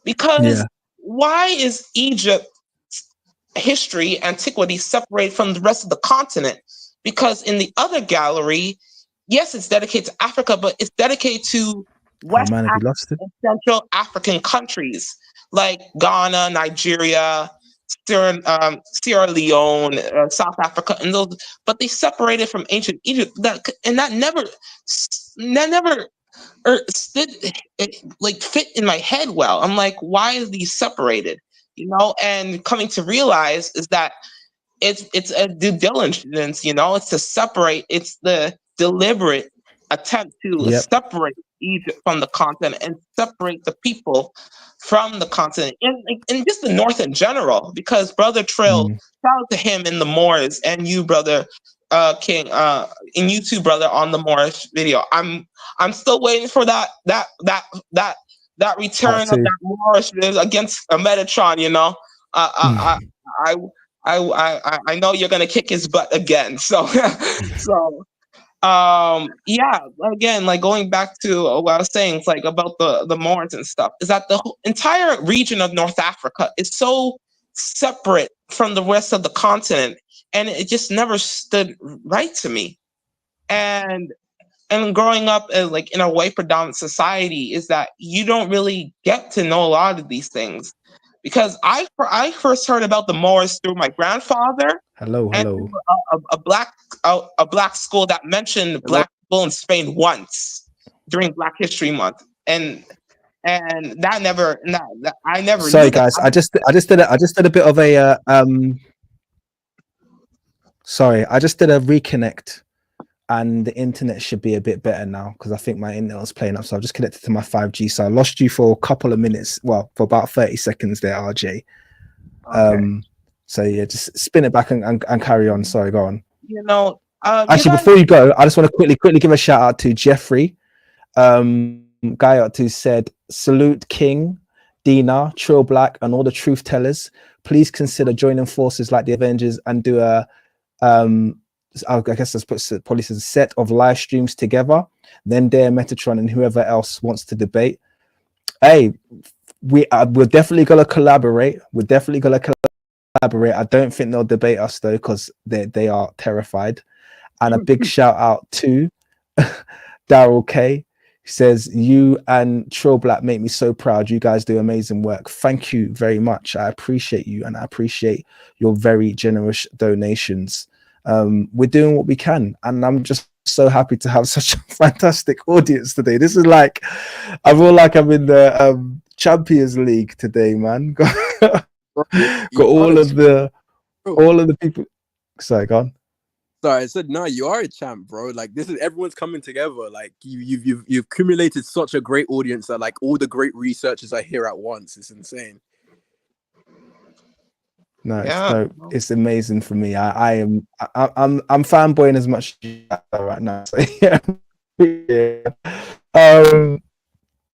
because why is Egypt history, antiquity, separated from the rest of the continent? Because in the other gallery, yes, it's dedicated to Africa, but it's dedicated to West African and Central African countries like Ghana, Nigeria, Sierra Leone, South Africa, and those. But they separated from ancient Egypt. That never like fit in my head well. I'm like, why is these separated? You know, and coming to realize is that it's a due diligence, you know, it's to separate, it's the deliberate attempt to separate Egypt from the continent and separate the people from the continent, and just the North in general. Because Brother Trill, shout out to him in the Moors, and you, Brother King, and you too, brother, on the Moorish video. I'm still waiting for that return of that Moorish video against Metatron, you know. I know you're gonna kick his butt again. So yeah, again, like going back to what I was saying, it's like about the Moors and stuff, is that the whole entire region of North Africa is so separate from the rest of the continent, and it just never stood right to me. And growing up like in a white predominant society, is that you don't really get to know a lot of these things, because I first heard about the Moors through my grandfather. Hello. Through a black school that mentioned black people in Spain once during Black History Month, and and I never Sorry knew that. guys, I just did a bit of a sorry, I just did a reconnect, and the internet should be a bit better now because I think my internet was playing up. So I've just connected to my 5G. So I lost you for a couple of minutes. Well, for about 30 seconds there, RJ. Okay. So yeah, just spin it back and carry on. Sorry, go on. You know, you Actually, guys, before you go, I just want to quickly give a shout out to Jeffrey. Guy out who said, salute King, Dina, Trill Black, and all the truth tellers. Please consider joining forces like the Avengers and do a I guess let's put probably a set of live streams together. Then dare Metatron and whoever else wants to debate. Hey, we're definitely gonna collaborate. I don't think they'll debate us though, because they are terrified. And a big shout out to Daryl K. He says, you and Trill Black make me so proud. You guys do amazing work. Thank you very much. I appreciate you, and I appreciate your very generous donations. We're doing what we can, and I'm just so happy to have such a fantastic audience today. This is like, I feel like I'm in the Champions League today, man. got all of the people. Sorry, go on. Sorry, I said no. You are a champ, bro. Like this is everyone's coming together. Like you've accumulated such a great audience that like all the great researchers are here at once. It's insane. No, yeah. it's amazing for me. I'm fanboying as much as you are right now. So yeah.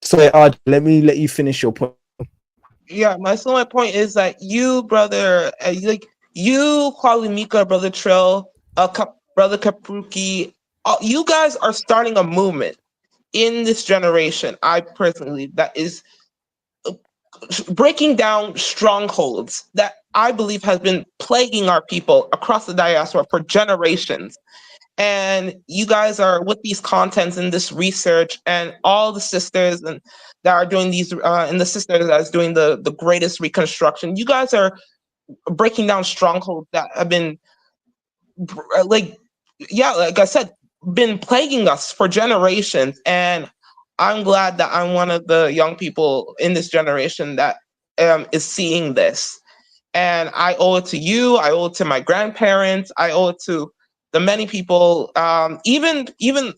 So let me let you finish your point. Yeah, my point is that you, brother, like you, Kwalimika, brother Trill, brother Kapruki, you guys are starting a movement in this generation. I personally, that is breaking down strongholds that I believe has been plaguing our people across the diaspora for generations. And you guys are with these contents and this research, and all the sisters and that are doing these and the sisters that's doing the greatest reconstruction. You guys are breaking down strongholds that have been like I said, been plaguing us for generations. And I'm glad that I'm one of the young people in this generation that is seeing this. And I owe it to you. I owe it to my grandparents. I owe it to the many people, even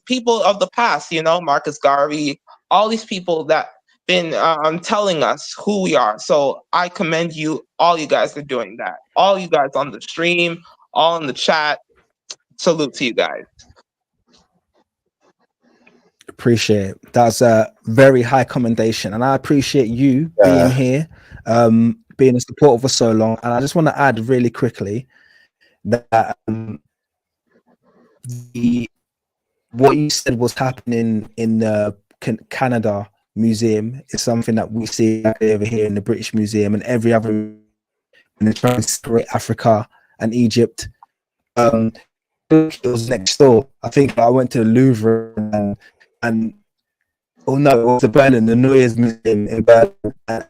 people of the past. You know, Marcus Garvey, all these people that been telling us who we are. So I commend you, all you guys are doing that. All you guys on the stream, all in the chat. Salute to you guys. Appreciate it. That's a very high commendation, and I appreciate you being here, being a supporter for so long. And I just want to add really quickly that what you said was happening in the Canada Museum is something that we see over here in the British Museum and every other, when they're trying to separate Africa and Egypt. It was next door. I think I went to the Louvre and oh no, it was the Berlin, the Neues Museum in Berlin, and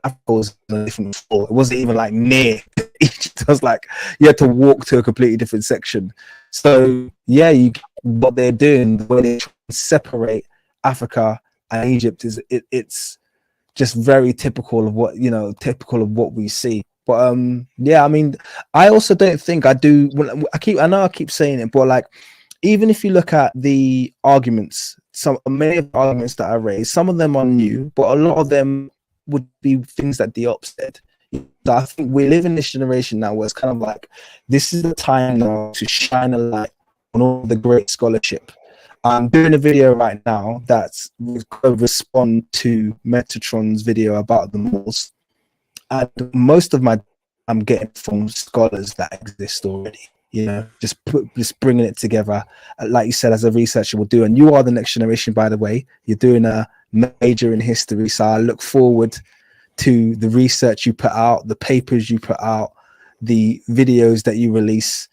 Africa was on a different floor. It wasn't even like near Egypt. It was like you had to walk to a completely different section. So yeah, what they're doing when they try to separate Africa and Egypt is it's just very typical of what we see. But yeah, I mean, I also don't think I do. I know I keep saying it, but like, even if you look at the arguments, many of the arguments that I raised, some of them are new, but a lot of them would be things that Diop said. I think we live in this generation now where it's kind of like, this is the time now to shine a light on all the great scholarship. I'm doing a video right now that's respond to Metatron's video about the Moors. And most of I'm getting from scholars that exist already, you know, just bringing it together. Like you said, as a researcher will do. And you are the next generation, by the way. You're doing a major in history. So I look forward to the research you put out, the papers you put out, the videos that you release.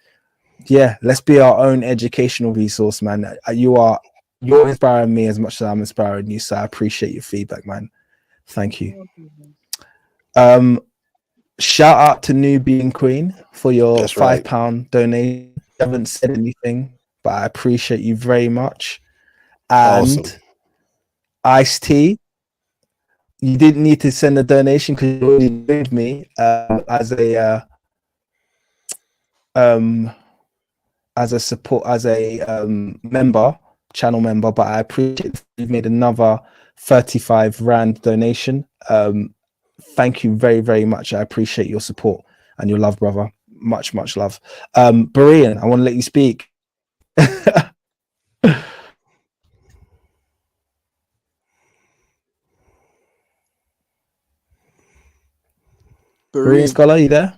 Yeah, let's be our own educational resource, man. You're inspiring me as much as I'm inspiring you. So I appreciate your feedback, man. Thank you. Shout out to Nubian Queen for your £5 donation. I haven't said anything, but I appreciate you very much. And awesome. Ice T, you didn't need to send a donation because you already joined me as a support, as a member, channel member. But I appreciate you've made another 35 rand donation. Thank you very, very much. I appreciate your support and your love, brother. Much, much love. Berean, I want to let you speak. Berean Scholar, you there?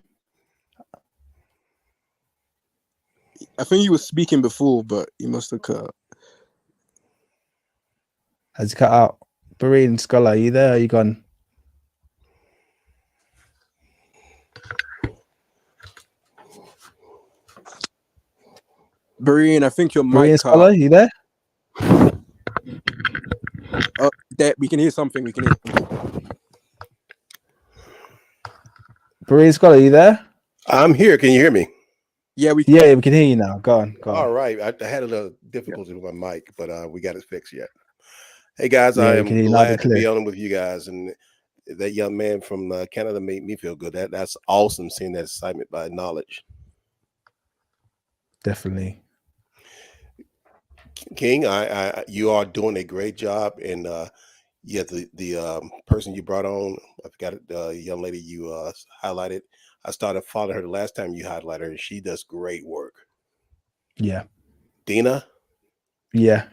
I think you were speaking before, but you must have cut out. Has he cut out? Berean Scholar, are you there? Are you gone? Berean, I think your mic Berean cut Scholar, out. you there? That we can hear something. We can hear something. Berean Scholar, you there? I'm here. Can you hear me? Yeah, we can hear you now. Go on. All right. I had a little difficulty with my mic, but we got it fixed yet. Hey guys, Yeah, I am glad to be on with you guys, and that young man from Canada made me feel good. That's awesome, seeing that excitement by knowledge. Definitely. King, you are doing a great job, and yeah, the person you brought on, I forgot it, the young lady you highlighted. I started following her the last time you highlighted her, and she does great work. Yeah. Dina. Yeah.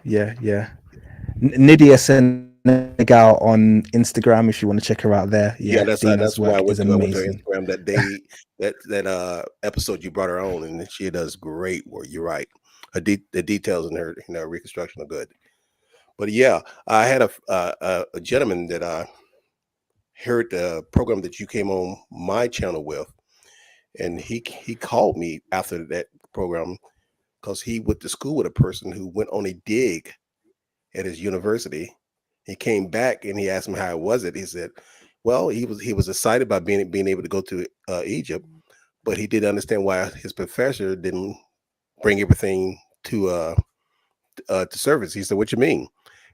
Nydia Senegal on Instagram if you want to check her out there. Yeah, that's why I went to her Instagram that day. that episode you brought her on, and she does great work. You're right. The details in her reconstruction are good. But yeah, I had a gentleman that I heard the program that you came on my channel with, and he called me after that program because he went to school with a person who went on a dig at his university. He came back and he asked him how was it. He said, well, he was excited by being able to go to Egypt, but he didn't understand why his professor didn't bring everything to service. He said, what you mean?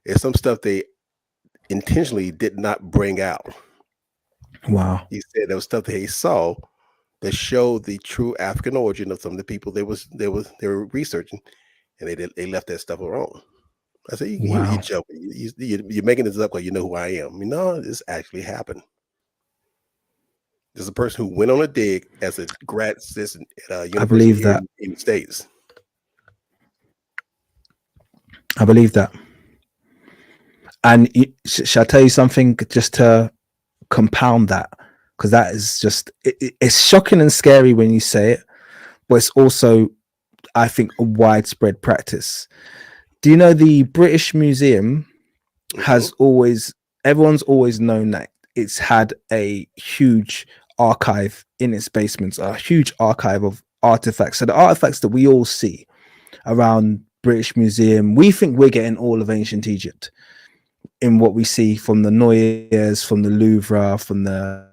There's some stuff they intentionally did not bring out. Wow. He said there was stuff that he saw that showed the true African origin of some of the people they were researching, and they left that stuff alone. I said, you joking. You're making this up because you know who I am. I mean, no, this actually happened. There's a person who went on a dig as a grad assistant at a university in the States. I believe that. And shall I tell you something just to compound that? Because that is just, it's shocking and scary when you say it, but it's also, I think, a widespread practice. Do you know the British Museum has everyone's always known that it's had a huge archive in its basements, a huge archive of artifacts. So the artifacts that we all see around British Museum, we think we're getting all of ancient Egypt in what we see from the Noyers, from the Louvre, from the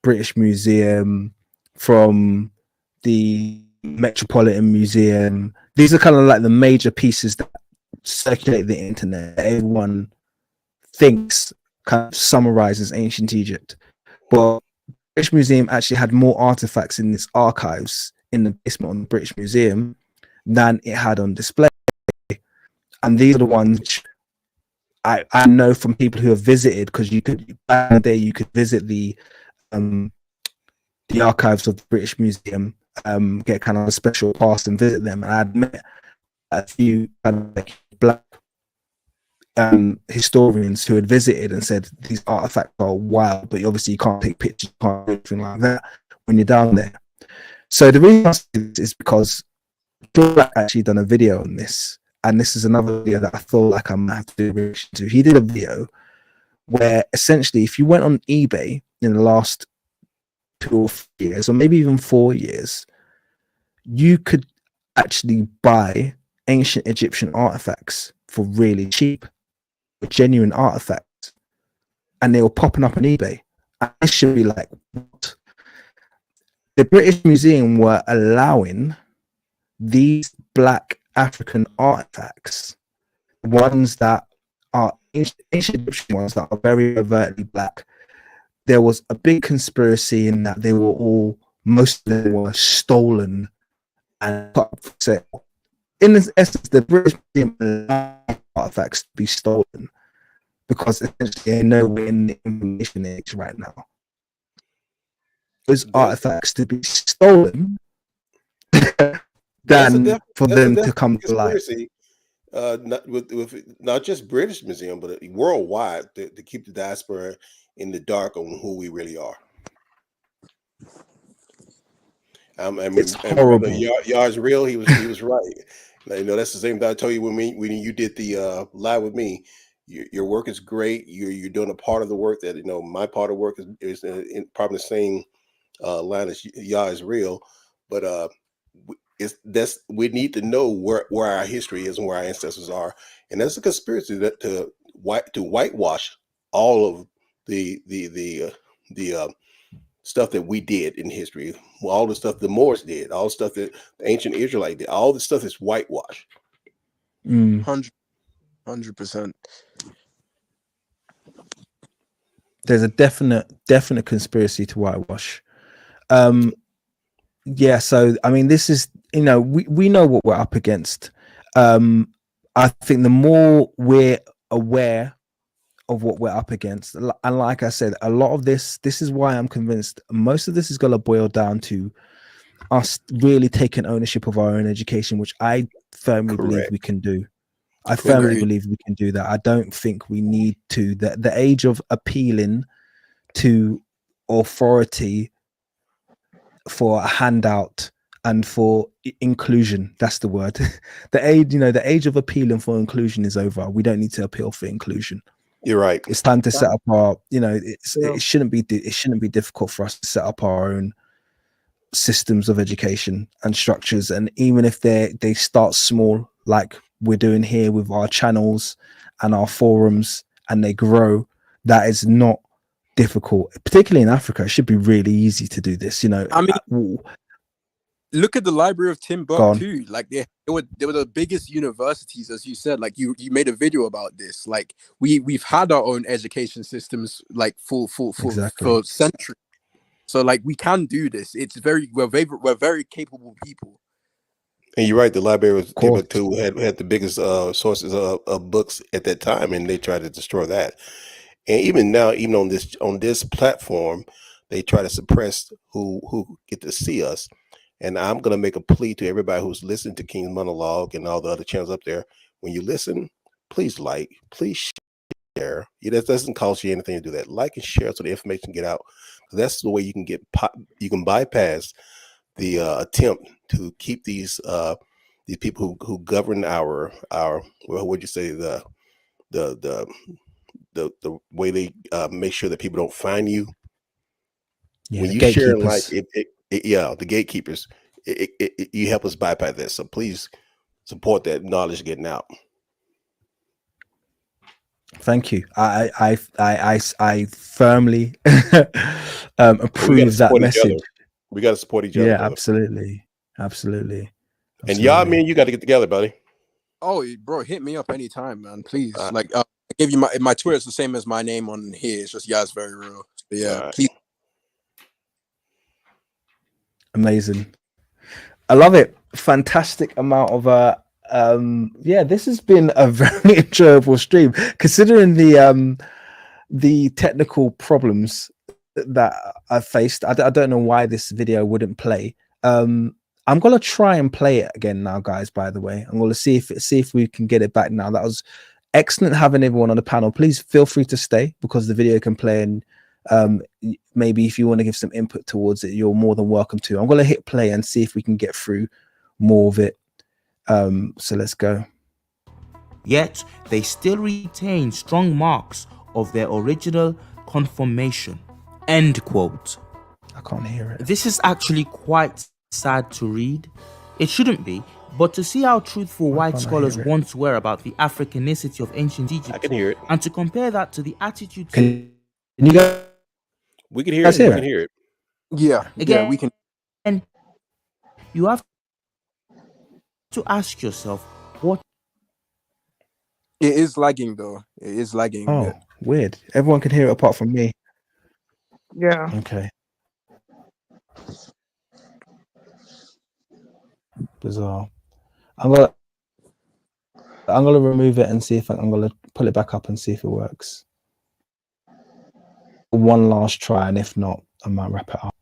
British Museum, from the Metropolitan Museum. These are kind of like the major pieces that circulate the internet. Everyone thinks kind of summarizes ancient Egypt, but the British Museum actually had more artifacts in its archives in the basement of the British Museum than it had on display. And these are the ones I know from people who have visited, because you could back in the day you could visit the archives of the British Museum, get kind of a special pass and visit them. And I'd met a few kind of like black historians who had visited and said these artifacts are wild, but obviously you can't take pictures, you can't do anything like that when you're down there. So the reason I say this is because Trill Black actually done a video on this, and this is another video that I feel like I'm gonna have to do a reaction to. He did a video where essentially, if you went on eBay in the last 2 or 3 years, or maybe even 4 years, you could actually buy ancient Egyptian artifacts for really cheap, genuine artifacts, and they were popping up on eBay. I should be like, what? The British Museum were allowing these black African artifacts, ones that are ancient Egyptian ones that are very overtly black, there was a big conspiracy in that they were all, most of them were stolen and put up for sale. In essence, the British Museum allowed artifacts to be stolen because essentially they're nowhere in the information age right now. Those artifacts to be stolen than for them to come to life. Not just British Museum, but worldwide, to keep the diaspora in the dark on who we really are. I mean, it's horrible. Yard's real. He was right. You know, that's the same thing I told you when you did the live with me. Your work is great. You're doing a part of the work that, you know, my part of the work is probably the same line as Yard is real, but we need to know where our history is and where our ancestors are, and that's a conspiracy to whitewash all of the stuff that we did in history, all the stuff the Moors did, all the stuff that the ancient Israelite did, all the stuff is whitewashed. 100%. There's a definite conspiracy to whitewash. Yeah, so I mean, this is, you know, we know what we're up against. I think the more we're aware of what we're up against, and like I said, a lot of this is why I'm convinced most of this is going to boil down to us really taking ownership of our own education, which I firmly believe we can do. I firmly believe we can do that. I don't think we need to. The age of appealing to authority for a handout and for inclusion, that's the word. The age of appealing for inclusion is over. We don't need to appeal for inclusion. You're right. It's time to set up our, you know, it shouldn't be difficult for us to set up our own systems of education and structures. And even if they start small, like we're doing here with our channels and our forums, and they grow, that is not difficult. Particularly in Africa, it should be really easy to do this. You know, I mean, look at the Library of Timbuktu. Like they were the biggest universities, as you said. Like you made a video about this. Like we've had our own education systems like for centuries. So like we can do this. We're very capable people. And you're right. The Library of Timbuktu had the biggest sources of books at that time, and they tried to destroy that. And even now, even on this platform, they try to suppress who get to see us. And I'm going to make a plea to everybody who's listening to King's Monologue and all the other channels up there. When you listen, please please share. It doesn't cost you anything to do that. Like and share so the information can get out. That's the way you can bypass the attempt to keep these people who govern our what would you say the way they make sure that people don't find you. Yeah, when you share like the gatekeepers, you help us bypass that. So please support that knowledge getting out. Thank you. I firmly approve that message. We got to support each other. Yeah, absolutely. And y'all, man, you got to get together, buddy. Oh, bro, hit me up anytime, man. Please. Like, I give you my Twitter is the same as my name on here. It's just Yaz Very Real. So, yeah, please. Amazing. I love it. Fantastic amount of this has been a very enjoyable stream, considering the technical problems that I faced. I don't know why this video wouldn't play. I'm gonna try and play it again now, guys. By the way, I'm gonna see if we can get it back now. That was excellent having everyone on the panel. Please feel free to stay because the video can play, and maybe if you want to give some input towards it, you're more than welcome to. I'm gonna hit play and see if we can get through more of it. So let's go. Yet they still retain strong marks of their original conformation. End quote. I can't hear it. This is actually quite sad to read. It shouldn't be, but to see how truthful white scholars once were about the Africanicity of ancient Egypt, I can hear it, and to compare that to the attitude. Can you guys? We can hear it. We can hear it. Yeah, again, we can. And you have to ask yourself, what It is lagging though. It is lagging a bit. Oh, weird. Everyone can hear it apart from me. Yeah. Okay. Bizarre. I'm gonna remove it and see if I'm gonna pull it back up and see if it works. One last try, and if not, I might wrap it up.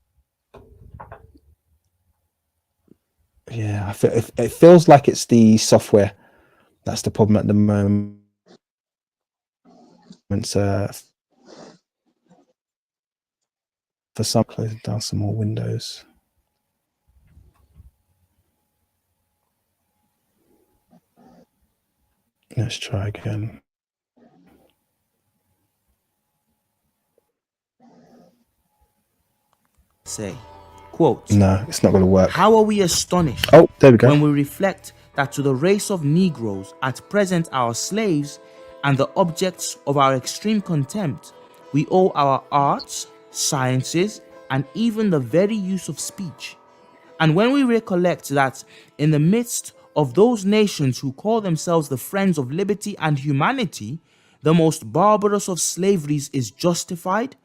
Yeah, I feel it feels like it's the software that's the problem at the moment. For some, closing down some more windows. Let's try again. Say, quote, No, it's not going to work. how are we astonished Oh, there we go. when we reflect that to the race of Negroes at present our slaves and the objects of our extreme contempt, we owe our arts, sciences, and even the very use of speech. And when we recollect that in the midst of those nations who call themselves the friends of liberty and humanity, the most barbarous of slaveries is justified,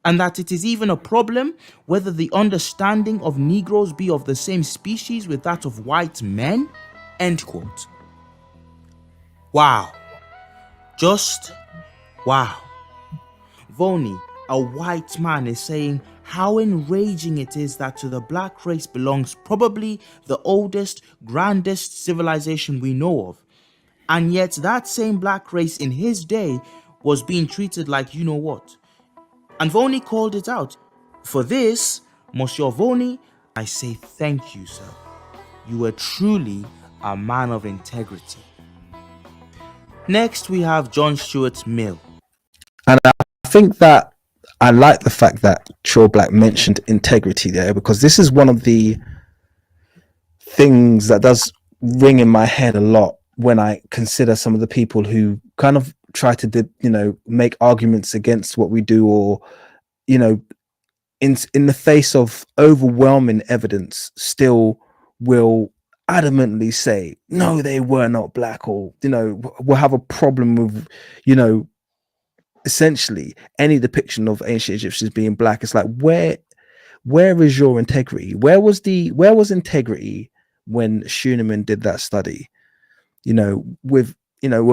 and that it is even a problem whether the understanding of Negroes be of the same species with that of white men, end quote. Wow. Just wow. Voni, a white man, is saying how enraging it is that to the black race belongs probably the oldest, grandest civilization we know of. And yet that same black race in his day was being treated like you know what. And Voni called it out. For this, Monsieur Voni, I say thank you, sir. You were truly a man of integrity. Next, we have John Stuart Mill. And I think that I like the fact that Trill Black mentioned integrity there, because this is one of the things that does ring in my head a lot when I consider some of the people who kind of try to, make arguments against what we do, or, in the face of overwhelming evidence, still will adamantly say, no, they were not black, or, we'll have a problem with, essentially any depiction of ancient Egyptians being black. It's like, where is your integrity? Where was integrity when Schunemann did that study? When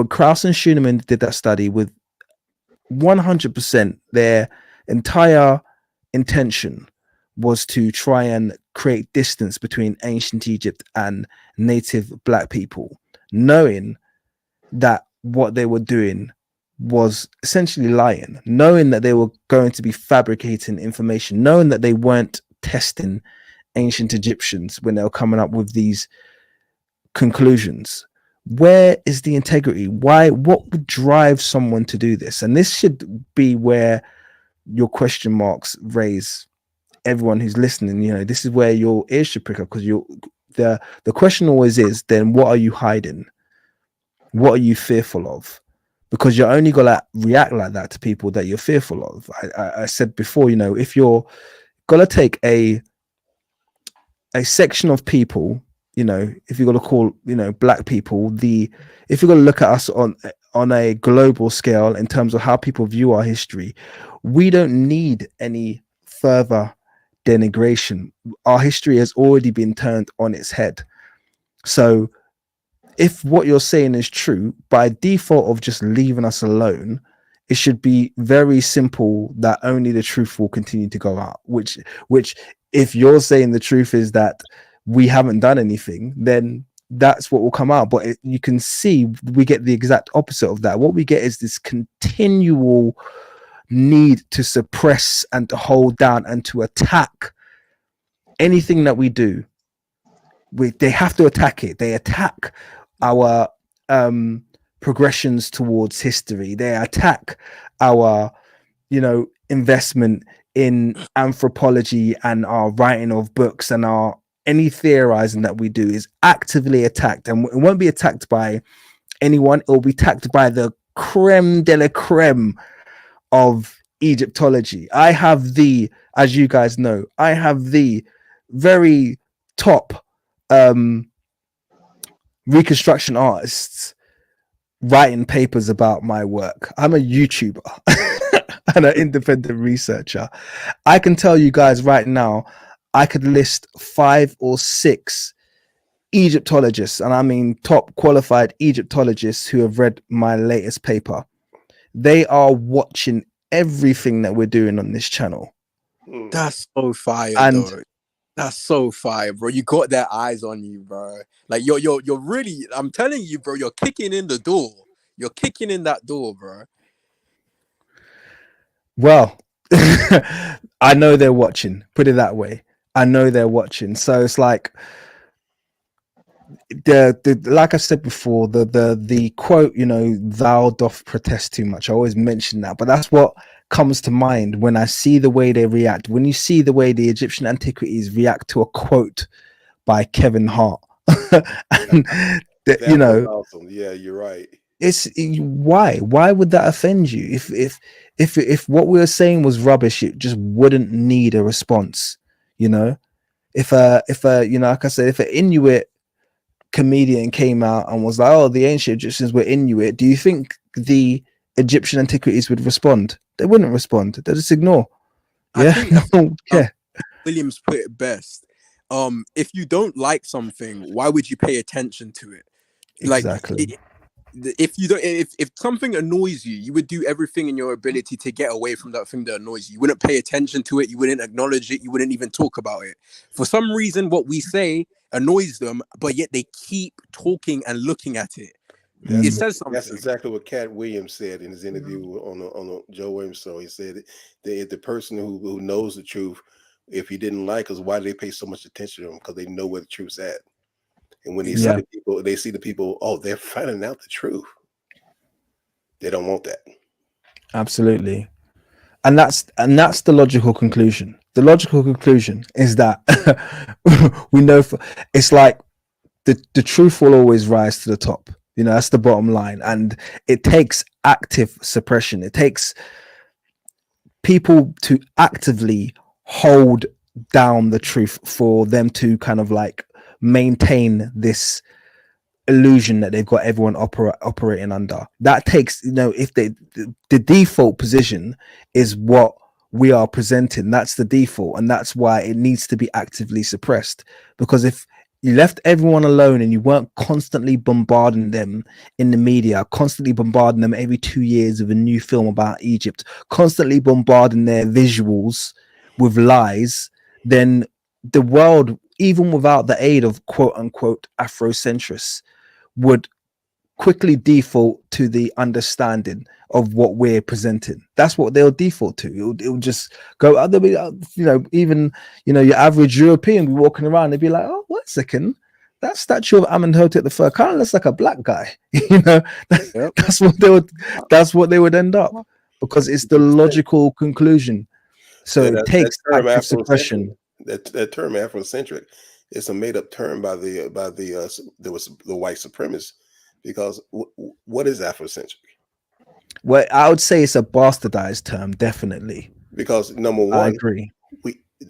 Krauss and Schunemann did that study, with 100% their entire intention was to try and create distance between ancient Egypt and native black people, knowing that what they were doing was essentially lying, knowing that they were going to be fabricating information, knowing that they weren't testing ancient Egyptians when they were coming up with these conclusions. Where is the integrity? What would drive someone to do this? And this should be where your question marks raise everyone who's listening. This is where your ears should prick up, because the question always is, then what are you hiding? What are you fearful of? Because you're only gonna react like that to people that you're fearful of. I said before, if you're gonna take a section of people, if you're gonna call black people, if you're gonna look at us on a global scale in terms of how people view our history, we don't need any further denigration. Our history has already been turned on its head. So if what you're saying is true, by default of just leaving us alone, it should be very simple that only the truth will continue to go out, which if you're saying the truth is that we haven't done anything, then that's what will come out. But you can see we get the exact opposite of that. What we get is this continual need to suppress and to hold down and to attack anything that we do. They have to attack it. They attack our progressions towards history. They attack our investment in anthropology and our writing of books, and any theorizing that we do is actively attacked, and it won't be attacked by anyone. It will be attacked by the creme de la creme of Egyptology. As you guys know, I have the very top reconstruction artists writing papers about my work. I'm a YouTuber and an independent researcher. I can tell you guys right now, I could list 5 or 6 Egyptologists, and I mean top qualified Egyptologists who have read my latest paper. They are watching everything that we're doing on this channel. That's so fire, And though. That's so fire, bro. You got their eyes on you, bro. Like you're really. I'm telling you, bro. You're kicking in the door. You're kicking in that door, bro. well, I know they're watching. Put it that way. I know they're watching. So it's like the like I said before, the quote, you know, thou doth protest too much. I always mention that, but that's what comes to mind when I see the way they react. When you see the way the Egyptian antiquities react to a quote by Kevin Hart, and you know, awesome. Yeah, you're right. It's why would that offend you? If what we were saying was rubbish, it just wouldn't need a response. You know, if you know, like I said, if an Inuit comedian came out and was like, "Oh, the ancient Egyptians were Inuit," do you think the Egyptian antiquities would respond? They wouldn't respond. They'd just ignore. I think yeah. Williams put it best. If you don't like something, why would you pay attention to it? Exactly. If you don't, if something annoys you, you would do everything in your ability to get away from that thing that annoys you. You wouldn't pay attention to it. You wouldn't acknowledge it. You wouldn't even talk about it. For some reason, what we say annoys them, but yet they keep talking and looking at it. It says something. That's exactly what Cat Williams said in his interview on the Joe Williams show. He said that the person who knows the truth, if he didn't like us, why do they pay so much attention to them? Because they know where the truth's at. And when they see the people, oh, they're finding out the truth. They don't want that. Absolutely. And that's the logical conclusion. The logical conclusion is that we know it's like the truth will always rise to the top. You know, that's the bottom line. And it takes active suppression. It takes people to actively hold down the truth for them to kind of like maintain this illusion that they've got everyone operating under. That takes, you know, if the default position is what we are presenting, that's the default, and that's why it needs to be actively suppressed. Because if you left everyone alone and you weren't constantly bombarding them in the media, constantly bombarding them every 2 years with a new film about Egypt, constantly bombarding their visuals with lies, then the world, even without the aid of quote unquote Afrocentrists, would quickly default to the understanding of what we're presenting. That's what they'll default to. It'll just go other, you know, even, you know, your average European be walking around, they'd be like, oh, wait a second, that statue of Amenhotep III kind of looks like a black guy. You know, that's what they would end up, because it's the logical conclusion. So it takes active suppression. That term Afrocentric, it's a made-up term by the white supremacists, because what is Afrocentric? Well, I would say it's a bastardized term, definitely. Because number one, I agree.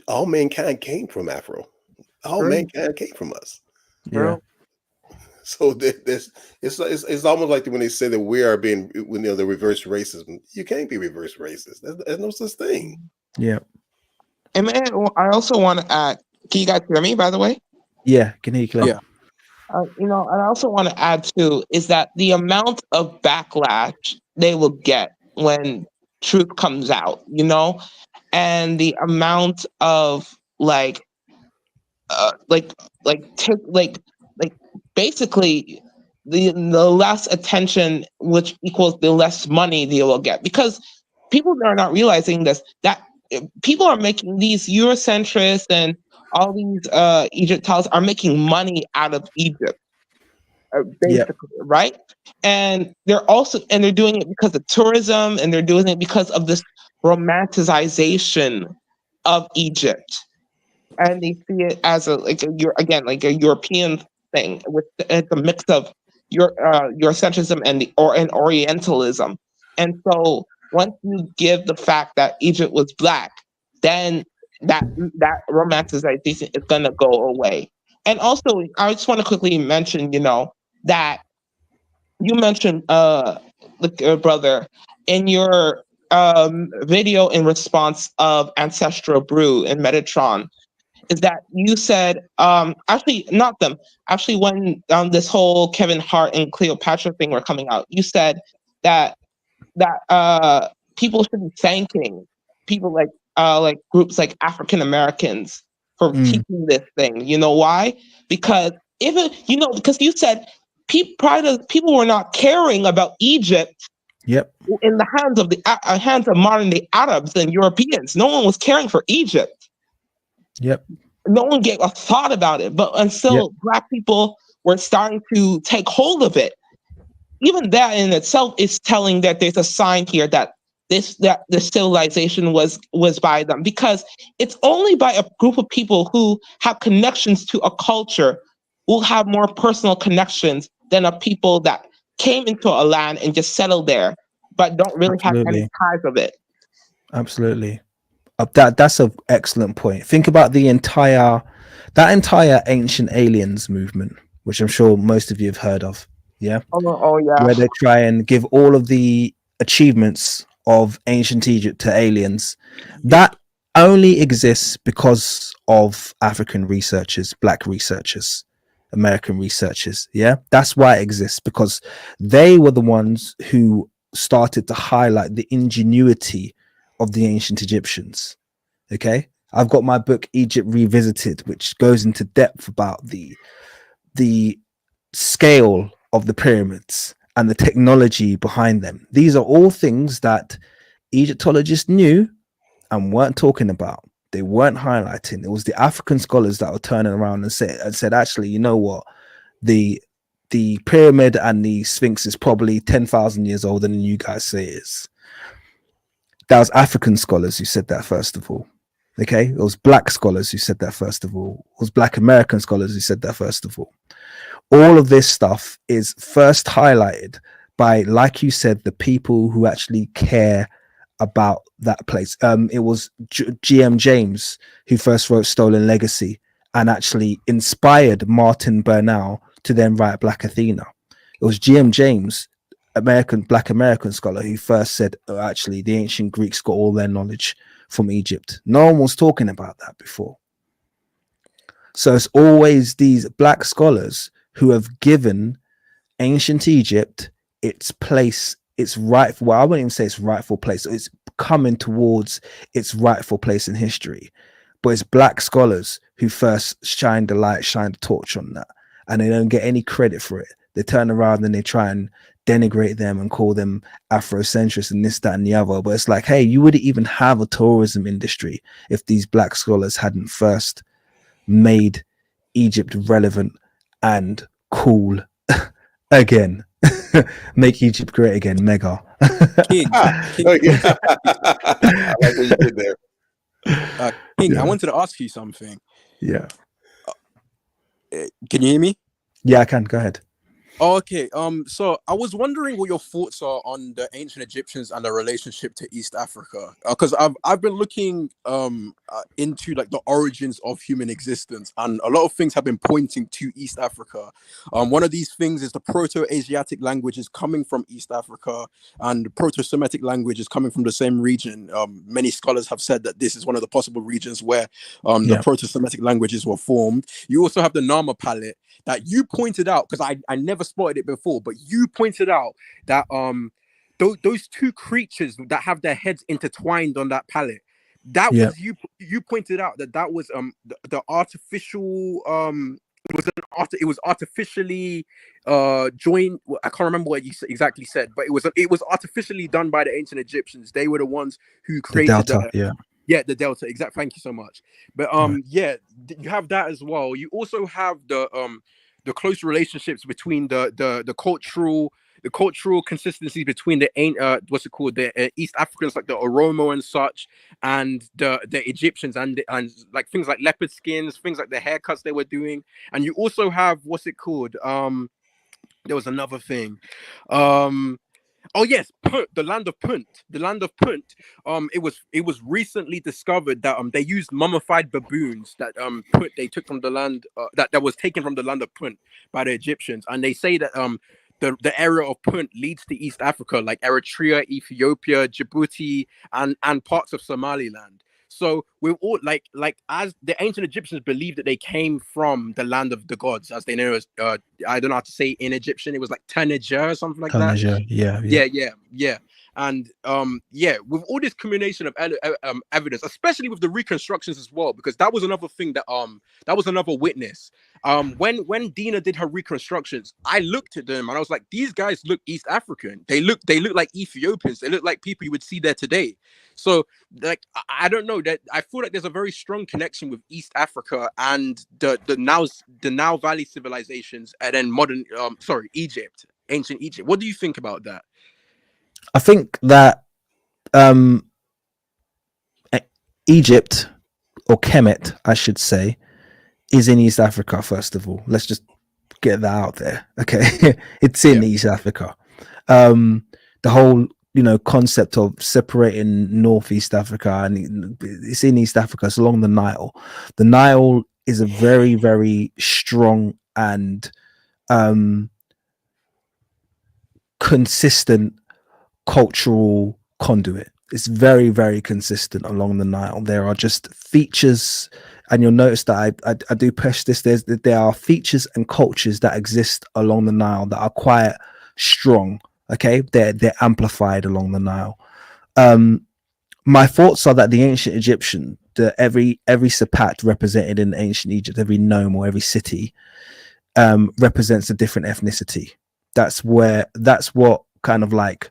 All mankind came from Afro. All mankind came from us. Yeah. So it's almost like when they say that we are being, you know, the reverse racism. You can't be reverse racist. There's no such thing. Yeah. And man, I also want to add. Can you guys hear me? By the way. Yeah. Can you hear? Yeah. You know, and I also want to add too is that the amount of backlash they will get when truth comes out, you know, and the amount of basically the less attention, which equals the less money they will get, because people are not realizing this, that people are making these Eurocentrists and all these Egyptologists are making money out of Egypt, basically, right? And they're doing it because of tourism, and they're doing it because of this romanticization of Egypt, and they see it as a European thing with it's a mix of Eurocentrism and Orientalism. And so once you give the fact that Egypt was black, then that romanticization is going to go away. And also, I just want to quickly mention, you know, that you mentioned brother in your video in response of Ancestral Brew and Metatron, is that you said actually not them, actually when this whole Kevin Hart and Cleopatra thing were coming out, you said that people should be thanking people like groups like African Americans for teaching this thing. You know why? Because because you said people were not caring about Egypt. Yep. In the hands of modern day Arabs and Europeans, no one was caring for Egypt. Yep. No one gave a thought about it. But until Black people were starting to take hold of it, even that in itself is telling that there's a sign here that the civilization was by them, because it's only by a group of people who have connections to a culture will have more personal connections than a people that came into a land and just settled there but don't really have any ties of it. Absolutely. That's an excellent point. Think about that entire ancient aliens movement, which I'm sure most of you have heard of. Yeah. Oh yeah. Where they try and give all of the achievements of ancient Egypt to aliens. That only exists because of African researchers, Black researchers, American researchers. Yeah. That's why it exists, because they were the ones who started to highlight the ingenuity of the ancient Egyptians. Okay. I've got my book Egypt Revisited, which goes into depth about the scale of the pyramids and the technology behind them. These are all things that Egyptologists knew and weren't talking about. They weren't highlighting. It was the African scholars that were turning around and said, actually, you know what? The pyramid and the Sphinx is probably 10,000 years older than you guys say it is. That was African scholars who said that, first of all. Okay, it was Black scholars who said that, first of all. It was Black American scholars who said that, first of all. All of this stuff is first highlighted by, like you said, the people who actually care about that place. It was G.M. James who first wrote Stolen Legacy and actually inspired Martin Bernal to then write Black Athena. It was G.M. James, Black American scholar, who first said, oh, actually, the ancient Greeks got all their knowledge from Egypt. No one was talking about that before. So it's always these Black scholars who have given ancient Egypt its place, its rightful, well, I wouldn't even say its rightful place. It's coming towards its rightful place in history. But it's Black scholars who first shined the torch on that. And they don't get any credit for it. They turn around and they try and denigrate them and call them Afrocentrists and this, that, and the other. But it's like, hey, you wouldn't even have a tourism industry if these Black scholars hadn't first made Egypt relevant and cool again. Make Egypt great again. Mega. King, Oh, yeah. I like what you did there. King, Yeah. I wanted to ask you something. Yeah. Can you hear me? Yeah, I can. Go ahead. Oh, okay. So I was wondering what your thoughts are on the ancient Egyptians and their relationship to East Africa, because I've been looking into like the origins of human existence, and a lot of things have been pointing to East Africa. One of these things is the Proto-Asiatic languages coming from East Africa, and Proto-Semitic languages coming from the same region. Many scholars have said that this is one of the possible regions where the Proto-Semitic languages were formed. You also have the Nama palette that you pointed out, because I never spotted it before, but you pointed out that those two creatures that have their heads intertwined on that palette, that was you pointed out that was the artificial it was artificially joined. I can't remember what you exactly said, but it was artificially done by the ancient Egyptians. They were the ones who created the Delta. Yeah, the Delta. Exact. Thank you so much. But yeah, you have that as well. You also have the close relationships between the cultural consistency between the East Africans, like the Oromo and such, and the Egyptians, and like things like leopard skins, things like the haircuts they were doing. And you also have there was another thing. Oh yes, Punt, the land of Punt. The land of Punt. It was recently discovered that they used mummified baboons that they took from the land that was taken from the land of Punt by the Egyptians, and they say that the area of Punt leads to East Africa, like Eritrea, Ethiopia, Djibouti, and parts of Somaliland. So we're all like as the ancient Egyptians believed that they came from the land of the gods, as they know as I don't know how to say in Egyptian. It was like Tanager or something like that. Yeah. And with all this combination of evidence, especially with the reconstructions as well, because that was another thing that was another witness. When Dina did her reconstructions, I looked at them and I was like, these guys look East African. They look like Ethiopians. They look like people you would see there today. So like I don't know, that I feel like there's a very strong connection with East Africa and the Nile Valley civilizations, and then modern Egypt, ancient Egypt. What do you think about that? I think that Egypt, or Kemet, I should say, is in East Africa. First of all, let's just get that out there. Okay, it's in East Africa. The whole concept of separating Northeast Africa, and it's in East Africa. It's along the Nile. The Nile is a very, very strong and consistent cultural conduit. It's very, very consistent along the Nile. There are just features, and you'll notice that I do push this. There are features and cultures that exist along the Nile that are quite strong. Okay, they're amplified along the Nile. My thoughts are that the ancient Egyptian, every sapat represented in ancient Egypt, every nome or every city represents a different ethnicity. That's what kind of like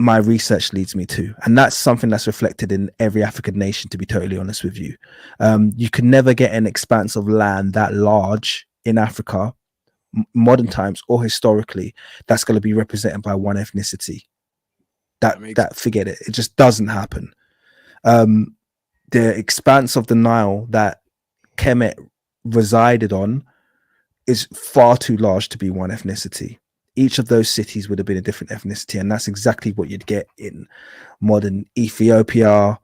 my research leads me to, and that's something that's reflected in every African nation, to be totally honest with you. You can never get an expanse of land that large in Africa, modern times or historically, that's going to be represented by one ethnicity. That forget it, it just doesn't happen. The expanse of the Nile that Kemet resided on is far too large to be one ethnicity. Each of those cities would have been a different ethnicity, and that's exactly what you'd get in modern Ethiopia,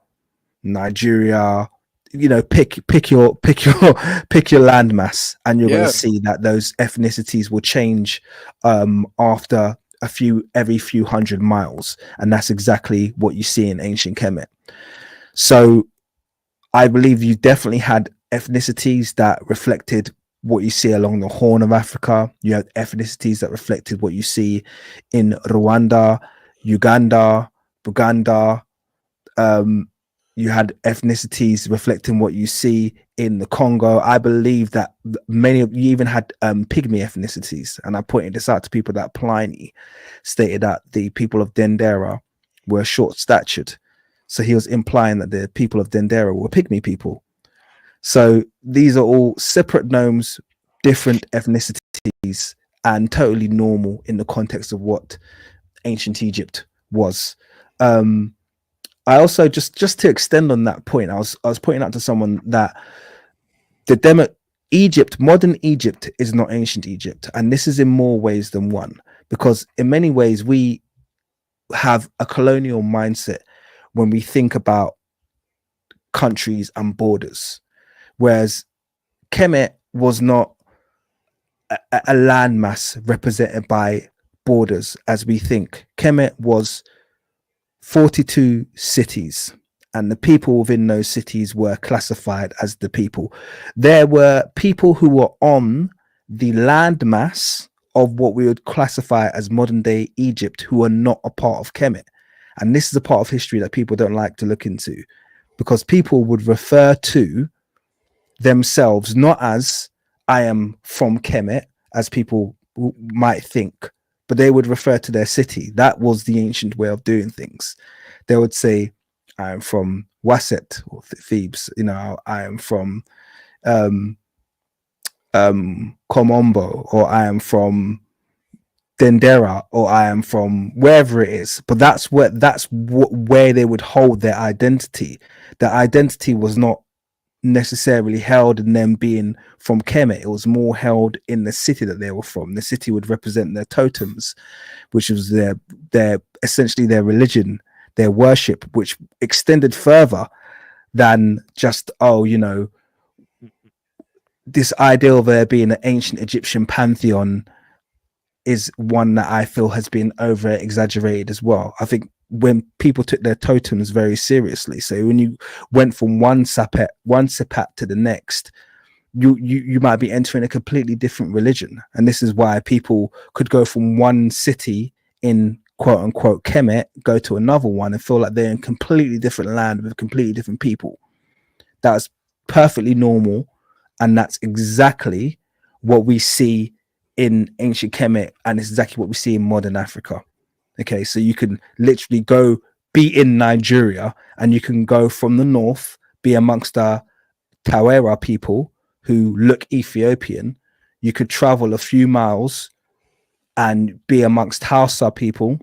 Nigeria. Pick your landmass, and you're going to see that those ethnicities will change after every few hundred miles, and that's exactly what you see in ancient Kemet. So I believe you definitely had ethnicities that reflected what you see along the Horn of Africa. You had ethnicities that reflected what you see in Rwanda, Uganda, Buganda. You had ethnicities reflecting what you see in the Congo. I believe that you even had pygmy ethnicities, and I pointed this out to people that Pliny stated that the people of Dendera were short-statured. So he was implying that the people of Dendera were pygmy people. So these are all separate nomes, different ethnicities, and totally normal in the context of what ancient Egypt was. I also just to extend on that point, I was pointing out to someone that modern Egypt is not ancient Egypt, and this is in more ways than one, because in many ways we have a colonial mindset when we think about countries and borders, whereas Kemet was not a landmass represented by borders as we think. Kemet was 42 cities, and the people within those cities were classified as the people. There were people who were on the landmass of what we would classify as modern day Egypt who are not a part of Kemet. And this is a part of history that people don't like to look into, because people would refer to themselves not as I am from Kemet, as people might think, but they would refer to their city. That was the ancient way of doing things. They would say, I am from Waset or Thebes, I am from Komombo, or I am from Dendera, or I am from wherever it is. But that's where they would hold their identity. Their identity was not necessarily held in them being from Kemet. It was more held in the city that they were from. The city would represent their totems, which was their essentially their religion, their worship, which extended further than just this idea of there being an ancient Egyptian pantheon is one that I feel has been over exaggerated as well. I think when people took their totems very seriously, so when you went from one Sepat to the next, you might be entering a completely different religion. And this is why people could go from one city in quote unquote Kemet, go to another one and feel like they're in completely different land with completely different people. That's perfectly normal, and that's exactly what we see in ancient Kemet, and it's exactly what we see in modern Africa. Okay, so you can literally go be in Nigeria, and you can go from the north, be amongst the Tawera people who look Ethiopian. You could travel a few miles and be amongst Hausa people,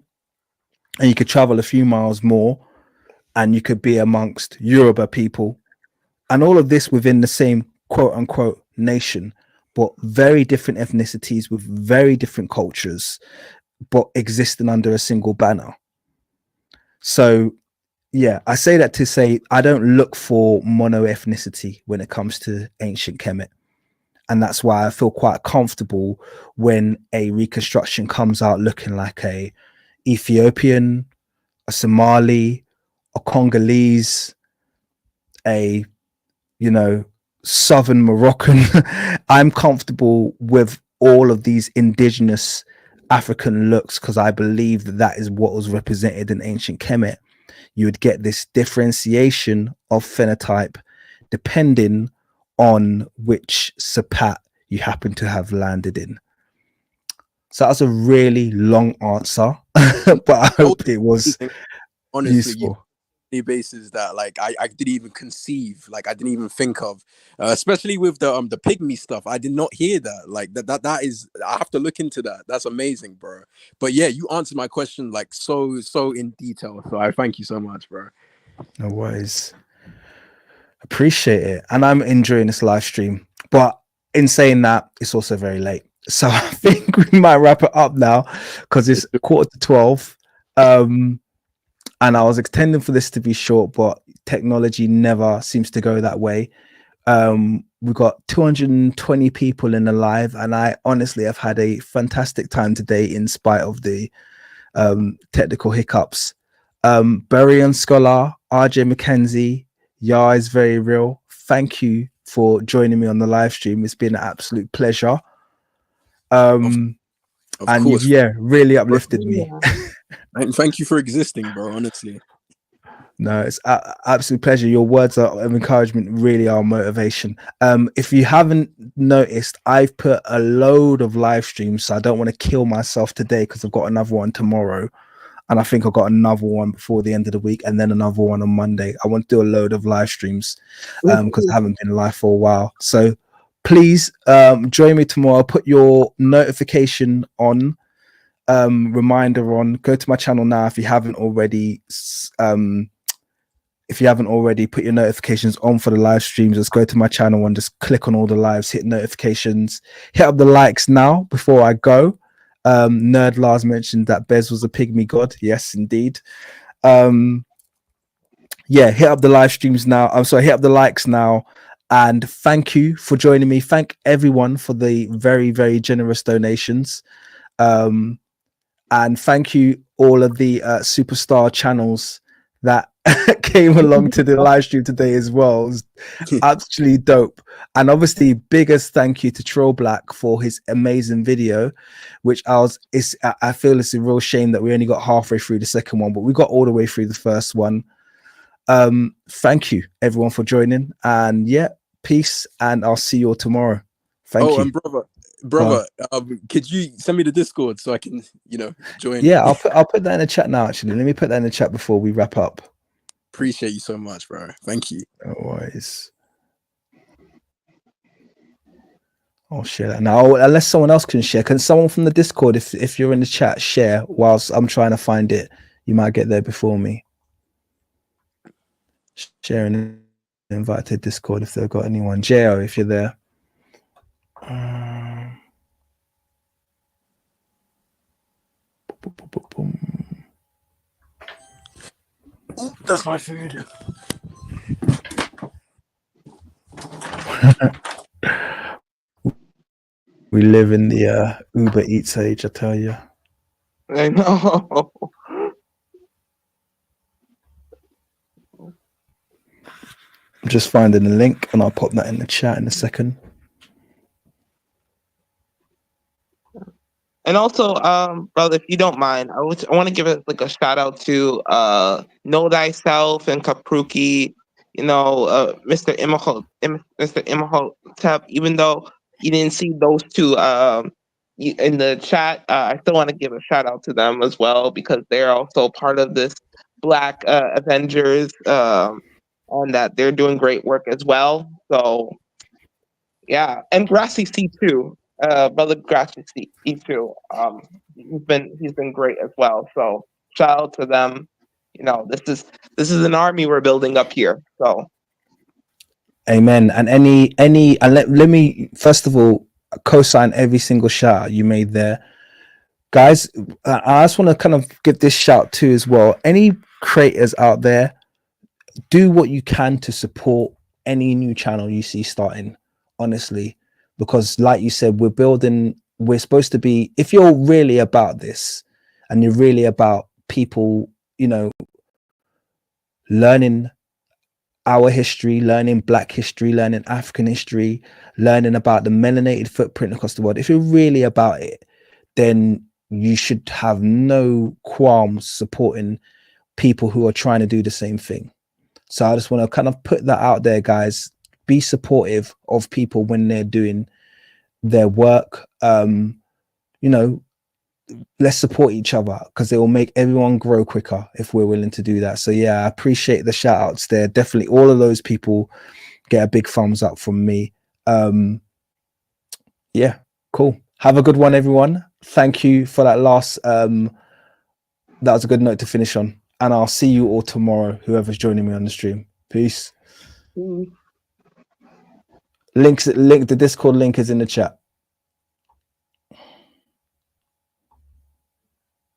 and you could travel a few miles more and you could be amongst Yoruba people, and all of this within the same quote unquote nation, but very different ethnicities with very different cultures, but existing under a single banner. So yeah, I say that to say I don't look for mono ethnicity when it comes to ancient Kemet. And that's why I feel quite comfortable when a reconstruction comes out looking like a Ethiopian, a Somali, a Congolese, a, you know, Southern Moroccan. I'm comfortable with all of these indigenous African looks because I believe that that is what was represented in ancient Kemet. You would get this differentiation of phenotype depending on which Sepat you happen to have landed in. So that's a really long answer, but I hope it was honestly useful. Bases that like I didn't even conceive, like I didn't even think of, especially with the pygmy stuff. I did not hear that. Like that is, I have to look into that. That's amazing, bro. But yeah, you answered my question like so in detail, so I thank you so much, bro. No worries. Appreciate it. And I'm enjoying this live stream, but in saying that, it's also very late, so I think we might wrap it up now because it's 11:45. And I was intending for this to be short, but technology never seems to go that way. We've got 220 people in the live, and I honestly have had a fantastic time today in spite of the technical hiccups. Burian Scholar, RJ McKenzie, Yah is very real. Thank you for joining me on the live stream. It's been an absolute pleasure. Of and course. you've really uplifted me. And thank you for existing, bro, honestly. No, it's absolute pleasure. Your words of encouragement really are motivation. If you haven't noticed, I've put a load of live streams, so I don't want to kill myself today because I've got another one tomorrow, and I think I've got another one before the end of the week, and then another one on Monday. I want to do a load of live streams because I haven't been live for a while. So please join me tomorrow. Put your notification on, reminder on. Go to my channel now if you haven't already. If you haven't already, put your notifications on for the live streams. Just go to my channel and just click on all the lives, hit notifications, hit up the likes now before I go. Nerd Lars mentioned that Bez was a pygmy god. Yes, indeed. Yeah, hit up the live streams now. I'm sorry, hit up the likes now. And thank you for joining me. Thank everyone for the very, very generous donations. And thank you all of the superstar channels that came along to the live stream today as well. It was absolutely dope. And obviously, biggest thank you to Trill Black for his amazing video, which I feel it's a real shame that we only got halfway through the second one, but we got all the way through the first one. Thank you everyone for joining, and yeah, peace, and I'll see you all tomorrow. Thank you. And brother, could you send me the Discord so I can, join? Yeah, I'll put that in the chat now. Actually, let me put that in the chat before we wrap up. Appreciate you so much, bro. Thank you. No worries. I'll share that now, unless someone else can share. Can someone from the Discord, if you're in the chat, share whilst I'm trying to find it? You might get there before me. Sharing and invite to Discord if they've got anyone. Jo, if you're there. Oh, that's my food. We live in the Uber Eats age, I tell you. I know. I'm just finding the link and I'll pop that in the chat in a second. And also, brother, if you don't mind, I want to give it like a shout out to Know Thyself and Kapruki, Mr. Imhotep. Even though you didn't see those two in the chat, I still want to give a shout out to them as well because they're also part of this Black Avengers, and that they're doing great work as well. So yeah, and Grassy C too, brother Grassy C too. He's been great as well. So shout out to them. This is an army we're building up here. So amen. And any and let me first of all co-sign every single shout out you made there, guys. I just want to kind of give this shout too as well. Any creators out there, do what you can to support any new channel you see starting, honestly, because like you said, we're supposed to be, if you're really about this and you're really about people, learning our history, learning Black history, learning African history, learning about the melanated footprint across the world, if you're really about it, then you should have no qualms supporting people who are trying to do the same thing. So I just want to kind of put that out there, guys. Be supportive of people when they're doing their work. Let's support each other because it will make everyone grow quicker if we're willing to do that. So yeah, I appreciate the shout outs there. Definitely all of those people get a big thumbs up from me. Yeah, cool. Have a good one, everyone. Thank you for that last that was a good note to finish on. And I'll see you all tomorrow, whoever's joining me on the stream. Peace. The Discord link is in the chat.